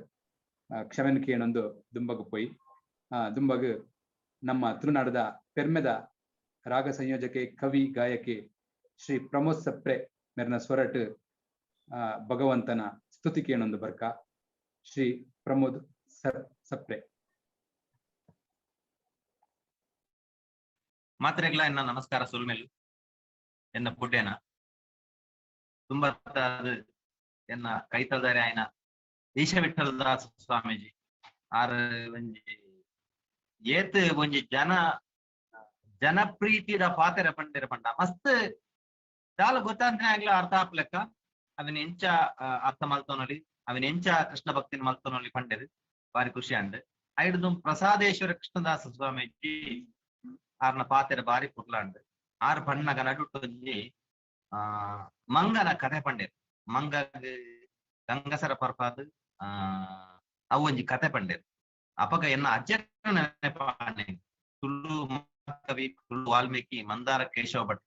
ಕ್ಷಮೆನ್ಕೆ ಏನೊಂದು ದುಂಬಗ್ ಪೋಯಿ ದುಂಬಗ್ ನಮ್ಮ ತುಳುನಾಡದ ಪೆರ್ಮೆದ ರಾಗ ಸಂಯೋಜಕೆ ಕವಿ ಗಾಯಕಿ ಶ್ರೀ ಪ್ರಮೋದ್ ಸಪ್ರೆ ಮೇರ್ನ ಸ್ವರಟ್ ಭಗವಂತನ ಸ್ತುತಿಗೆ ಏನೊಂದು ಬರ್ಕ ಶ್ರೀ ಪ್ರಮೋದ್ ಸಪ್ರೆ ಮಾತ್ರೆಗ್ಲ ಎನ್ನ ನಮಸ್ಕಾರ ಸುಲ್ಮೆಲು ಎನ್ನ ಪುಡ್ಡೆನ ತುಂಬಾ ಎನ್ನ ಕೈತಲ್ದಾರೆ ಆಯ್ನ ಈಶ ವಿಠಲದಾಸ ಸ್ವಾಮೀಜಿ ಆರ್ ಒಂಜಿ ಏತ್ ಒಂಜಿ ಜನಪ್ರೀತಿದ ಪಾತೆರ ಪಂಡಿರ ಪಂಡ ಮಸ್ತ್ ದಾಲ ಗೊತ್ತಾಂತನೇ ಆಗ್ಲ ಅರ್ಥ ಹಾಕ್ಲೆಕ್ಕ ಅದನ್ನ ಎಂಚ ಅರ್ಥ ಮಲ್ತೋನಲಿ ಅವನ್ ಎಂಚ ಕೃಷ್ಣ ಭಕ್ತಿನ ಮಲ್ತನೊಲ್ಲಿ ಪಂಡೆರ್ ಬಾರಿ ಖುಷಿ ಅಂಡ್ ಐಡ್ದು ಪ್ರಸಾದೇಶ್ವರ ಕೃಷ್ಣದಾಸ ಸ್ವಾಮೀಜಿ ಆರ್ನ ಪಾತೆರ ಬಾರಿ ಪುರ್ಲಾಂಡ್ ಆರು ಬಣ್ಣಗ ನಡುಟೊಂಜಿ ಮಂಗನ ಕಥೆ ಪಂಡೇರು ಮಂಗಗ್ ಗಂಗಸರ ಪರ್ಪಾದ್ ಅವು ಒಂಜಿ ಕಥೆ ಪಂಡೇರು ಅಪಗ ಎನ್ನ ಅಜ್ಜನ ನೆನಪಾಣೆ ತುಳು ಕವಿ ತುಳು ವಾಲ್ಮೀಕಿ ಮಂದಾರ ಕೇಶವ ಭಟ್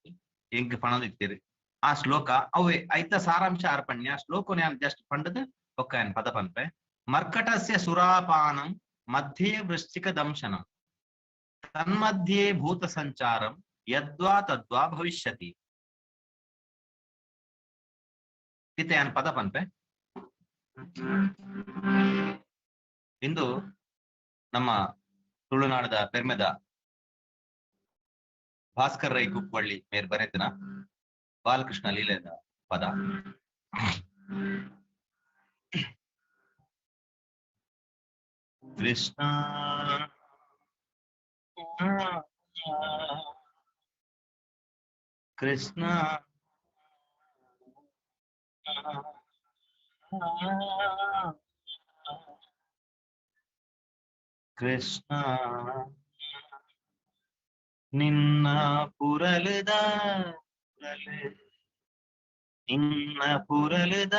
ಎಂಕ್ ಪಣದಿತ್ತೀರಿ ಆ ಶ್ಲೋಕ ಅವೇ ಐತ ಸಾರಾಂಶ ಅರ್ಪಣ್ಯ ಶ್ಲೋಕ ನಾನು ಜಸ್ಟ್ ಪಂಡದ್ ಒಕ್ಕ ಏನ್ ಪದ ಪನ್ಪೆ ಮರ್ಕಟಸ್ಯ ಸುರಾಪಾನಂ ಮಧ್ಯೆ ವೃಶ್ಚಿಕ ದಂಶನಂ ತನ್ಮಧ್ಯೆ ಭೂತ ಸಂಚಾರಂ ಯದ್ವಾ ತದ್ವಾ ಭವಿಷ್ಯತಿ ಇತ್ತೆ ಏನ್ ಪದ ಪನ್ಪೆ ಇಂದು ನಮ್ಮ ತುಳುನಾಡದ ಪೆರ್ಮೆದ ಭಾಸ್ಕರ್ ರೈ ಕುಪ್ಪಳ್ಳಿ ಮೇರ್ ಬರೆತಿನ ಬಾಲಕೃಷ್ಣ ಲೀಲೆದ ಪದ ಕೃಷ್ಣ ಕೃಷ್ಣ ಕೃಷ್ಣ ನಿನ್ನ ಪುರಲದ ನಿನ್ನ ಪುರಲದ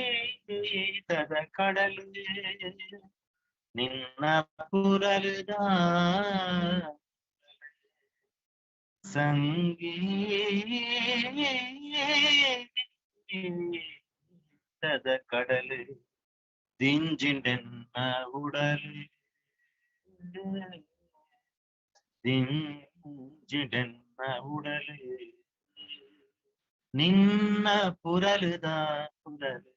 ಸಂಗೀತದ ಕಡಲು ನಿನ್ನ ಪುರಲದ ಸಂಗೀತದ ಕಡಲು ದಿಂಜಿಂಡೆನ್ನ ಉಡಲು ದಿಂಜಿಂಡೆನ್ನ ಉಡಲು ನಿನ್ನ ಪುರಲದ ಉಡಲು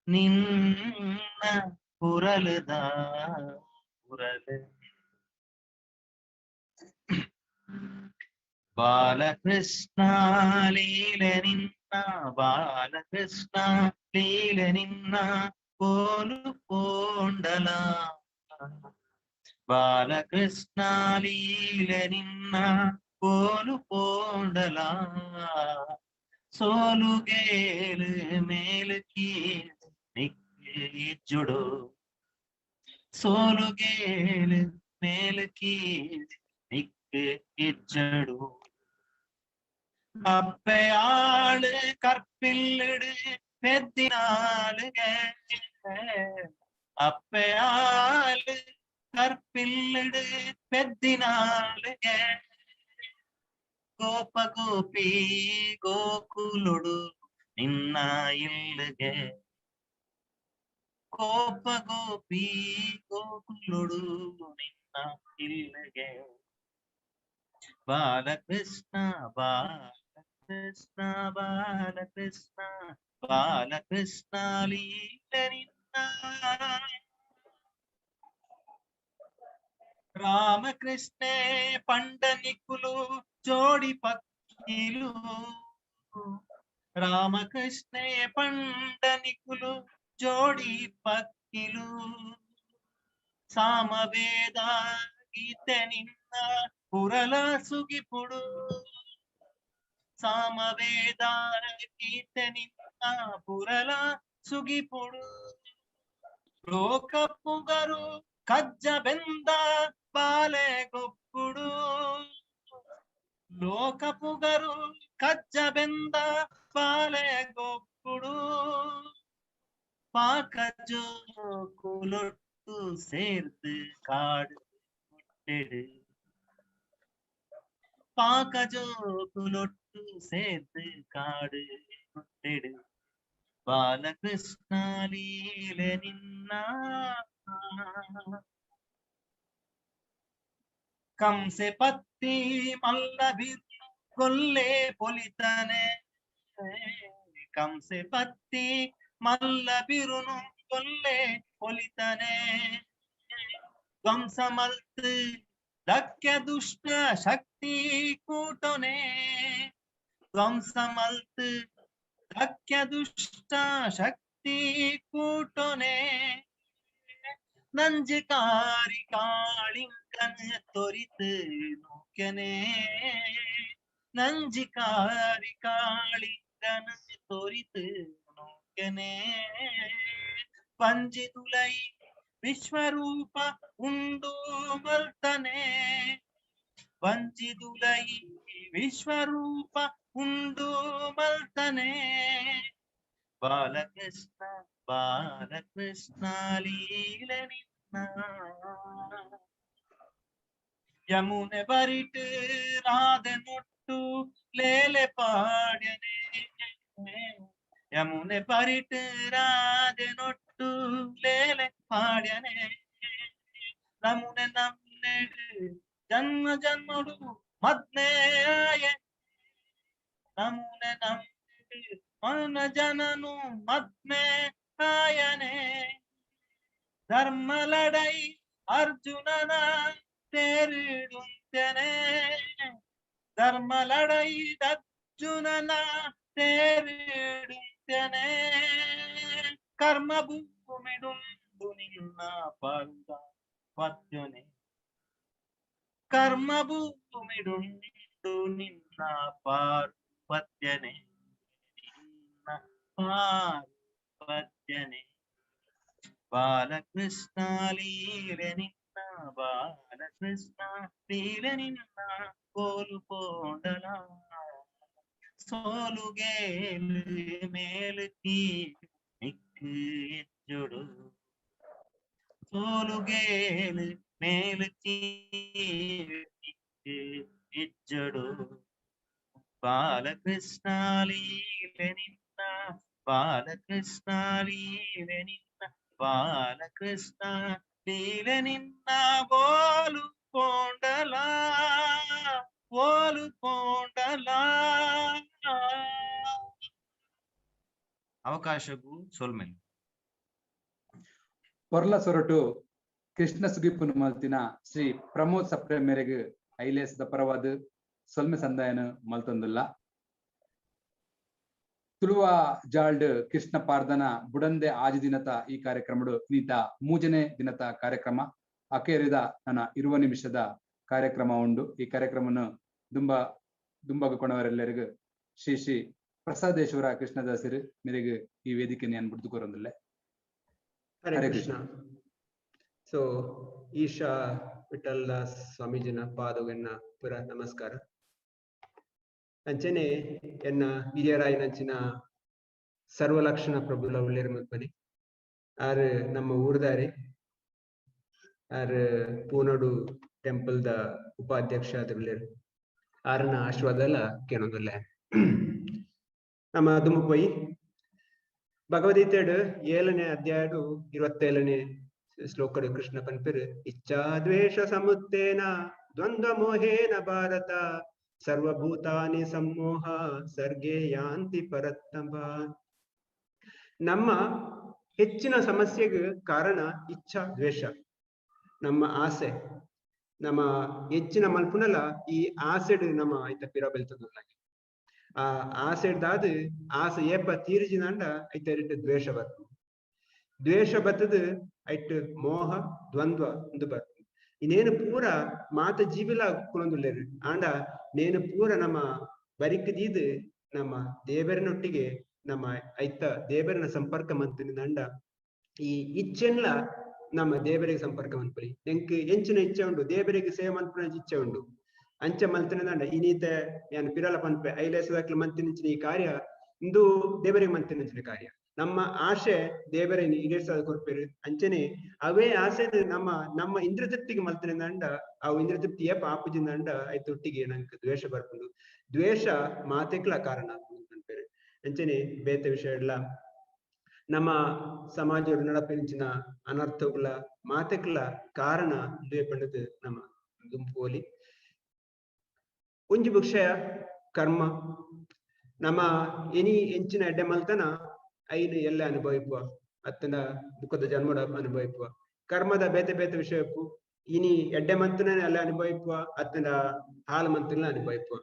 ನಿನ್ನ ಪುರಲದ ಉರಲು ಬಾಲಕೃಷ್ಣ ಲೀಲೆ ನಿನ್ನ ಬಾಲಕೃಷ್ಣ ಲೀಲೆ ನಿನ್ನ ಪೋಲು ಪೋಂಡಲ ಬಾಲಕೃಷ್ಣ ಲೀಲೆ ನಿನ್ನ ಪೋಲು ಪೋಂಡಲ ಸೋಲುಗೇಲು ಮೇಲು ಕೀಳು ನಿಜ್ಜುಡು ಸೋಲುಗೇಲು ಮೇಲು ಕೀಳು ನಿಕ್ಕೆ ಇಜ್ಜಡು அப்பையாளு கற்பில்லிடு பெத்தினாளுகே அப்பையாளு கற்பில்லிடு பெத்தினாளுகே ಗೋಪ ಗೋಪಿ ಗೋಕುಲುಡು ನಿನ್ನ ಇಲ್ಲಿಗೆ ಗೋಪ ಗೋಪಿ ಗೋಕುಲುಡು ನಿನ್ನ ಇಲ್ಲಿಗೆ ಬಾಲಕೃಷ್ಣ ಬಾಲಕೃಷ್ಣ ಬಾಲಕೃಷ್ಣ ಬಾಲಕೃಷ್ಣ ಲೀಲೆ ನಿನ್ನ ರಾಮಕೃಷ್ಣೇ పండనికులు జోడి పక్షిలు రామకృష్ణే పండనికులు జోడి పక్షిలు సామవేద గీತೆ నిన్న పురల సుగిపుడు సామవేద గీತೆ నిన్న పురల సుగిపుడు లోక పుగరు ಕಜ್ಜ ಬೆಂದ ಬಾಲೆ ಗೊಪ್ಪುಡು ಲೋಕ ಪುಗರು ಕಜ್ಜ ಬೆಂದ ಬಾಲೆ ಗೊಪ್ಪುಡು ಪಾಕಜೋ ಕುಲೊಟ್ಟು ಸೇರ್ದು ಕಾಡು ಮುಟ್ಟೆಡು ಪಾಕಜೋ ಕುಲೊಟ್ಟು ಸೇರ್ದು ಕಾಡು ಮುಟ್ಟೆಡು ಬಾಲಕೃಷ್ಣ ಲೀಲೆ ನಿನ್ನ ಕಂಸೆ ಪತ್ತಿ ಮಲ್ಲಬಿರು ಕೊಲ್ಲೆ ಪೊಲಿತನೆ ಕಂಸೆ ಪತ್ತಿ ಮಲ್ಲಬಿರುನು ಕೊಲ್ಲೆ ಪೊಲಿತನೆ ಧ್ವಂಸ ಮಲ್ತು ದಕ್ಕೆ ದುಷ್ಟ ಶಕ್ತಿ ಕೂಟನೆ ಧ್ವಂಸ ಮಲ್ತು ದಕ್ಕೆ ದುಷ್ಟ ಶಕ್ತಿ ಕೂಟನೆ ನಂಜಕಾರಿ ಕಾಳಿಂಗನ ತೊರಿತು ನೂಕೆನೆ ನಂಜಿ ಕಾರಿ ಕಾಳಿಂಗನ ತೋರಿತು ನೂಕೆನೆ ಪಂಜಿ ತುಲೈ ವಿಶ್ವರೂಪ ಉಂಡು ಮಲ್ತನೆ ವಂಚಿದುಲೈ ವಿಶ್ವರೂಪ ಉಂಡು ಮಲ್ತನೆ ಬಾಲಕೃಷ್ಣ ಬಾಲಕೃಷ್ಣ ಲೀಲ ನಿನ್ನ ಯಮುನೆ ಬರಿಟ್ ರಾಧೆ ನೊಟ್ಟು ಲೇಲೆ ಪಾಡ್ಯನೆ ಯಮುನೆ ಬರಿಟ್ ರಾಧೆ ನೊಟ್ಟು ಲೇಲೆ ಪಾಡ್ಯನೆ ನಮುನೆ ನಮ್ನೆಡು ಜನ್ಮ ಜನ್ಮಡು ಮದ್ನೇಯ ನಮುನೆ ನಮ್ನೆಡು ಮನ ಜನನು ಮದ್ಮೆ ಆಯನೆ ಧರ್ಮಲಡೈ ಅರ್ಜುನನ ತೇರಿಡುಂತೆನೆ ಧರ್ಮಲಡೈ ಅರ್ಜುನನ ತೇರಿಡುಂತೆನೆ ಕರ್ಮ ಭೂಮಿಡುಂದು ನಿನ್ನ ಪಾದ ಪದ್ಯನೆ ಕರ್ಮ ಭೂಮಿಡುಂದು ನಿನ್ನ ಪಾರ್ವತ್ಯನೆ ನಿನ್ನ ಪಾರ್ವತ್ಯನೆ ಬಾಲಕೃಷ್ಣ ಲೀಲೆ ನಿನ್ನ ಬಾಲಕೃಷ್ಣ ಲೀಲೆ ನಿನ್ನ ಕೋಲು ಕೋಡಲ ಸೋಲುಗೇಲು ಮೇಲು ಕೀಳು ಎಚ್ಚೊಡು ಸೋಲುಗೇಲು ಮೇಲು ಕೀಳು ಎಚ್ಚೊಡು ಬಾಲಕೃಷ್ಣ ಲೀಲೆ ನಿನ್ನ ಬಾಲಕೃಷ್ಣ ಲೀಲೆ ನಿನ್ನ ಬಾಲಕೃಷ್ಣ ಲೀಲೆ ನಿನ್ನ ಬೋಲು ಕೊಂಡಲ ಓಲು ಕೊಂಡಲ ಅವಕಾಶಗೂ ಸೊಲ್ಮೆನ್ ಪೊರ್ಲ ಸೊರಟು ಕೃಷ್ಣ ಸುಗಿಪ್ಪುನು ಮಲ್ತಿನ ಶ್ರೀ ಪ್ರಮೋದ್ ಸಪ್ರೆ ಮೇರೆಗೆ ಐಲೇಸದ ಪರವಾದ ಸೊಲ್ಮೆ ಸಂದಾಯನ ಮಲ್ತೊಂದುಲ್ಲ ತುಳುವ ಜಾಲ್ಡ್ ಕೃಷ್ಣ ಪಾರ್ದನ ಬುಡಂದೆ ಆಜಿ ದಿನತ ಈ ಕಾರ್ಯಕ್ರಮಡು ನೀತ ಮೂಜನೆ ದಿನತ ಕಾರ್ಯಕ್ರಮ ಅಕೇರಿದ ನನ್ನ 20 ನಿಮಿಷದ ಕಾರ್ಯಕ್ರಮ ಉಂಡು ಈ ಕಾರ್ಯಕ್ರಮವನ್ನು ದುಂಬಗ ಕೊಣವರೆಲ್ಲರಿಗೂ ಶ್ರೀ ಶ್ರೀ ಪ್ರಸಾದೇಶ್ವರ ಕೃಷ್ಣದಾಸರು ಮೇರೆಗೆ ಈ ವೇದಿಕೆ ನಾನು ಬಿಡ್ದುಕೊರೊಂದಿಲ್ಲ ಹರೇ ಕೃಷ್ಣ. ಸೊ ಈಶಾ ವಿಠಲ್ ದಾಸ್ ಸ್ವಾಮೀಜಿನ ಪಾದವೆನ್ನ ಪುರ ನಮಸ್ಕಾರ. ಅಂಚನೆ ಎನ್ನ ಹಿರಿಯರಾಯಿನಂಚಿನ ಸರ್ವಲಕ್ಷಣ ಪ್ರಭುಲ ಉಳ್ಳೇರು ಮಲ್ಪನೆ ಆರು ನಮ್ಮ ಊರ್ದಾರೆ ಆರು ಪೂನಡು ಟೆಂಪಲ್ ದ ಉಪಾಧ್ಯಕ್ಷ ಆದಿರ್ಲೇರು ಆರನ ಆಶೀರ್ವಾದ ಕೇಳೋದಿಲ್ಲ. ನಮ್ಮ ದುಂಬು ಪೋಯಿ ಭಗವದ್ಗೀತೆಡು 7ನೇ ಅಧ್ಯಾಯಡು 27ನೇ ಶ್ಲೋಕಡು ಕೃಷ್ಣ ಪನ್ಪಿರು ಇಚ್ಛಾ ದ್ವೇಷ ಸಮುತ್ತೇನ ದ್ವಂದ್ವ ಮೋಹೇನ ಭಾರತ ಸರ್ವಭೂತಾನಿ ಸಮೋಹ ಸರ್ಗೇ ಯಾಂತಿ ಪರತ್ತಮ. ನಮ್ಮ ಹೆಚ್ಚಿನ ಸಮಸ್ಯೆಗೆ ಕಾರಣ ಇಚ್ಛಾ ದ್ವೇಷ, ನಮ್ಮ ಆಸೆ. ನಮ್ಮ ಹೆಚ್ಚಿನ ಮಲ್ಪುನಲ ಈ ಆಸೆಡ್ ನಮ್ಮ ಐತ ಪಿರ ಬೆಲ್ತದಲ್ಲ. ಆ ಆಸೆಡ್ದಾದ ಆಸೆ ಏಪ ತೀರ್ಜಿನಂಡ ಐತ ದ್ವೇಷ ಬರ್ತದೆ. ದ್ವೇಷ ಬರ್ತದ ಐಟ್ ಮೋಹ ದ್ವಂದ್ವ ಒಂದು ಬರ್ತದೆ. ಇನ್ನೇನು ಪೂರ ಮಾತ ಜೀವಿಲ ಕುಳೊಂದುಲ್ಲೇರು ಆಂಡ ನೇನು ಪೂರ ನಮ್ಮ ಬರಿಕದೀದ್ ನಮ್ಮ ದೇವರನೊಟ್ಟಿಗೆ ನಮ್ಮ ಐತ ದೇವರನ ಸಂಪರ್ಕ ಮಂತಿನಿಂದ ಈ ಇಚ್ಛೆನ್ಲ ನಮ್ಮ ದೇವರಿಗೆ ಸಂಪರ್ಕ ಮಂತ್ಪರಿ ಎಂಕ್ ಎಂಚಿನ ಇಚ್ಛೆ ಉಂಡು ದೇವರಿಗೆ ಸೇವೆ ಮಂತ್ಪನ ಇಚ್ಛೆ ಉಂಡು ಅಂಚ ಮಂತಿನಿಂದ ಇನ್ನೀತ ಏನು ಪಿರಲ ಪಂಪೆ ಐಲೇಸದಾಕ್ಲ ಮಂತಿನಿಂಚಿನ ಈ ಕಾರ್ಯ ಇಂದು ದೇವರಿಗೆ ಮಂತಿನಿಂಚಿನ ಕಾರ್ಯ. ನಮ್ಮ ಆಶೆ ದೇವರ ಈಡೇರಿಸದ ಕೊರ್ಪೇರು ಅಂಚನೆ ಅವೇ ಆಸೆ ನಮ್ಮ ಇಂದ್ರತೃಪ್ತಿಗೆ ಮಲ್ತಿನಿಂದ ಅವು ಇಂದ್ರತೃಪ್ತಿ ಏಪ ಆಪುಜಿಂದ ಐತೊಟ್ಟಿಗೆ ನಂಗೆ ದ್ವೇಷ ಬರ್ಕೊಂಡು ದ್ವೇಷ ಮಾತೆಕ್ಲ ಕಾರಣ ಅನ್ಪೇರು. ಅಂಚನೆ ಬೇತ ವಿಷಯ ಎಲ್ಲ ನಮ್ಮ ಸಮಾಜ ನಡಪಿಂಚಿನ ಅನರ್ಥಗಳ ಮಾತೆಕ್ಲ ಕಾರಣ ದ್ವೇ ಪಂಡದು ನಮ್ಮ ಗುಂಪುಲಿ ಒಂಜಿ ವಿಷಯ ಕರ್ಮ. ನಮ್ಮ ಎನಿ ಎಂಚಿನ ಎಡ್ಡೆ ಮಲ್ತನ ಐನು ಎಲ್ಲ ಅನುಭವಿಸುವ ಅತ್ತನ ಮುಖದ ಜನ್ಮದ ಅನುಭವಿಸುವ ಕರ್ಮದ ಬೇತೆ ಬೇತೆ ವಿಷಯಕ್ಕೂ ಇನಿ ಎಡ್ಡೆ ಮಂತನ ಎಲ್ಲ ಅನುಭವಿಸುವ ಅತ್ತನ ಹಾಲು ಮಂತನ ಅನುಭವಿಸುವ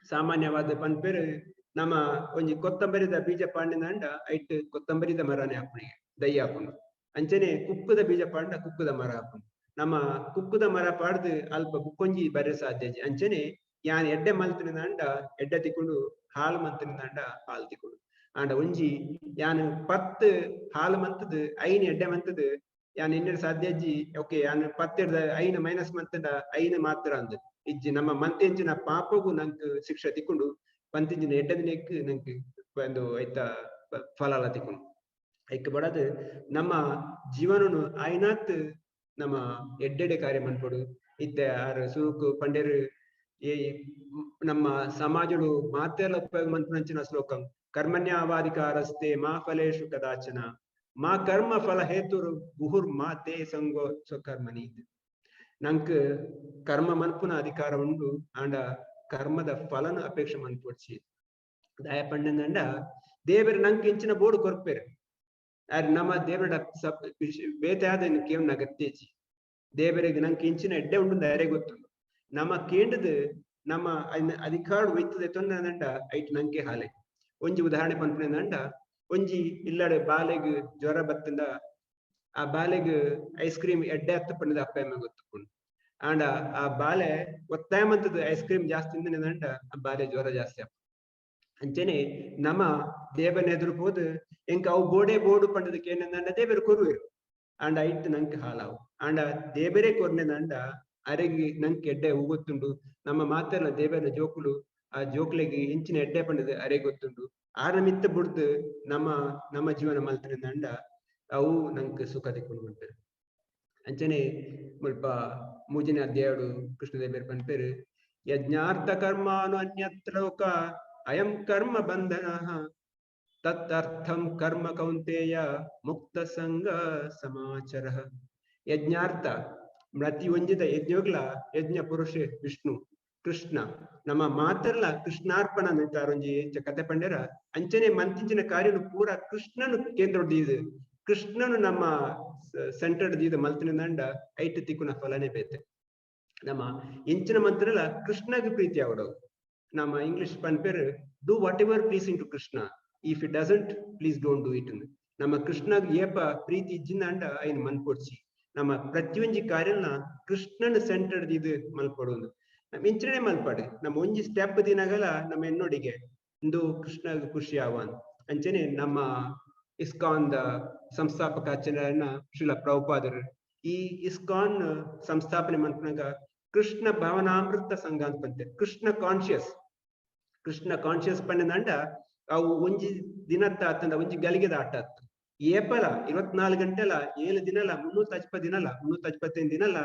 ಸಾಮಾನ್ಯವಾದ ಪನ್ಪೇರು ನಮ್ಮ ಒಂಜಿ ಕೊತ್ತಂಬರಿದ ಬೀಜ ಪಾಂಡಿನಂಡ ಐಟ್ ಕೊತ್ತಂಬರಿದ ಮರನೇ ಹಾಪಣಿಗೆ ದೈ ಹಾಕೊಂಡು ಅಂಚನೆ ಕುಕ್ಕದ ಬೀಜ ಪಾಂಡ ಕುಕ್ಕದ ಮರ ಹಾಕೊಂಡು ನಮ್ಮ ಕುಕ್ಕುದ ಮರ ಪಾಡ್ದು ಅಲ್ಪ ಬುಕ್ಕೊಂಜಿ ಬರ್ರೆ ಸಾಧ್ಯ ಅಂಚನೆ ಯಾನ್ ಎಡ್ಡೆ ಮಲ್ತಿನಂಡ ಎಡ್ಡೆ ತಿಕ್ಕೊಂಡು ಹಾಲು ಮಂತಿನಂಡ ಹಾಲು ತಿಕ್ಕೊಂಡು ಆಂಡ ಒಂಜಿ ಯಾನ್ 10 ಹಾಲು ಮಂತದ್ ಐನ್ ಎಡ್ಡೆ ಮಂತದ್ ಯಾನ್ ಇನ್ನೆಡ್ ಸಾಧ್ಯಜ್ಜಿ ಓಕೆ ಯಾನ್ 10 ಐನ ಮೈನಸ್ ಮಂತದ ಐನ ಮಾತ್ರ ಅಂದ್ ಇಜ್ಜಿ ನಮ್ಮ ಮಂತೆಂಚಿನ ಪಾಪಗೂ ನಂಕ್ ಶಿಕ್ಷೆ ತಿಕ್ಕೊಂಡು ಪಂತಿಂಚಿನ ಎಡ್ಡೆ ದಿನಕ್ ನಂಕ್ ಒಂದು ಐತ ಫಲಾಲ ತಿಕ್ಕೊಂಡು ಐಕ್ ಬಡದ್ ನಮ್ಮ ಜೀವನನು ಆಯ್ನಾತ್ ನಮ್ಮ ಎಡ್ಡೆಡೆ ಕಾರ್ಯ ಮನ್ಪಡು ಇತ್ತೆ ಆರ್ ಸೂಕು ಪಂಡೇರು ಈ ನಮ್ಮ ಸಮಾಜಡು ಮಾತೆಲ್ಲ ಉಪಯೋಗ ಮನ್ಪುನಂಚಿನ ಶ್ಲೋಕಂ ಕರ್ಮಣ್ಯಾವಾಧಿಕಾರಸ್ತೆ ಮಾ ಫಲೇಶು ಕದಾಚನ ಮಾ ಕರ್ಮ ಫಲ ಹೇತುರು ಗುಹುರ್ ಮಾತೆ ಸಂಗೋ ಸ್ವಕರ್ಮನಿ ನಂಕ್ ಕರ್ಮ ಮನ್ಪುನ ಅಧಿಕಾರ ಉಂಡು ಆಂಡ ಕರ್ಮದ ಫಲನ ಅಪೇಕ್ಷೆ ಮನ್ಪೊಡ್ಸಿ ದಯ ಪಂಡಂದಂಡ ದೇವರ ನಂಕ್ ಇಂಚಿನ ಬೋರ್ಡು ಕೊರ್ಪೇರು ನಮ್ಮ ದೇವರ ಬೇತೆ ಆದ ಕೇವಲ ನಗತ್ತೇಜಿ ದೇವರಿಗೆ ನಂಗೆ ಇಂಚಿನ ಎಡ್ಡೆ ಉಂಡು ದಾರೆ ಗೊತ್ತುಂಡು ನಮ್ಮ ಕೇಂದ್ರದ ನಮ್ಮ ಅಧಿಕಾರ ಒಯ್ತದೆ ತೊಂದಂಡ ಐಟ್ ನಂಗೆ ಹಾಲೆ ಒಂಜಿ ಉದಾಹರಣೆ ಪಂಪುನಂಡ ಒಂಜಿ ಇಲ್ಲಡೆ ಬಾಲೆಗ್ ಜ್ವರ ಬತ್ತಂದ ಆ ಬಾಲೆಗ್ ಐಸ್ ಕ್ರೀಮ್ ಎಡ್ಡೆ ಹತ್ತ ಪಂಡದ ಅಪ್ಪ ಗೊತ್ತುಕೊಂಡು ಆಂಡ ಆ ಬಾಲೆ ಒತ್ತಾಯ ಮಂತದ ಐಸ್ ಕ್ರೀಮ್ ಜಾಸ್ತಿ ಇಂದನಂಡ ಆ ಬಾಲೆ ಜ್ವರ ಜಾಸ್ತಿ ಅಪ್ಪ ಅಂಚನೆ ನಮ್ಮ ದೇವನ ಎದುರು ಹೋದ್ ಎಂಕ ಅವು ಬೋರ್ಡು ಪಂಡದಕ್ಕೆ ಏನಂದ ದೇವರು ಕೊರುವೆರು ಆಂಡ ಐಟ್ ನಂಗೆ ಹಾಲಾವು ಆಂಡ ದೇವರೇ ಕೊರ್ನೆದಂಡ ಅರೆಗಿ ನಂಗೆ ಎಡ್ಡೆ ಗೊತ್ತುಂಡು ನಮ್ಮ ಮಾತೆಲ್ಲ ದೇವರ ಜೋಕುಲು ಆ ಜೋಕ್ಲೆಗೆ ಇಂಚಿನ ಎಡ್ಡೆ ಪಂಡದ ಅರೆ ಗೊತ್ತುಂಡು ಆರ ಮಿತ್ತ ಬುಡ್ದು ನಮ್ಮ ಜೀವನ ಮಲ್ತಿನಂಡ ಅವು ನಂಗೆ ಸುಖ ತಿಕ್ಕೊಂಡು ಬಂತಾರೆ ಅಂಚನೆ ಮುಲ್ಪ ಮೂಜಿನ ಅಧ್ಯಾಯಡು ಕೃಷ್ಣದೇವರ ಪಂಪೇರು ಯಜ್ಞಾರ್ಥ ಕರ್ಮಾನು ಅನ್ಯತ್ರ ಲೋಕ ಅಯಂ ಕರ್ಮ ಬಂಧನ ತತ್ತರ್ಥಂ ಕರ್ಮ ಕೌಂತೆಯ ಮುಕ್ತ ಸಂಗ ಸಮಾಚಾರ ಯಜ್ಞಾರ್ಥ ಪ್ರತಿ ಒಂಜಿದ ಯಜ್ಞಗಳ ಯಜ್ಞ ಪುರುಷ ವಿಷ್ಣು ಕೃಷ್ಣ ನಮ್ಮ ಮಾತೆಲ್ಲ ಕೃಷ್ಣಾರ್ಪಣ ಅಂತಾರೊಂಜಿ ಕತೆ ಪಂಡರ ಅಂಚನೆ ಮಂತಿಂಚಿನ ಕಾರ್ಯನು ಪೂರ ಕೃಷ್ಣನು ಕೇಂದ್ರ ದೀದು ಕೃಷ್ಣನು ನಮ್ಮ ಸೆಂಟರ್ಡ್ ದೀದ ಮಲ್ತಿನಂಡ ಐಟ್ ತಿಕ್ಕುನ ಫಲನೆ ಬೇತೆ ನಮ್ಮ ಇಂಚಿನ ಮಂತ್ರಲ್ಲ ಕೃಷ್ಣಗೆ ಪ್ರೀತಿ ಆವಡವು ನಮ್ಮ ಇಂಗ್ಲಿಷ್ ಪಂಪೇರು do whatever pleasing to Krishna if it doesn't please don't do it ನಮ್ಮ ಕೃಷ್ಣಗ್ ಏಪ ಪ್ರೀತಿ ಇಜ್ಜಿಂದ ಐನ್ ಮನ್ಪೊಡ್ಸಿ ನಮ್ಮ ಪ್ರತಿಯೊಂಜಿ ಕಾರ್ಯನ ಕೃಷ್ಣನ ಸೆಂಟರ್ಡ್ ಇದು ಮಲ್ಪಡೋದು ನಮ್ ಇಂಚನೆ ಮಲ್ಪಾಡು ನಮ್ಮ ಒಂಜಿ ಸ್ಟೆಪ್ ದಿನಗಲ ನಮ್ಮ ಹೆಣ್ಣೊಡಿಗೆ ಇಂದು ಕೃಷ್ಣ ಖುಷಿ ಆವಾನ್ ಅಂಚನೆ ನಮ್ಮ ಇಸ್ಕಾನ್ ಸಂಸ್ಥಾಪಕ ಆಚಾರ್ಯನ ಶ್ರೀಲ ಪ್ರಭುಪಾದರು ಈ ಇಸ್ಕಾನ್ ಸಂಸ್ಥಾಪನೆ ಮನ್ಪನಾಗ ಕೃಷ್ಣ ಭಾವನಾಮೃತ ಸಂಘ ಅಂತ ಬಂತೆ ಕೃಷ್ಣ ಕಾನ್ಶಿಯಸ್ ಪಂಡಂಡ ಅವು ಒಂಜಿ ದಿನತ್ತ ಆತಂಡ ಒಂಜಿ ಗಲಿಗೆದ ಆಟ ಆತ್ ಏಪಲ 24 ಗಂಟೆಲ 7 ದಿನಲ 350 ದಿನಲ 355 ದಿನಲ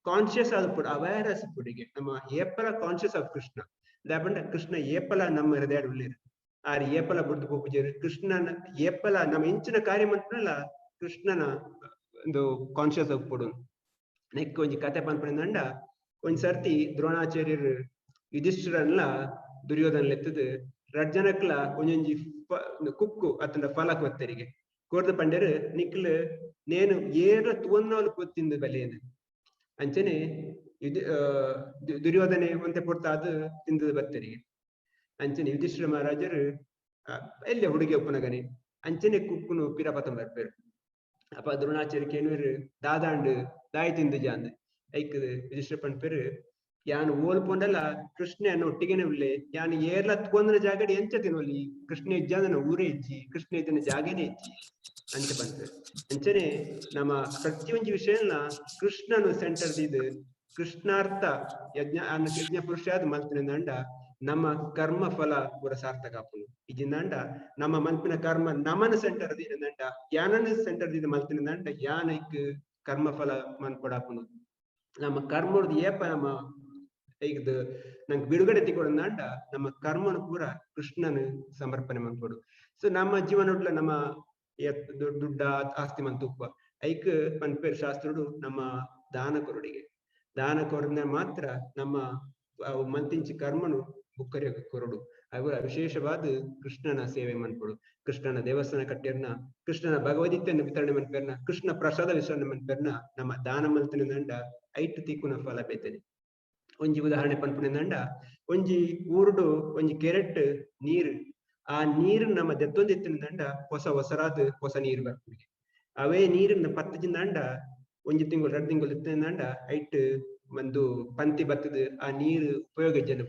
ಕಾನ್ಶಿಯಸ್ ಆದ ಪುಡ ಅವೇರ್ನೆಸ್ ಪುಡಿಗೆ ನಮ್ಮ ಏಪಲ ಕಾನ್ಶಿಯಸ್ ಆಫ್ ಕೃಷ್ಣ ದಾಪಂಡ ಕೃಷ್ಣ ಏಪಲ ನಮ್ಮ ಹೃದಯ ಉಳ್ಳೇರು ಆರ್ ಏಪಲ ಬುಡ್ದು ಪೋಪುಜೇರು ಕೃಷ್ಣನ ಏಪಲ ನಮ್ಮ ಇಂಚಿನ ಕಾರ್ಯ ಮಂತ್ರಲ್ಲ ಕೃಷ್ಣನ ಒಂದು ಕಾನ್ಶಿಯಸ್ ಆಗಿ ಪುಡು ನೆಕ್ ಒಂಜಿ ಕತೆ ಪನ್ಪಂಡ ಒಂದ್ ಸರ್ತಿ ದ್ರೋಣಾಚಾರ್ಯರು ಯುಧಿಷ್ಠಿರನ್ಲ ದುರ್ಯೋಧನ ಎತ್ತದ ರಜ್ಜನಕ್ಲ ಒಂಜೊಂಜಿ ಕುಕ್ಕು ಅತನ ಫಲಕ್ ಒತ್ತರಿಗೆ ಕೋರ್ದ ಪಂಡರು ನಿಕ್ಲು ನೇನು ಏರ ತುವನ್ನೋಲು ಕೊತ್ತಿಂದ ಬೆಲೆಯನ್ನು ಅಂಚನೆ ದುರ್ಯೋಧನೆ ಒಂತೆ ಪೊಡ್ತ ಅದು ತಿಂದದ ಬತ್ತರಿಗೆ ಅಂಚನೆ ಯುಧಿಷ್ಠಿರ ಮಹಾರಾಜರು ಎಲ್ಲೆ ಹುಡುಗಿ ಒಪ್ಪನಗನೆ ಅಂಚನೆ ಕುಕ್ಕುನು ಪಿರಪತಂ ಬರ್ಪೇರು ಅಪ್ಪ ದ್ರೋಣಾಚಾರ್ಯಕ್ಕೆ ಏನು ದಾದಾಂಡು ದಾಯಿ ತಿಂದು ಜಾಂದ್ ಐಕದು ಯುಧಿಷ್ಠಿರ ಪಂಪೇರು ಯಾನು ಓಲ್ಪೊಂಡಲ್ಲ ಕೃಷ್ಣ ಒಟ್ಟಿಗೆನೆ ಉಳ್ಳೆ ಯಾನು ಏರ್ಲ ತ್ಕೊಂದ್ರ ಜಾಗಡಿ ಎಂಚ ತಿನ್ನೋಲಿ ಕೃಷ್ಣ ಇಜ್ಜಾನ ಊರೇ ಇಜ್ಜಿ ಕೃಷ್ಣ ಇದ್ದಿನ ಜಾಗನೇ ಇಜ್ಜಿ ಅಂಚ ಬಂತ ಅಂಚನೆ ನಮ್ಮ ಪ್ರತಿಯೊಂದು ವಿಷಯನ ಕೃಷ್ಣನು ಸೆಂಟರ್ ಇದು ಕೃಷ್ಣಾರ್ಥ ಯಜ್ಞ ಪುರುಷಾದ ಮಲ್ತಿನಂಡ ನಮ್ಮ ಕರ್ಮ ಫಲ ಪೂರ ಸಾರ್ಥಕ ಆಪುನು ಇಜಿಂದಂಡ ನಮ್ಮ ಮಲ್ಪಿನ ಕರ್ಮ ನಮನ ಸೆಂಟರ್ ದಿನಂಡ ಯಾನನ ಸೆಂಟರ್ ದಿನ ಮಲ್ತಿನಂಡ ಯಾನೈಕ್ ಕರ್ಮ ಫಲ ಮನ್ಪಡಾಪುನು ನಮ್ಮ ಕರ್ಮದ ಏಪ ನಮ್ಮ ಈಗ ನಂಗೆ ಬಿಡುಗಡೆ ತಿಕ್ಕೊಡಂದ ನಮ್ಮ ಕರ್ಮನು ಪೂರ ಕೃಷ್ಣನ ಸಮರ್ಪಣೆ ಮಾಡ್ಕೊಡು ಸೊ ನಮ್ಮ ಜೀವನ ನಮ್ಮ ದುಡ್ಡ ಆಸ್ತಿ ಮಂತುಪ್ಪ ಐಕ್ ಪನ್ಪೇರ್ ಶಾಸ್ತ್ರುಡು ನಮ್ಮ ದಾನ ಕೊರಡಿಗೆ ಮಾತ್ರ ನಮ್ಮ ಮಂತಿಂಚಿ ಕರ್ಮನು ಬುಕ್ಕರಿ ಕೊರಡು ಅವರ ವಿಶೇಷವಾದ ಕೃಷ್ಣನ ಸೇವೆ ಮನ್ಪಡು ಕೃಷ್ಣನ ದೇವಸ್ಥಾನ ಕಟ್ಟಿರ್ನ ಕೃಷ್ಣನ ಭಗವದ್ಗೀತೆಯನ್ನು ವಿತರಣೆ ಮನ್ಪೇರ್ನ ಕೃಷ್ಣ ಪ್ರಸಾದ ವಿತರಣೆ ಮನ್ಪೇರ್ನ ನಮ್ಮ ದಾನ ಮಲ್ತಿನಂಡ ಐಟ್ ತಿಕ್ಕುನ ಫಲ ಬೇತನೆ ಒಂಜಿ ಉದಾಹರಣೆ ಪನ್ಪುನಂಡ ಒಂಜಿ ಊರುಡು ಒಂಜಿ ಕೆರೆಟ್ ನೀರು ಆ ನೀರು ನಮ್ಮ ದೆತ್ತೊಂದಿತ್ತಿನಂಡ ಹೊಸರಾದ ಹೊಸ ನೀರು ಬರ್ತದೆ ಅವೇ ನೀರನ್ನ ಪತ್ತಜಿಂದಂಡ ಒಂಜಿ ತಿಂಗಳು 2 ತಿಂಗಳು ಇತ್ತಂಡ ಐಟ್ ಒಂದು ಪಂತಿ ಬತ್ತದ ಆ ನೀರು ಉಪಯೋಗ ಜನ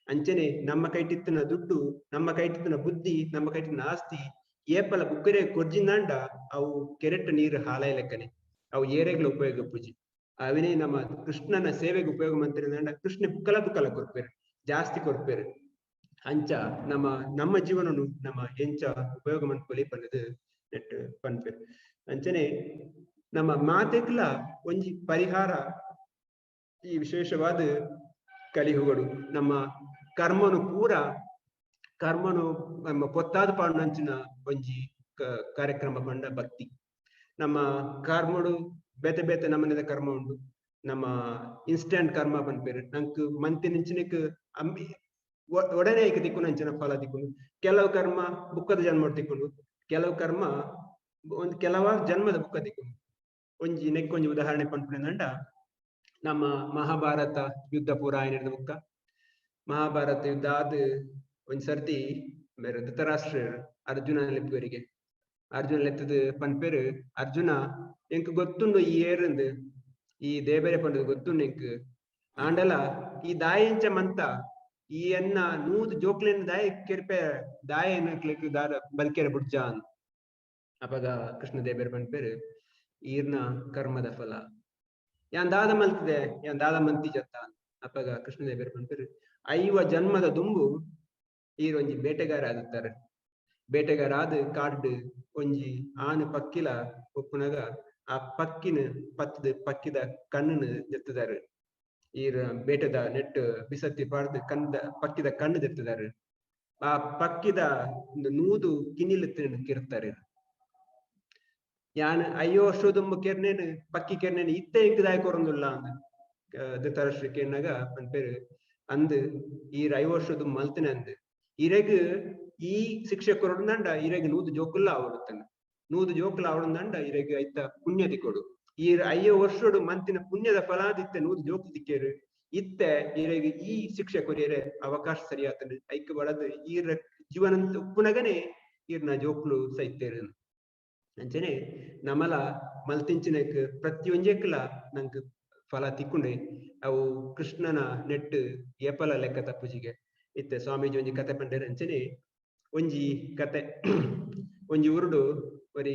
ಅಂಚನೆ ನಮ್ಮ ಕೈಟಿತ್ತಿನ ದುಡ್ಡು, ನಮ್ಮ ಕೈಟಿತ್ತಿನ ಬುದ್ಧಿ, ನಮ್ಮ ಕೈಟಿನ ಆಸ್ತಿ ಏಪಲ ಬುಕ್ಕರೆ ಕೊರ್ಜಿಂದಾಂಡ ಅವು ಕೆರೆಟ್ಟ ನೀರು ಹಾಲಾಯ ಲೆಕ್ಕನೆ ಅವು ಏರೆಗಳ ಉಪಯೋಗ ಪೂಜಿ ಅವನೇ ನಮ್ಮ ಕೃಷ್ಣನ ಸೇವೆಗೆ ಉಪಯೋಗ ಮಂತ್ರಿದಂಡ ಕೃಷ್ಣ ಬುಕ್ಕಲ ಕೊರ್ಪೇರು ಜಾಸ್ತಿ ಕೊರ್ಪೇರು ಅಂಚ ನಮ್ಮ ಜೀವನನು ನಮ್ಮ ಹೆಂಚ ಉಪಯೋಗ ಮಾಡ್ಕೊಳ್ಳಿ ಪನ್ನದು ನೆಟ್ ಪನ್ಪೇರು ಅಂಚನೆ ನಮ್ಮ ಮಾತೆಗ್ಲ ಒಂಜಿ ಪರಿಹಾರ ಈ ವಿಶೇಷವಾದ ಕಲಿಹುಗಳು ನಮ್ಮ ಕರ್ಮನು ನಮ್ಮ ಪೊತ್ತಾದ ಪಾಂಡಂಚಿನ ಒಂಜಿ ಕಾರ್ಯಕ್ರಮ ಪಂಡ ಭಕ್ತಿ ನಮ್ಮ ಕರ್ಮಡು ಬೇತೆ ಬೇತೆ ನಮ್ಮನೆದ ಕರ್ಮ ಉಂಡು ನಮ್ಮ ಇನ್ಸ್ಟೆಂಟ್ ಕರ್ಮ ಪನ್ಪೇರು ನಂಕ್ ಮಂತಿನಿಂಚಿನಕ್ ಅಮ್ಮಿ ಒಡನೆ ಐಕ ತಿಕ್ಕು ಅಂಚಿನ ಫಲ ತಿಕ್ಕೊಂಡು ಕೆಲವು ಕರ್ಮ ಬುಕ್ಕದ ಜನ್ಮ ತಿಕ್ಕೊಂಡು ಕೆಲವು ಕರ್ಮ ಒಂದು ಕೆಲವಾರು ಜನ್ಮದ ಬುಕ್ಕ ತಿಕ್ಕೊಂಡು ಒಂಜಿ ಉದಾಹರಣೆ ಪನ್ಪುಂಡ ನಮ್ಮ ಮಹಾಭಾರತ ಯುದ್ಧ ಪುರಾಯಣದ ಬುಕ್ಕ ಮಹಾಭಾರತ ಯುದ್ಧ ಆದ ಒಂದ್ ಸರ್ತಿ ಬೇರೆ ಧೃತರಾಷ್ಟ್ರ ಅರ್ಜುನ ಲೆಪ್ಪುವರಿಗೆ ಅರ್ಜುನ ಲೆತ್ತದ ಪನ್ಪೇರು ಅರ್ಜುನ ಎಂಕ್ ಗೊತ್ತುಂಡು ಈ ಏರಂದು ಈ ದೇಬೇರೆ ಪಂಡದು ಗೊತ್ತುಂಡು ಎಂಕ್ ಆಂಡಲ ಈ ದಾಯಂಚ ಮಂತ ಈ ಅನ್ನ ನೂದು ಜೋಕ್ಲೆನ್ ದಾಯ ಕೆರ್ಪೆ ದಾಯ ದಾರ ಬಲ್ಕೆರೆ ಬುಡ್ಜ ಅನ್ ಅಪಗ ಕೃಷ್ಣ ದೇಬೇರೆ ಪನ್ಪೇರು ಈರ್ನ ಕರ್ಮದ ಫಲ ಯಾನ್ ದಾದ ಮಲ್ತಿದೆ ಯಾನ್ ದಾದ ಮಂತಿ ಜತ್ತ ಅಪಗ ಕೃಷ್ಣ ದೇಬೇರೆ ಪನ್ಪೇರು 5 ಜನ್ಮದ ದುಂಬು ಈರೊಂಜಿ ಬೇಟೆಗಾರ ಆದುತ್ತಾರೆ ಬೇಟೆಗಾರ ಆದ್ ಕಾಡ್ ಒಂಜಿ ಆನೆ ಪಕ್ಕಿಲ ಒಪ್ಪುನಗ ಆ ಪಕ್ಕಿನ ಪಕ್ಕಿದ ಕಣ್ಣನ್ನು ಎತ್ತಿದಾರೆ ಈರ ಬೇಟೆದ ನೆಟ್ ಬಿಸತ್ತಿ ಪಾಡ್ದು ಪಕ್ಕಿದ ಕಣ್ಣು ಎತ್ತಿದಾರೆ ಆ ಪಕ್ಕಿದ ನೂದು ಕಿನಿಲೆತ್ತಿನ ಕಿರ್ತಾರೆ ಯಾನ್ ಅಯ್ಯೋ ವರ್ಷದುಂಬ ಕೆರ್ನೇನು ಪಕ್ಕಿ ಕೆರ್ನೇನು ಇತ್ತೆ ಎಂಕದಾಯ ಕೊರಂದುಲ್ಲ ಅಂದ್ ಧೃತರಾಷ್ಟ್ರ ಕೇನಾಗ ಪನ್ಪೇರು ಅಂದ್ ಈರ್ 5 ವರ್ಷದ ಮಲ್ತಿನ ಅಂದ್ ಇರೆಗ್ ಈ ಶಿಕ್ಷೆ ಕೊರಡುಂದಂಡ ಇರೆಗ್ ನೂದು ಜೋಕುಲ್ಲ ಆವಡುತ್ತಾನೆ ನೂದು ಜೋಕುಲ ಆವಡುಂದಂಡ ಇರೆಗ್ ಐತ ಪುಣ್ಯದಿ ಕೊಡು ಈರ್ 5 ವರ್ಷಡು ಮಂತಿನ ಪುಣ್ಯದ ಫಲಾದಿತ್ತೆ ನೂದು ಜೋಕು ದಿಕ್ಕೇರು ಇತ್ತೆ ಇರೆಗ್ ಈ ಶಿಕ್ಷೆ ಕೊರಿಯರೆ ಅವಕಾಶ ಸರಿಯಾತಂದ್ರೆ ಐಕ ಬಡದು ಈರ ಜೀವನಂತ ಉಪ್ಪುನಗನೆ ಈರ್ನ ಜೋಕುಲು ಸೈತೇರು ಅಂಚನೆ ನಮಲ ಮಲ್ತಿಂಚಿನಕ್ ಪ್ರತಿಯೊಂಜೆಕ್ಲ ನಂಕ್ ಫಲ ತಿಕ್ಕೊಂಡೆ ಅವು ಕೃಷ್ಣನ ನೆಟ್ ಏಪಲ ಲೆಕ್ಕ ತಪ್ಪುಜಿಗೆ ಇತ್ತೆ ಸ್ವಾಮೀಜಿ ಒಂಜಿ ಕತೆ ಪಂಡೇರು ಅಂಚನೆ ಒಂಜಿ ಕತೆ ಒಂಜಿ ಉರುಡು ಬರೀ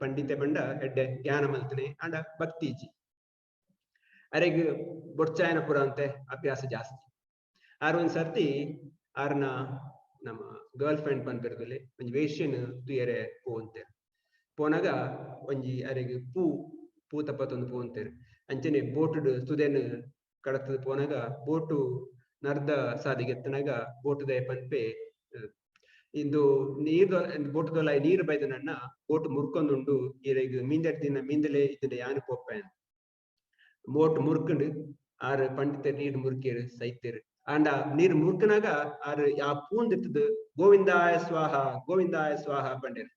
ಪಂಡಿತೆ ಬಂಡ ಎಡ್ಡೆ ಜ್ಞಾನ ಮಲ್ತನೆ ಅಂಡ ಭಕ್ತಿಜಿ ಅರೆಗ್ ಬೊಡ್ಚಾಯನ ಪುರ ಅಂತೆ ಅಭ್ಯಾಸ ಜಾಸ್ತಿ ಆರ್ ಒಂದ್ ಸರ್ತಿ ಆರ್ನ ನಮ್ಮ ಗರ್ಲ್ ಫ್ರೆಂಡ್ ಪನ್ಪೆರ್ದಲ್ಲಿ ಒಂಜಿ ವೇಷ್ಯನ್ ತುಯರೆ ಪೂ ಅಂತೇರು ಪೋನಾಗ ಒಂಜಿ ಅರೆಗ್ ಪೂ ತಪ್ಪತ್ತೊಂದು ಪೂ ಅಂತೇರು ಅಂಚನೆ ಬೋಟುಡು ತುದೇನು ಕಡತದ ಪೋನಾಗ ಬೋಟು ನರ್ದ ಸಾದಿಗೆ ಎತ್ತನಾಗ ಬೋಟುದ ಪನ್ಪೆ ಇಂದು ನೀರು ಬೋಟುದೊಲ ನೀರು ಬೈದ ನನ್ನ ಬೋಟು ಮುರ್ಕೊಂಡುಂಡು ಇರೆಗ್ ಮೀಂದೆಡ್ದಿನ ಮೀಂದಲೆ ಇದನ್ನ ಯಾನು ಪೋಪ್ಪೆ ಬೋಟ್ ಮುರ್ಕಂಡು ಆರ್ ಪಂಡಿತ ನೀರು ಮುರ್ಕೇರು ಸೈತೇರು ಅಂಡ ನೀರು ಮುರ್ಕನಾಗ ಆರ್ ಆ ಪೂನ್ ದಿತ್ತದ ಗೋವಿಂದಾಯ ಸ್ವಾಹ ಪಂಡೇರು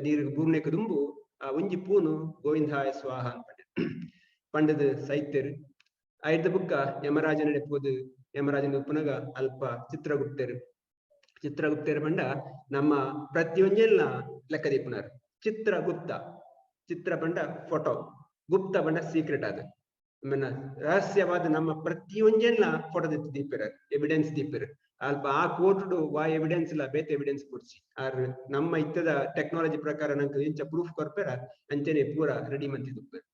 ನೀರು ಭೂಮಿನೆಕ್ ದುಂಬು ಆ ಒಂಜಿ ಪೂನು ಗೋವಿಂದಾಯ ಸ್ವಾಹ ಅಂತ ಪಂಡದ ಸೈತೇರು ಐದ ಬುಕ್ಕ ಯಮರಾಜನ ನೆಪ್ಪೋದು ಯಮರಾಜನ ಉಪ್ಪುನಗ ಅಲ್ಪ ಚಿತ್ರಗುಪ್ತೇರು ಪಂಡ ನಮ್ಮ ಪ್ರತಿಯೊಂಜೆಲ್ನ ಲೆಕ್ಕ ದಿಪ್ಪುನಾರು ಚಿತ್ರ ಪಂಡ ಫೋಟೋ ಗುಪ್ತ ಪಂಡ ಸೀಕ್ರೆಟ್ ಆದ ರಹಸ್ಯವಾದ ನಮ್ಮ ಪ್ರತಿಯೊಂಜೆಲ್ನ ಫೋಟೋ ದಿಪ್ಪರ ಎವಿಡೆನ್ಸ್ ದಿಪ್ಪರು ಅಲ್ಪ ಆ ಕೋಟುಡು ವಾ ಎವಿಡೆನ್ಸ್ ಇಲ್ಲ ಬೇತೆ ಎವಿಡೆನ್ಸ್ ಕೊಡ್ಸಿ ಆರ್ ನಮ್ಮ ಇತ್ತದ ಟೆಕ್ನಾಲಜಿ ಪ್ರಕಾರ ನಂಗೆ ಇಂಚ ಪ್ರೂಫ್ ಕೊರ್ಪೇರ ಅಂಚನೆ ಪೂರ ರೆಡಿ ಮಂತಿ ದುಪ್ಪೇರು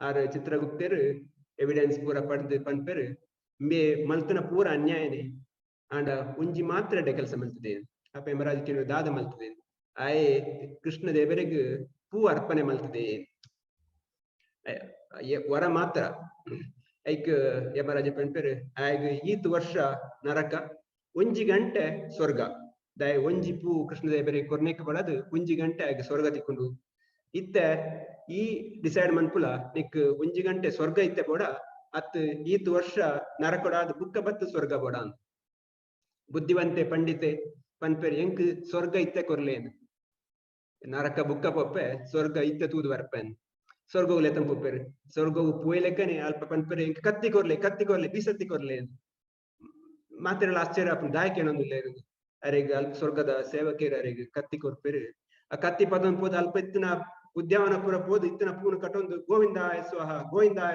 ಆರ್ ಚಿತ್ರಗುಪ್ತೇರು ಎವಿಡೆನ್ಸ್ ಪೂರ ಪಡ್ದು ಪನ್ಪೇರು ಮೇ ಮಲ್ತನ ಪೂರ ಅನ್ಯಾಯನೇ ಆಂಡ ಒಂಜಿ ಮಾತ್ರ ಎಡ್ಡೆ ಕೆಲಸ ಮಲ್ತದೆ ಅಪ್ಪ ಯಮರಾಜ ಕೇಳುವ ದಾದ ಮಲ್ತದೆ ಆಯೆ ಕೃಷ್ಣ ದೇವರಿಗೆ ಪೂ ಅರ್ಪಣೆ ಮಲ್ತದೆ ವರ ಮಾತ್ರ ಐಕ್ ಯಮರಾಜ ಪನ್ಪೇರು ಆಯ್ಗ ಈತ್ ವರ್ಷ ನರಕ 1 ಗಂಟೆ ಸ್ವರ್ಗ ದಯ ಒಂಜಿ ಪೂ ಕೃಷ್ಣ ದೇವರಿಗೆ ಕೊರ್ನೆಕ್ ಬಡದು 1 ಗಂಟೆ ಆಗ ಸ್ವರ್ಗ ತಿಕ್ಕೊಂಡು ಇತ್ತೆ ಈ ಡಿಸೈಡ್ ಮನ್ಪುಲ ನಿಕ್ 1 ಗಂಟೆ ಸ್ವರ್ಗ ಇತ್ತೆ ಬೋಡ ಅತ್ ಈತ್ ವರ್ಷ ನರಕೊಡಾದ ಬುಕ್ಕ ಬತ್ತು ಸ್ವರ್ಗ ಬೋಡ ಅಂತ ಬುದ್ಧಿವಂತೆ ಪಂಡಿತೆ ಪನ್ಪೇರು ಎಂಕ್ ಸ್ವರ್ಗ ಇತ್ತೆ ಕೊರ್ಲೇನ್ ನರಕ ಬುಕ್ಕ ಪೊಪ್ಪೆ ಸ್ವರ್ಗ ಇತ್ತೆ ತೂದು ಬರ್ಪೇನ್ ಸ್ವರ್ಗವು ಲೆತಂ ಪೊಪ್ಪೇರು ಸ್ವರ್ಗವು ಪೂಯ್ ಲೆಕ್ಕನೆ ಅಲ್ಪ ಪನ್ಪೇರು ಎಂಕ್ ಕತ್ತಿ ಕೊರ್ಲೆ ಬೀಸತ್ತಿ ಕೊರ್ಲೆ ಮಾತೆಲ್ಲ ಆಶ್ಚರ್ಯ ಅಪ್ಪ ದಾಯಕೇನೊಂದಿಲ್ಲ ಇರುದು ಅರೆಗ್ ಅಲ್ಪ ಸ್ವರ್ಗದ ಸೇವಕೇರು ಅರೆಗ್ ಕತ್ತಿ ಕೊರ್ಪೇರು ಆ ಕತ್ತಿ ಪದೊಂದು ಪೋದ ಅಲ್ಪ ಎತ್ತಿನ ಉದ್ಯಾನವನ ಪುರ ಪೋದು ಇತ್ತನ ಪೂನು ಕಟ್ಟೊಂದು ಗೋವಿಂದಾಯ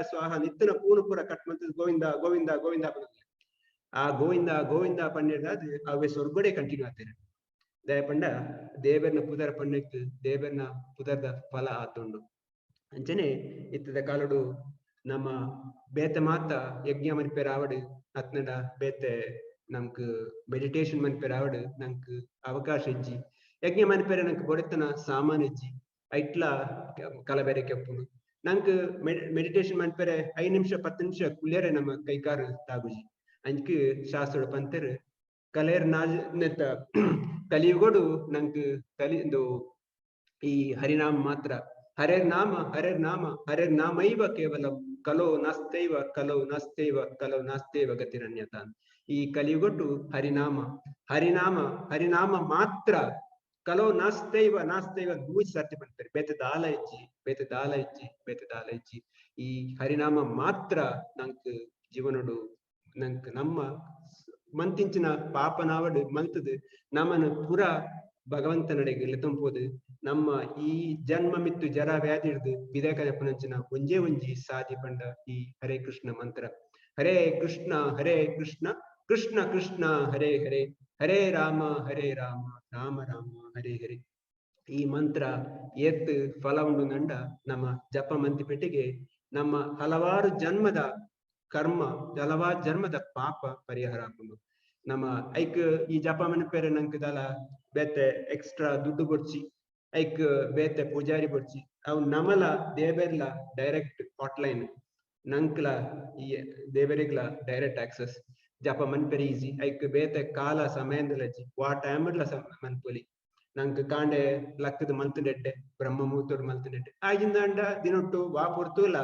ಸ್ವಾಹ ನಿತ್ತನ ಪೂನು ಪುರ ಕಟ್ ಮಂತದ್ದು ಗೋವಿಂದ ಗೋವಿಂದ ಗೋವಿಂದ ಬಂದಿಲ್ಲ. ಆ ಗೋವಿಂದ ಗೋವಿಂದ ಪಂಡಿರ್ದಾದ್ ಅವೇ ಸ್ವರ್ಗಡೆ ಕಂಟಿನ್ಯೂ ಆಗ್ತಾರೆ. ದಯಪಂಡ ದೇವರನ ಪುದರ ಪಂಡಕ್ಕೆ ದೇವರನ ಪುದರ್ದ ಫಲ ಆತುಂಡು. ಅಂಚನೆ ಇತ್ತದ ಕಾಲಡು ನಮ್ಮ ಬೇತೆ ಮಾತ ಯಜ್ಞ ಮನ್ಪೇರ ಆವಡು ಅತ್ನಡ ಬೇತೆ ನಮ್ಕ್ ಮೆಡಿಟೇಷನ್ ಮನ್ಪೇರ ಆವಡು ನಂಕ್ ಅವಕಾಶ ಇಜ್ಜಿ ಯಜ್ಞ ಮನ್ಪೇರ ನಂಕ್ ಬೊಡೆತನ ಸಾಮಾನ್ ಇಜ್ಜಿ ಐಟ್ಲ ಕಲಬೇರೆ ಕೆಪ್ಪುನು ನಂಕ್ ಮೆಡಿಟೇಷನ್ ಮನ್ಪೇರೆ 5 ನಿಮಿಷ 10 ನಿಮಿಷ ಕುಲ್ಲೇರೆ ನಮ್ಮ ಕೈಕಾರು ತಾಗುಜಿ ಅಂಕ್ ಶಾಸ್ತ್ರ ಪಂತರ್ ಕಲೇರ್ ನಾಜ್ ಕಲಿಯುಗೋಡು ನಂಕ್ ಕಲಿದು ಈ ಹರಿನಾಮ ಮಾತ್ರ ಹರೇರ್ ನಾಮೈವ ಕೇವಲಂ ಕಲೋ ನಾಸ್ತೈವ ಗತಿರನ್ಯತ. ಈ ಕಲಿಯುಗೊಟ್ಟು ಹರಿನಾಮ ಮಾತ್ರ ಕಲೋ ನಾಸ್ತೈವ 3 ಸರ್ತಿ ಬರ್ತಾರೆ. ಬೇತೆ ದಾಲ ಇಜ್ಜಿ ಈ ಹರಿನಾಮ ಮಾತ್ರ ನಂಕ್ ಜೀವನಡು ನಂಕ್ ನಮ್ಮ ಮಂತಿಂಚಿನ ಪಾಪನಾವಡು ಮಲ್ತದು ನಮ್ಮನ ಪುರ ಭಗವಂತನಡೆಗೆ ಲೆತಂಪೋದು ನಮ್ಮ ಈ ಜನ್ಮ ಮಿತ್ತು ಜರ ವ್ಯಾಧಿ ಹಿಡ್ದು ವಿದೇಕ ಜಪನಂಚಿನ ಒಂಜಿ ಸಾಧಿ ಪಂಡ ಈ ಹರೇ ಕೃಷ್ಣ ಮಂತ್ರ. ಹರೇ ಕೃಷ್ಣ ಕೃಷ್ಣ ಕೃಷ್ಣ ಹರೇ ಹರೇ ಹರೇ ರಾಮ ರಾಮ ರಾಮ ಹರೇ ಹರೇ. ಈ ಮಂತ್ರ ಎತ್ ಫಲ ಉಂಡು ನಂಡ ನಮ್ಮ ಜಪ ಮಂತಿ ಪೆಟ್ಟಿಗೆ ನಮ್ಮ ಹಲವಾರು ಜನ್ಮದ ಕರ್ಮ ಹಲವಾರು ಜನ್ಮದ ಪಾಪ ಪರಿಹಾರ ಆಪುಂಡು. ನಮ್ಮ ಐಕ್ ಈ ಜಪ ಮನ್ಪೇರೆ ನಂಕ್ ದಲ ಬೇತೆ ಎಕ್ಸ್ಟ್ರಾ ದುಡ್ಡು ಕೊಡ್ಸಿ ಐಕ್ ಬೇತೆ ಪೂಜಾರಿ ಕೊಡ್ಸಿ ಅವು ನಮಲ ದೇವೆರ್ಲ ಡೈರೆಕ್ಟ್ ಹಾಟ್ಲೈನ್ ನಂಕ್ಲ ಈ ದೇವರಿಗ್ಲ ಡೈರೆಕ್ಟ್ ಆಕ್ಸೆಸ್ ಜಪ ಮನ್ಪೇರೆ ಈಸಿ ಐಕ್ ಬೇತೆ ಕಾಲ ಸಮಯಂದಲಜ್ಜಿ ವಾ ಟೈಮ್ಲ ಮನ್ಪೊಲಿ ನಂಕ್ ಕಾಂಡೆ ಲಕ್ಕದ ಮಲ್ತುಂಡೆಡ್ಡೆ ಬ್ರಹ್ಮ ಮುಹೂರ್ತೋಡು ಮಲ್ತುಂಡೆಡ್ಡೆ ಆಗಿಂದ ದಿನೊಟ್ಟು ವಾ ಪೊರ್ತುಲ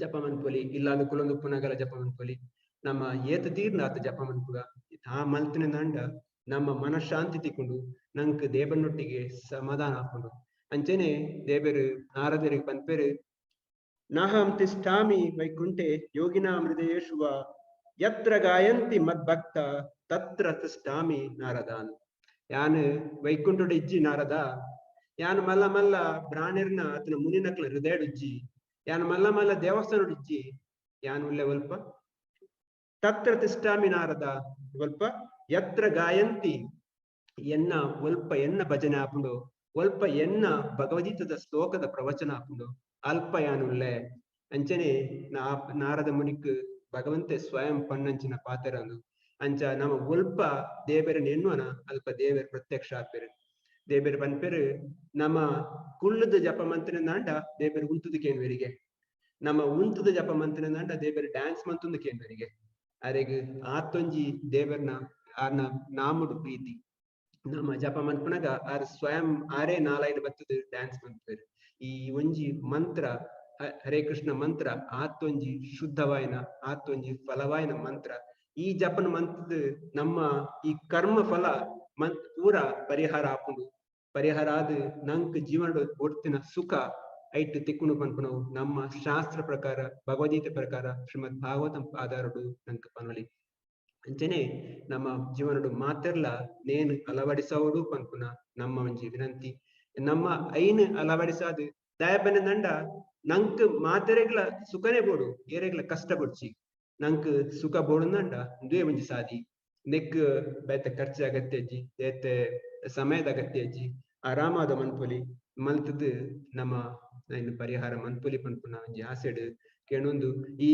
ಜಪ ಮನ್ಪೊಲಿ ಇಲ್ಲಾಂದು ಕುಲೊಂದು ಪುನಗಲ ಜಪ ಮನ್ಪೊಲಿ ನಮ್ಮ ಏತ ತೀರ್ನ ಆತ ಜಪ ಮನ್ಪುಗ ಆ ಮಲ್ತಿನ ನಮ್ಮ ಮನಃಶಾಂತಿ ತಿಕ್ಕೊಂಡು ನಂಕ್ ದೇವನೊಟ್ಟಿಗೆ ಸಮಾಧಾನ ಹಾಕೊಂಡು ಅಂಚೆನೆ ದೇವರು ನಾರದರಿಗೆ ಪನ್ಪೇರು ನಾಹಂ ತಿಷ್ಠಾಮಿ ವೈಕುಂಠೆ ಯೋಗಿನಾ ಹೃದಯೇಶುವ ಯತ್ರ ಗಾಯಂತಿ ಮದ್ಭಕ್ತ ತತ್ರ ತಿಷ್ಠಾಮಿ ನಾರದಾನ್. ಯಾನ್ ವೈಕುಂಠುಡು ಇಜ್ಜಿ ನಾರದ ಯಾನ್ ಮಲ್ಲ ಮಲ್ಲ ಬ್ರಾಣಿರ್ನ ಅತನ ಮುನಿನಕ್ಲ ಹೃದಯ ಉಜ್ಜಿ ಯಾನ್ ಮಲ್ಲ ಮಲ್ಲ ದೇವಸ್ಥಾನ ಇಜ್ಜಿ ಯಾನ್ ಉಲ್ಲೆ ಒಲ್ಪ ತತ್ರ ತಿಷ್ಠಾಮಿ ನಾರದ ಒಲ್ಪ ಯತ್ರ ಗಾಯಂತಿ ಎನ್ನ ಒಲ್ಪ ಎನ್ನ ಭಜನೆ ಆಪುಂಡು ಒಲ್ಪ ಎನ್ನ ಭಗವದ್ಗೀತದ ಶ್ಲೋಕದ ಪ್ರವಚನ ಆಪುಂಡು ಅಲ್ಪ ಯಾನುಲ್ಲೆ ಅಂಚನೆ ನಾರದ ಮುನಿಕ್ ಭಗವಂತೆ ಸ್ವಯಂ ಪನ್ನಂಚಿನ ಪಾತೆರಂದು ಅಂಚ ನಮ್ಮ ಒಲ್ಪ ದೇವರನ್ನ ಎನ್ನುವನ ಅಲ್ಪ ದೇವರ ಪ್ರತ್ಯಕ್ಷ ಆಪೇರು ದೇವರ ಪನ್ಪೇರು ನಮ್ಮ ಕುಳ್ಳದ ಜಪ ಮಂತ್ರ ನಾಂಡ ದೇವರ ಉಂತುದು ಕೇನ್ವರಿಗೆ ನಮ್ಮ ಉಂತುದ ಜಪ ಮಂತ್ರ ನಾಂಡ ದೇವರ ಡ್ಯಾನ್ಸ್ ಮಂತುಂದು ಕೇನ್ವರಿಗೆ ಅರೆಗ್ ಆತೊಂಜಿ ದೇವರ್ನ ಆರ್ನ ನಾಮುಡು ಪ್ರೀತಿ ನಮ್ಮ ಜಪ ಮನ್ಪುನಗ ಆರ್ ಸ್ವಯಂ ಆರೇ ನಾಲೈದು ಬತ್ತದ ಡ್ಯಾನ್ಸ್ ಮನ್ಪೇರು. ಈ ಒಂಜಿ ಮಂತ್ರ ಹರೇ ಕೃಷ್ಣ ಮಂತ್ರ ಆತೊಂಜಿ ಶುದ್ಧವಾಯಿನ ಆತೊಂಜಿ ಫಲವಾಯಿನ ಮಂತ್ರ. ಈ ಜಪನ ಮಂತ್ರದ ನಮ್ಮ ಈ ಕರ್ಮ ಫಲ ಪೂರ ಪರಿಹಾರ ಆಪುಂಡು. ಪರಿಹಾರ ಆದ್ ನಂಕ್ ಜೀವನದ ಒಟ್ಟಿನ ಸುಖ ಐಟ್ ತಿಕ್ಕುನು ಪನ್ಪುನವು ನಮ್ಮ ಶಾಸ್ತ್ರ ಪ್ರಕಾರ ಭಗವದ್ಗೀತೆ ಪ್ರಕಾರ ಶ್ರೀಮದ್ ಭಾಗವತಂ ಆಧಾರಡು ನಂಕ್ ಪನೊಲಿ ಅಂಚನೆ ನಮ್ಮ ಜೀವನಡು ಮಾತೆರ್ಲ ನೇನು ಅಳವಡಿಸೋಡು ಪನ್ಪುನ ನಮ್ಮ ಒಂಜಿ ವಿನಂತಿ. ನಮ್ಮ ಐನ್ ಅಳವಡಿಸಾದು ದಯಪನೆ ನಂಡ ನಂಕ್ ಮಾತೆರೆಗ್ಲ ಸುಖನೇ ಬೋಡು ಏರೆಗ್ಲ ಕಷ್ಟ ಬೊಡ್ಸಿ ನಂಕ್ ಸುಖ ಬೋಡು ನಂಡ ದುವೆ ಒಂಜಿ ಸಾದಿ ನೆಕ್ ಬೇತೆ ಖರ್ಚು ಅಗತ್ಯ ಅಜ್ಜಿ ಬೇತೆ ಸಮಯದ ಅಗತ್ಯ ಅಜ್ಜಿ ಆರಾಮಾದ ಮನ್ಪೊಲಿ ಮಲ್ತದ್ ನಮ್ಮ ಇನ್ನು ಪರಿಹಾರ ಮನ್ಪೊಲಿ ಪನ್ಪುನ ಒಂಜಿ ಆಸೆಡ್ ಕೇಳೊಂದು. ಈ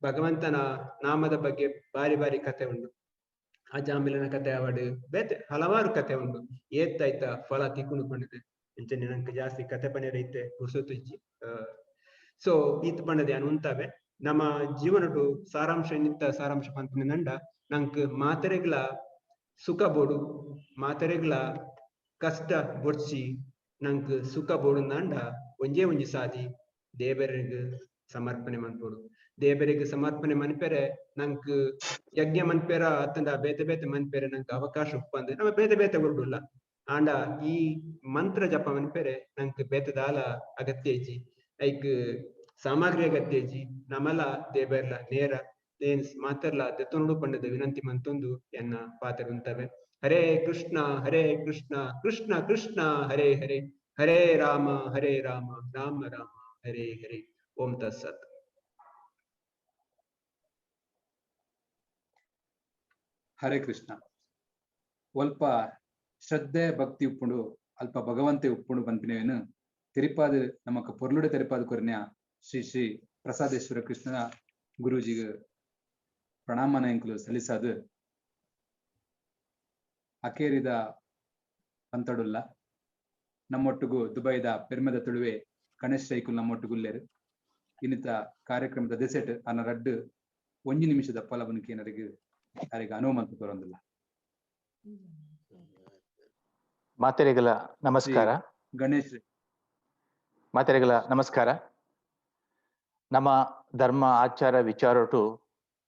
ಭಗವಂತನ ನಾಮದ ಬಗ್ಗೆ ಬಾರಿ ಬಾರಿ ಕತೆ ಉಂಡು. ಅಜಾಮಿಲನ ಕತೆ ಅವಡು ಬೇತೆ ಹಲವಾರು ಕತೆ ಉಂಡು. ಏತ್ತಾಯ್ತ ಫಲ ತಿಕ್ಕುನು ಪಂಡಿದೆ ಇಂಚನೆ ನಂಗೆ ಜಾಸ್ತಿ ಕತೆ ಪಣೆ ರೈತೆ ಗುರ್ಸೊತ್ತು ಇಜ್ಜಿ. ಸೊ ಈತ್ ಪಂಡದೆ ಅನ್ ಉಂತಾವೆ ನಮ್ಮ ಜೀವನಡು ಸಾರಾಂಶ ನಿತ್ತ ಸಾರಾಂಶ ಪಂಪನೆ ನಂಡ ನಂಕ್ ಮಾತೆರೆಗ್ಲ ಸುಖ ಬೋಡು ಮಾತೆರೆಗ್ಲ ಕಷ್ಟ ಬೊಡ್ಸಿ ನಂಕ್ ಸುಖ ಬೋಡು ನಂಡ ಒಂಜೇ ಒಂಜಿ ಸಾದಿ ದೇವರಿಗೆ ಸಮರ್ಪಣೆ ಮನ್ಪೋಡು. ದೇವರಿಗೆ ಸಮರ್ಪಣೆ ಮನ್ಪೇರೆ ನಂಕ್ ಯಜ್ಞ ಮನ್ಪೇರ ಅತ್ತಂಡ ಬೇತೆ ಬೇತೆ ಮನ್ಪೇರೆ ನಂಕ್ ಅವಕಾಶ ಉಪ್ಪಂದ್ರೆ ನಮ್ಮ ಬೇತೆ ಬೇತೆ ಉರ್ಡುಲ್ಲ ಆಂಡ ಈ ಮಂತ್ರ ಜಪ ಮನ್ಪೇರೆ ನಂಕ್ ಬೇತೆ ದಾಲ ಅಗತ್ಯ ಇಜ್ಜಿ ಐಕ್ ಸಾಮಗ್ರಿ ಅಗತ್ಯ ಇಜ್ಜಿ ನಮಲ ದೇವರ್ಲ ನೇರ ಏನ್ ಮಾತೆರ್ಲ ದೆತ್ತೊಂಡು ಪಂಡದ ವಿನಂತಿ ಮಂತೊಂದು ಎನ್ನ ಪಾತ್ರ ಉಂತವೆ. ಹರೇ ಕೃಷ್ಣ ಕೃಷ್ಣ ಕೃಷ್ಣ ಹರೇ ಹರೇ हरे राम राम राम हरे हरे। ओम तत्सत्। ಹರೇ ಕೃಷ್ಣ. ಸ್ವಲ್ಪ ಶ್ರದ್ಧೆ ಭಕ್ತಿ ಉಪ್ಪುಂಡು ಅಲ್ಪ ಭಗವಂತೆ ಉಪ್ಪುಂಡು ಪನ್ಪಿನೇನು ತಿರುಪಾದ ನಮಕ್ ಪೊರ್ಲುಡೆ ತಿರುಪಾದ ಕೊರ್ನ್ಯ ಶ್ರೀ ಶ್ರೀ ಪ್ರಸಾದೇಶ್ವರ ಕೃಷ್ಣ ಗುರೂಜಿಗೆ ಪ್ರಣಾಮನ ಎಂಕುಲು ಸಲ್ಲಿಸಾದು ಅಕೇರಿದ ಪಂತಡುಲ್ಲ ನಮ್ಮೊಟ್ಟಿಗೂ ದುಬೈದ ಪೆರ್ಮೆದ ತುಳುವೆ ಗಣೇಶ್ ರೈಕುಲ್ ನಮ್ಮೊಟ್ಟಿಗುಲ್ಲೇರು ಇನ್ನಿತ ಕಾರ್ಯಕ್ರಮದ ದೆಸೆಟ್ ಅನ್ನ ರಡ್ಡು 1 ನಿಮಿಷದ ಫಲವನಿಕೆನರಿಗೆ ಯಾರಿಗೆ ಅನುಮತಿ ಬರೋದಿಲ್ಲ. ಮಾತೆರೆಗಳ ನಮಸ್ಕಾರ. ಗಣೇಶ್ ಮಾತೆರೆಗಳ ನಮಸ್ಕಾರ. ನಮ್ಮ ಧರ್ಮ ಆಚಾರ ವಿಚಾರಟು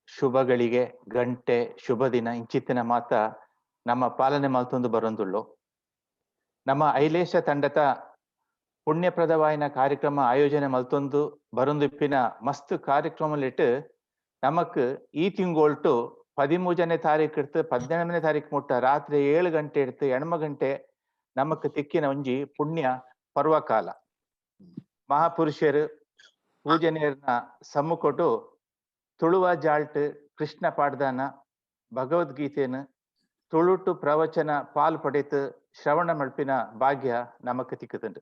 ಶುಭಗಳಿಗೆ ಗಂಟೆ ಶುಭ ದಿನ ಇಂಚಿತ್ತಿನ ಮಾತ ನಮ್ಮ ಪಾಲನೆ ಮಲ್ತೊಂದು ಬರೊಂದುಳ್ಳು. ನಮ್ಮ ಐಲೇಶ ತಂಡದ ಪುಣ್ಯಪ್ರದವಾಯಿನ ಕಾರ್ಯಕ್ರಮ ಆಯೋಜನೆ ಮಲ್ತೊಂದು ಬರೊಂದಿಪ್ಪಿನ ಮಸ್ತ್ ಕಾರ್ಯಕ್ರಮಲಿಟ್ಟು ನಮಕ್ ಈ ತಿಂಗೋಳ್ಟು 13ನೇ ತಾರೀಕು ಇಡ್ತು 17ನೇ ತಾರೀಕು ಮುಟ್ಟ ರಾತ್ರಿ 7 ಗಂಟೆ ಇಡ್ತು 8 ಗಂಟೆ ನಮಕ್ ತಿಕ್ಕಿನ ಒಂಜಿ ಪುಣ್ಯ ಪರ್ವಕಾಲ. ಮಹಾಪುರುಷರು ಪೂಜನೆಯರ್ನ ಸಮ್ಮುಕೊಟ್ಟು ತುಳುವ ಜಾಲ್ಟ್ ಕೃಷ್ಣ ಪಾಡ್ದಾನ ಭಗವದ್ಗೀತೆನ ತುಳುಟು ಪ್ರವಚನ ಪಾಲ್ ಪಡೆತು ಶ್ರವಣ ಮಲ್ಪಿನ ಭಾಗ್ಯ ನಮಕ್ ತಿಕ್ಕುತ್ತುಂಡು.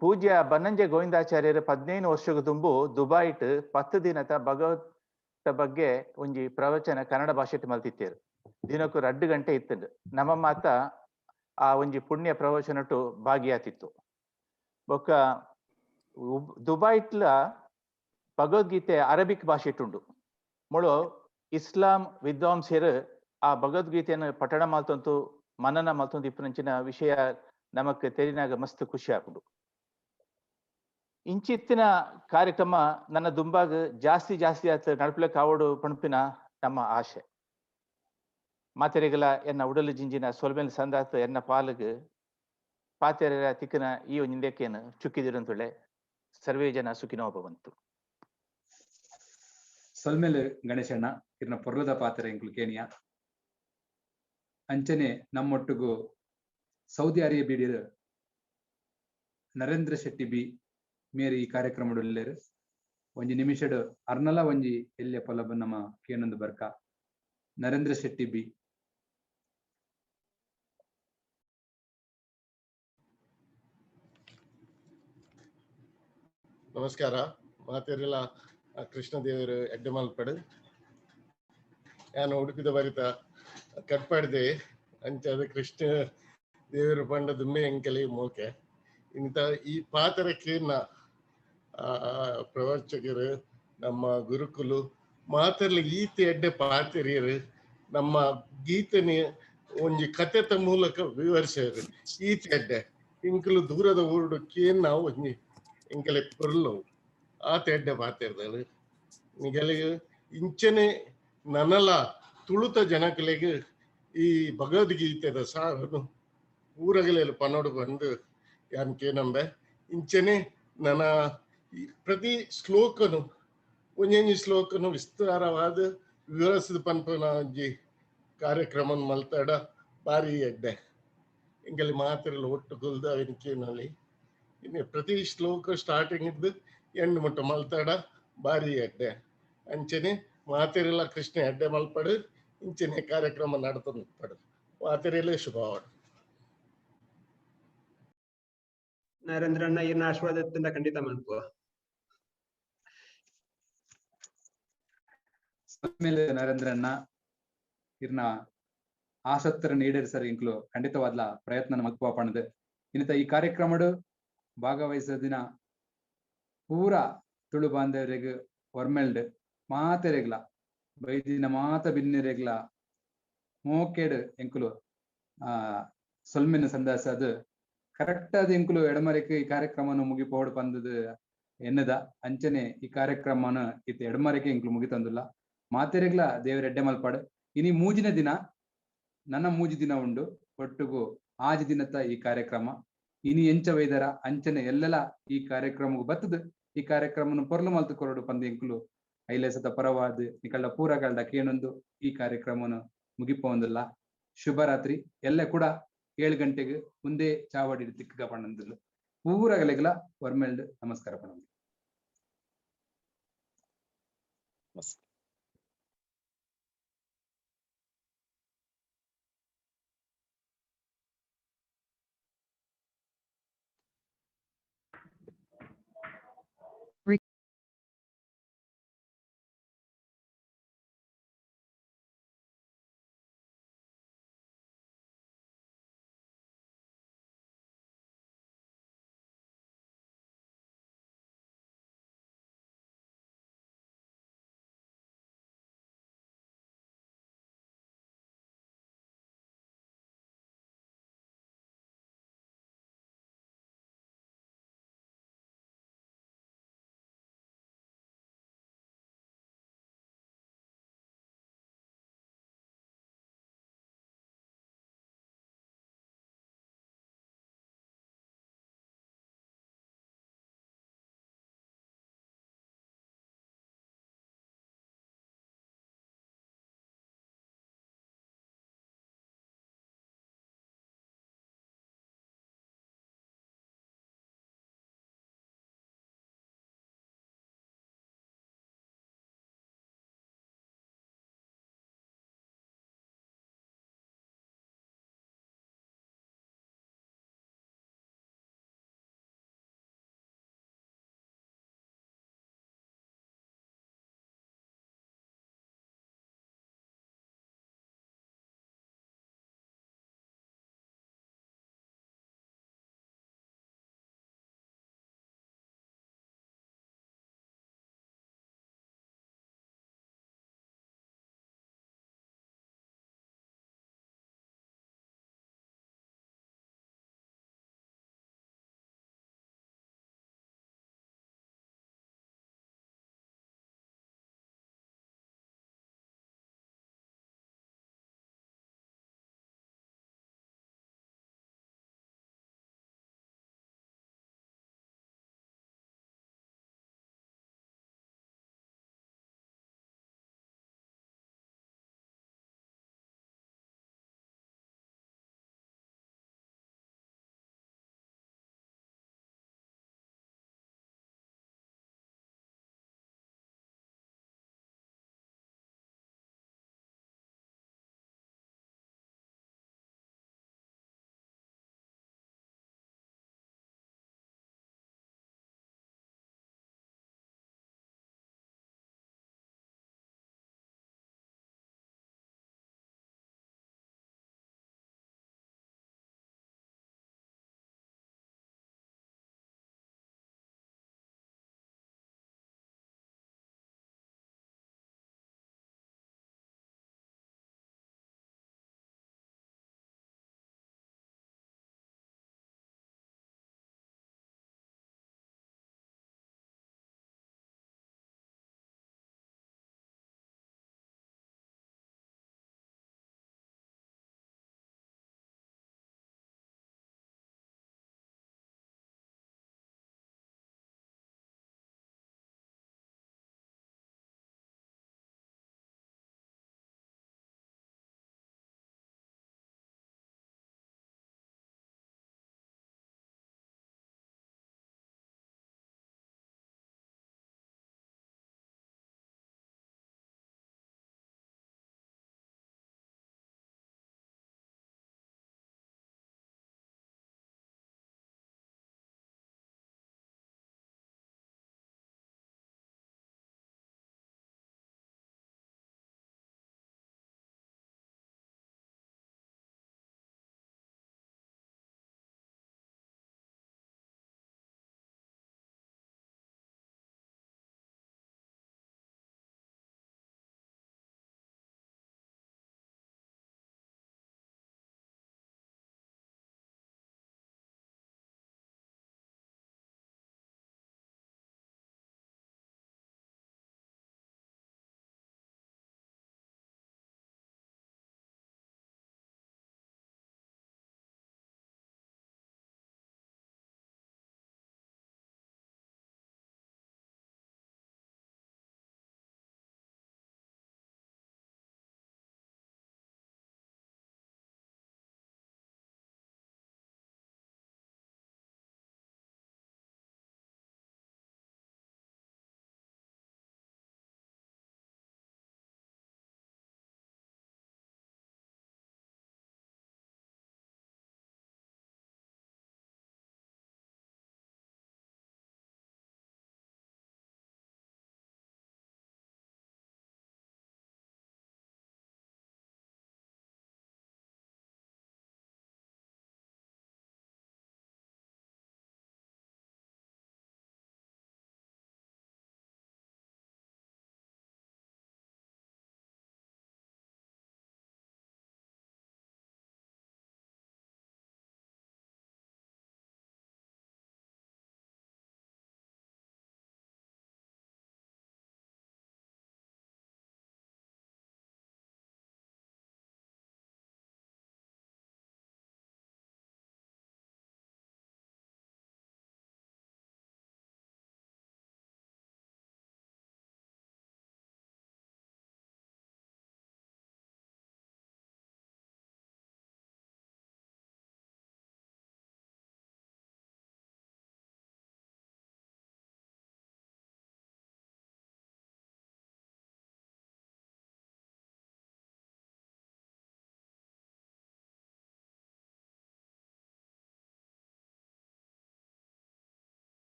ಪೂಜ್ಯ ಬನ್ನಂಜೆ ಗೋವಿಂದಾಚಾರ್ಯರು 15 ವರ್ಷಕ್ಕೆ ತುಂಬು ದುಬೈಟ್ 10 ದಿನದ ಭಗವತ್ ಬಗ್ಗೆ ಒಂಜಿ ಪ್ರವಚನ ಕನ್ನಡ ಭಾಷೆಟ್ ಮಲ್ತಿತ್ತೇರು. ದಿನಕ್ಕೂ 2 ಗಂಟೆ ಇತ್ತಂಡು. ನಮ್ಮ ಮಾತ ಆ ಒಂಜಿ ಪುಣ್ಯ ಪ್ರವಚನಟು ಭಾಗಿಯಾತಿತ್ತು. ಬೊಕ್ಕ ದುಬೈಟ್ಲ ಭಗವದ್ಗೀತೆ ಅರಬಿಕ್ ಭಾಷೆಟುಂಡು. ಮುಳು ಇಸ್ಲಾಂ ವಿದ್ವಾಂಸರು ಆ ಭಗವದ್ಗೀತೆಯನ್ನು ಪಠಣ ಮಲ್ತಂತು ಮನನ ಮಲ್ತೊಂದು ಇಪ್ಪನಂಚಿನ ವಿಷಯ ನಮಕ್ ತೆರಿನಾಗ ಮಸ್ತ್ ಖುಷಿ ಆಪುಂಡು. ಇಂಚಿತ್ತಿನ ಕಾರ್ಯಕ್ರಮ ನನ್ನ ದುಂಬಾಗ ಜಾಸ್ತಿ ಆತ ನಡ್ಪಲೆ ಕಾವಡು ಪಣಪಿನ ನಮ್ಮ ಆಶೆ. ಮಾತೆರೆಗಳ ಎನ್ನ ಉಡಲು ಜಿಂಜಿನ ಸೊಲ್ಮೆಲ್ ಸಂದಾತ ಎನ್ನ ಪಾಲಗ್ ಪಾತೆರ ತಿಕ್ಕನ ಈ ಒಂದಿಂದೇಕೇನು ಚುಕ್ಕಿದಿರಂತುಳೆ ಸರ್ವೇ ಜನ ಸುಖಿನೋ ಭವಂತು. ಸೊಲ್ಮೆಲ್ ಗಣೇಶಣ್ಣ ಇರ್ನ ಪೊರ್ಲದ ಪಾತ್ರ ಇಂಕ್ಲು ಕೇನಿಯಾ ಅಂಚನೆ ನಮ್ಮೊಟ್ಟಿಗೂ Saudi Arabia Narendra Shetty B ಮೇರಿ ಈ ಕಾರ್ಯಕ್ರಮಡುಲ್ಲೇರು ಒಂಜಿ ನಿಮಿಷಡು ಅರ್ನಲ ಒಂಜಿ ಎಲ್ಯ ಪೊಲಬ ನಮ್ಮ ಕೇನೊಂದು ಬರ್ಕ ನರೇಂದ್ರ ಶೆಟ್ಟಿ ಬಿ. ನಮಸ್ಕಾರ. ಮಾತೆರೆಲ್ಲ ಕೃಷ್ಣದೇವರು ಎಡ್ಡೆ ಮಲ್ಪಡು ನಾನು ಉಡುಪಿದ ಬರಿತ ಕಟ್ಪಾಡ್ದೆ ಅಂಚಾದ ಕೃಷ್ಣ ದೇವರು ಪಂಡ ದುಮ್ಮೆ ಎಂಕಲಿ ಮೋಕೆ ಇಂಥ ಈ ಪಾತ್ರಕ್ಕೆ ಪ್ರವಚಕರು ನಮ್ಮ ಗುರುಕುಲು ಮಾತರ್ಲಿ ಈತೆ ಎಡ್ಡೆ ಪಾತೆರಿಯರು ನಮ್ಮ ಗೀತನೆ ಒಂಜಿ ಕಥೆತ ಮೂಲಕ ವಿವರಿಸ್ಯಾರು. ಈತೆ ಎಡ್ಡೆ ಇಂಕಲು ದೂರದ ಊರುಡು ಕೇನ್ ನಾವು ಒಂಜಿ ಇಂಕಲೆ ಪೊರ್ಲು ಆತ ಎಡ್ಡೆ ಪಾತೆರ್ದಳು ನಿಗಲಿಗೆ ಇಂಚನೆ ನನಲ ತುಳುತ ಜನಕಲಿಗೆ ಈ ಭಗವದ್ಗೀತೆದ ಸಾರನು ಊರಗಲೆಲ್ಲ ಪನ್ನೋಡು ಬಂದು ಯಾನ್ಕೆ ನಂಬೆ ಇಂಚನೆ ನನ್ನ ಪ್ರತಿ ಶ್ಲೋಕನು ಒಂಜೊಂಜಿ ಶ್ಲೋಕನು ವಿಸ್ತಾರವಾದ ವಿವರಿಸಿದ ಪನ್ಪನ ಒಂಜಿ ಕಾರ್ಯಕ್ರಮ ಮಲ್ತಾಡ ಭಾರಿ ಎಡ್ಡೆ ಇಂಕಲ್ಲಿ ಮಾತೆರೆಲ್ಲ ಒಟ್ಟು ಗುಲ್ದ ವೆನ್ಕೇನಲ್ಲಿ ಇನ್ನು ಪ್ರತಿ ಶ್ಲೋಕ ಸ್ಟಾರ್ಟಿಂಗ್ ಇದ್ದು ಎಂಡ್ ಮುಟ್ಟ ಮಲ್ತಾಡ ಭಾರಿ ಎಡ್ಡೆ ಅಂಚನೆ ಮಾತೆರೆಲ್ಲ ಕೃಷ್ಣ ಎಡ್ಡೆ ಮಲ್ಪಡು ಇಂಚನೆ ಕಾರ್ಯಕ್ರಮ ನಡ್ತಂದು ಪಡು ಮಾತೆರೆಲ್ಲೇ ಶುಭವಾಡು. ನರೇಂದ್ರಣ್ಣ ಇರ್ನ ಆಶೀರ್ವಾದದಿಂದ ಖಂಡಿತ ಮಲ್ಪುವ. ನರೇಂದ್ರಣ್ಣ ಇರ್ನ ಆಸಕ್ತರ ನೀಡರ್ ಸರ್ ಇಂಕ್ಲು ಖಂಡಿತವಾದ್ಲ ಪ್ರಯತ್ನ ಮಲ್ಪುವ ಪಣದು ಇನ್ನಿತ ಈ ಕಾರ್ಯಕ್ರಮಡು ಭಾಗವಹಿಸಿದ ದಿನ ಪೂರ ತುಳು ಬಾಂಧವರಿಗೆ ಒರ್ಮೆಲ್ಡ್ ಮಾತೆರೆಗ್ಲ ಬೈದಿನ ಮಾತ ಬಿನ್ನೆರೆಗ್ಲ ಮೋಕೆಡ್ ಎಂಕುಲು ಸೊಲ್ಮೆನ ಸಂದಾಸ ಅದು ಕರೆಕ್ಟ್ ಆದ ಎಂಕುಲು ಎಡಮರೆಕ್ ಈ ಕಾರ್ಯಕ್ರಮನ ಮುಗಿಪೋಡು ಪಂದದು ಎನ್ನದ ಅಂಚನೆ ಈ ಕಾರ್ಯಕ್ರಮನ ಇತ್ತು ಎಡಮರೆಗೆ ಎಂಕುಲು ಮುಗಿತಂದುಲ್ಲ ಮಾತೆರೆಗ್ಲ ದೇವರ ಎಡ್ಡೆ ಮಲ್ಪಾಡು. ಇನಿ ಮೂಜಿನ ದಿನ ನನ್ನ ಮೂಜಿ ದಿನ ಉಂಡು ಒಟ್ಟುಗು ಆಜಿ ದಿನತ್ತ ಈ ಕಾರ್ಯಕ್ರಮ ಇನಿ ಎಂಚ ವೈದರ ಅಂಚನೆ ಎಲ್ಲೆಲ್ಲ ಈ ಕಾರ್ಯಕ್ರಮಗೂ ಬತ್ತದು ಈ ಕಾರ್ಯಕ್ರಮನ ಪೊರ್ಲು ಮಲ್ತು ಕೊರಡು ಪಂದ ಎಂಕುಲು ಐಲೇಸದ ಪರವಾದ ನಿಕಳ್ಳ ಪೂರಗಳ್ದ ಕೇಣೊಂದು ಈ ಕಾರ್ಯಕ್ರಮನ ಮುಗಿಪೋಂದಿಲ್ಲ. ಶುಭರಾತ್ರಿ ಎಲ್ಲ ಕೂಡ 7 ಗಂಟೆಗೆ ಮುಂದೆ ಚಾವಡಿ ತಿಕ್ಕ ಪಣ್ಣಂದಿಲ್ಲ ಊರಗಲೆಗಳ ವರ್ಮೆಲ್ಡ್ ನಮಸ್ಕಾರ ಪಣ್ಣಂದಿಲ್ಲ.